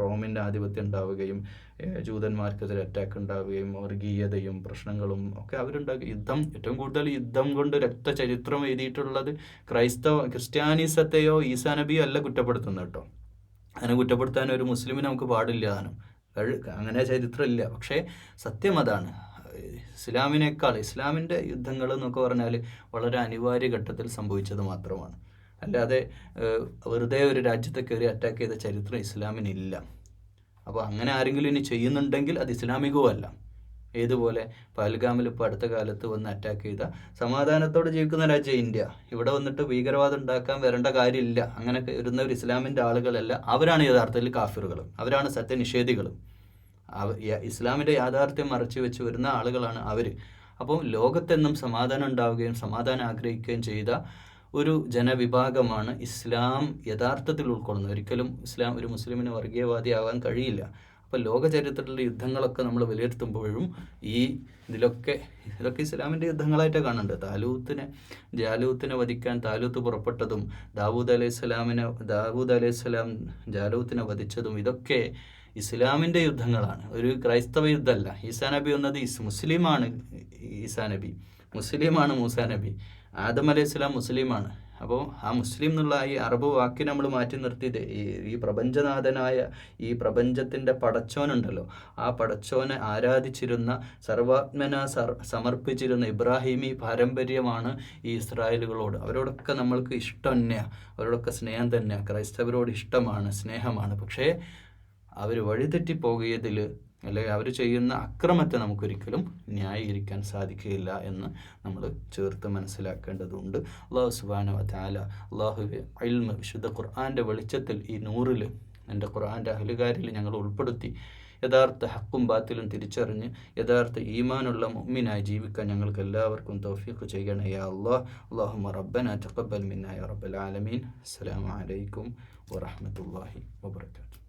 റോമിൻ്റെ ആധിപത്യം ഉണ്ടാവുകയും ജൂതന്മാർക്കെതിരെ അറ്റാക്ക് ഉണ്ടാവുകയും വർഗീയതയും പ്രശ്നങ്ങളും ഒക്കെ അവരുണ്ടാക്കി. ഏറ്റവും കൂടുതൽ യുദ്ധം കൊണ്ട് രക്തചരിത്രം എഴുതിയിട്ടുള്ളത് ക്രിസ്ത്യാനിസത്തെയോ ഈസാ നബിയോ അല്ല കുറ്റപ്പെടുത്തുന്നത് കേട്ടോ. അങ്ങനെ കുറ്റപ്പെടുത്താൻ ഒരു മുസ്ലിമിന് നമുക്ക് പാടില്ല. അങ്ങനെ ചരിത്രമില്ല. പക്ഷേ സത്യം അതാണ്. ഇസ്ലാമിൻ്റെ യുദ്ധങ്ങൾ എന്നൊക്കെ പറഞ്ഞാൽ വളരെ അനിവാര്യ ഘട്ടത്തിൽ സംഭവിച്ചത് മാത്രമാണ്. അല്ലാതെ വെറുതെ ഒരു രാജ്യത്തെ കയറി അറ്റാക്ക് ചെയ്ത ചരിത്രം ഇസ്ലാമിനില്ല. അപ്പോൾ അങ്ങനെ ആരെങ്കിലും ഇനി ചെയ്യുന്നുണ്ടെങ്കിൽ അത് ഇസ്ലാമികവും അല്ല. ഏതുപോലെ പഹൽഗാമിൽ ഇപ്പോൾ അടുത്ത കാലത്ത് വന്ന് അറ്റാക്ക് ചെയ്ത സമാധാനത്തോടെ ജീവിക്കുന്ന രാജ്യം ഇന്ത്യ, ഇവിടെ വന്നിട്ട് ഭീകരവാദം ഉണ്ടാക്കാൻ വരേണ്ട കാര്യമില്ല. അങ്ങനെ വരുന്നവർ ഇസ്ലാമിൻ്റെ ആളുകളല്ല. അവരാണ് യഥാർത്ഥത്തിൽ കാഫിറുകൾ, അവരാണ് സത്യനിഷേധികൾ. ഇസ്ലാമിൻ്റെ യാഥാർത്ഥ്യം മറച്ചു വെച്ച് വരുന്ന ആളുകളാണ് അവർ. അപ്പം ലോകത്തെന്നും സമാധാനം ഉണ്ടാവുകയും സമാധാനം ആഗ്രഹിക്കുകയും ചെയ്ത ഒരു ജനവിഭാഗമാണ് ഇസ്ലാം യഥാർത്ഥത്തിൽ ഉൾക്കൊള്ളുന്നത്. ഒരിക്കലും ഇസ്ലാം ഒരു മുസ്ലിമിന് വർഗീയവാദിയാവാൻ കഴിയില്ല. അപ്പോൾ ലോക ചരിത്രത്തിലെ യുദ്ധങ്ങളൊക്കെ നമ്മൾ വിലയിരുത്തുമ്പോഴും ഇതിലൊക്കെ ഇസ്ലാമിൻ്റെ യുദ്ധങ്ങളായിട്ട് കാണുന്നുണ്ട്. ജാലൂത്തിനെ വധിക്കാൻ താലൂത്ത് പുറപ്പെട്ടതും ദാവൂദ് അലൈഹിസ്സലാം ജാലൂത്തിനെ വധിച്ചതും ഇതൊക്കെ ഇസ്ലാമിൻ്റെ യുദ്ധങ്ങളാണ്, ഒരു ക്രൈസ്തവ യുദ്ധമല്ല. ഈസാ നബി വന്നത് മുസ്ലിമാണ്. ഈസാ നബി മുസ്ലിമാണ്. മൂസാ നബി, ആദം അലൈഹിസ്സലാം മുസ്ലിമാണ്. അപ്പോൾ ആ മുസ്ലിം എന്നുള്ള ഈ അറബ് വാക്കിനെ നമ്മൾ മാറ്റി നിർത്തിയത് ഈ പ്രപഞ്ചനാഥനായ ഈ പ്രപഞ്ചത്തിൻ്റെ പടച്ചോനുണ്ടല്ലോ, ആ പടച്ചോനെ ആരാധിച്ചിരുന്ന സർവാത്മന സമർപ്പിച്ചിരുന്ന ഇബ്രാഹിമി പാരമ്പര്യമാണ് ഈ ഇസ്രായേലുകളോട്. അവരോടൊക്കെ നമ്മൾക്ക് ഇഷ്ടം തന്നെയാണ്, അവരോടൊക്കെ സ്നേഹം തന്നെയാണ്. ക്രൈസ്തവരോട് ഇഷ്ടമാണ്, സ്നേഹമാണ്. പക്ഷേ അവർ വഴിതെറ്റിപ്പോകിയതിൽ അല്ലെങ്കിൽ അവർ ചെയ്യുന്ന അക്രമത്തെ നമുക്കൊരിക്കലും ന്യായീകരിക്കാൻ സാധിക്കുകയില്ല എന്ന് നമ്മൾ ചേർത്ത് മനസ്സിലാക്കേണ്ടതുണ്ട്. അല്ലാഹു സുബ്ഹാനഹു വ തആല ഇൽമ് വിശുദ്ധ ഖുർആൻ്റെ വെളിച്ചത്തിൽ ഈ 100 എൻ്റെ ഖുർആൻ്റെ അഹ്ലുകാരിൽ ഞങ്ങൾ ഉൾപ്പെടുത്തി യഥാർത്ഥ ഹക്കും ബാത്തിലും തിരിച്ചറിഞ്ഞ് യഥാർത്ഥ ഈമാനുള്ള മുഅ്മിനായി ജീവിക്കാൻ ഞങ്ങൾക്ക് എല്ലാവർക്കും തൗഫീഖ് ചെയ്യണേ യാ അല്ലാഹ്. അല്ലാഹുമ്മ റബ്ബനാ തഖബ്ബൽ മിന്നാ യാ റബ്ബൽ ആലമീൻ. അസ്സലാമു അലൈക്കും വറഹ്മത്തുള്ളാഹി വബറകാതുഹു.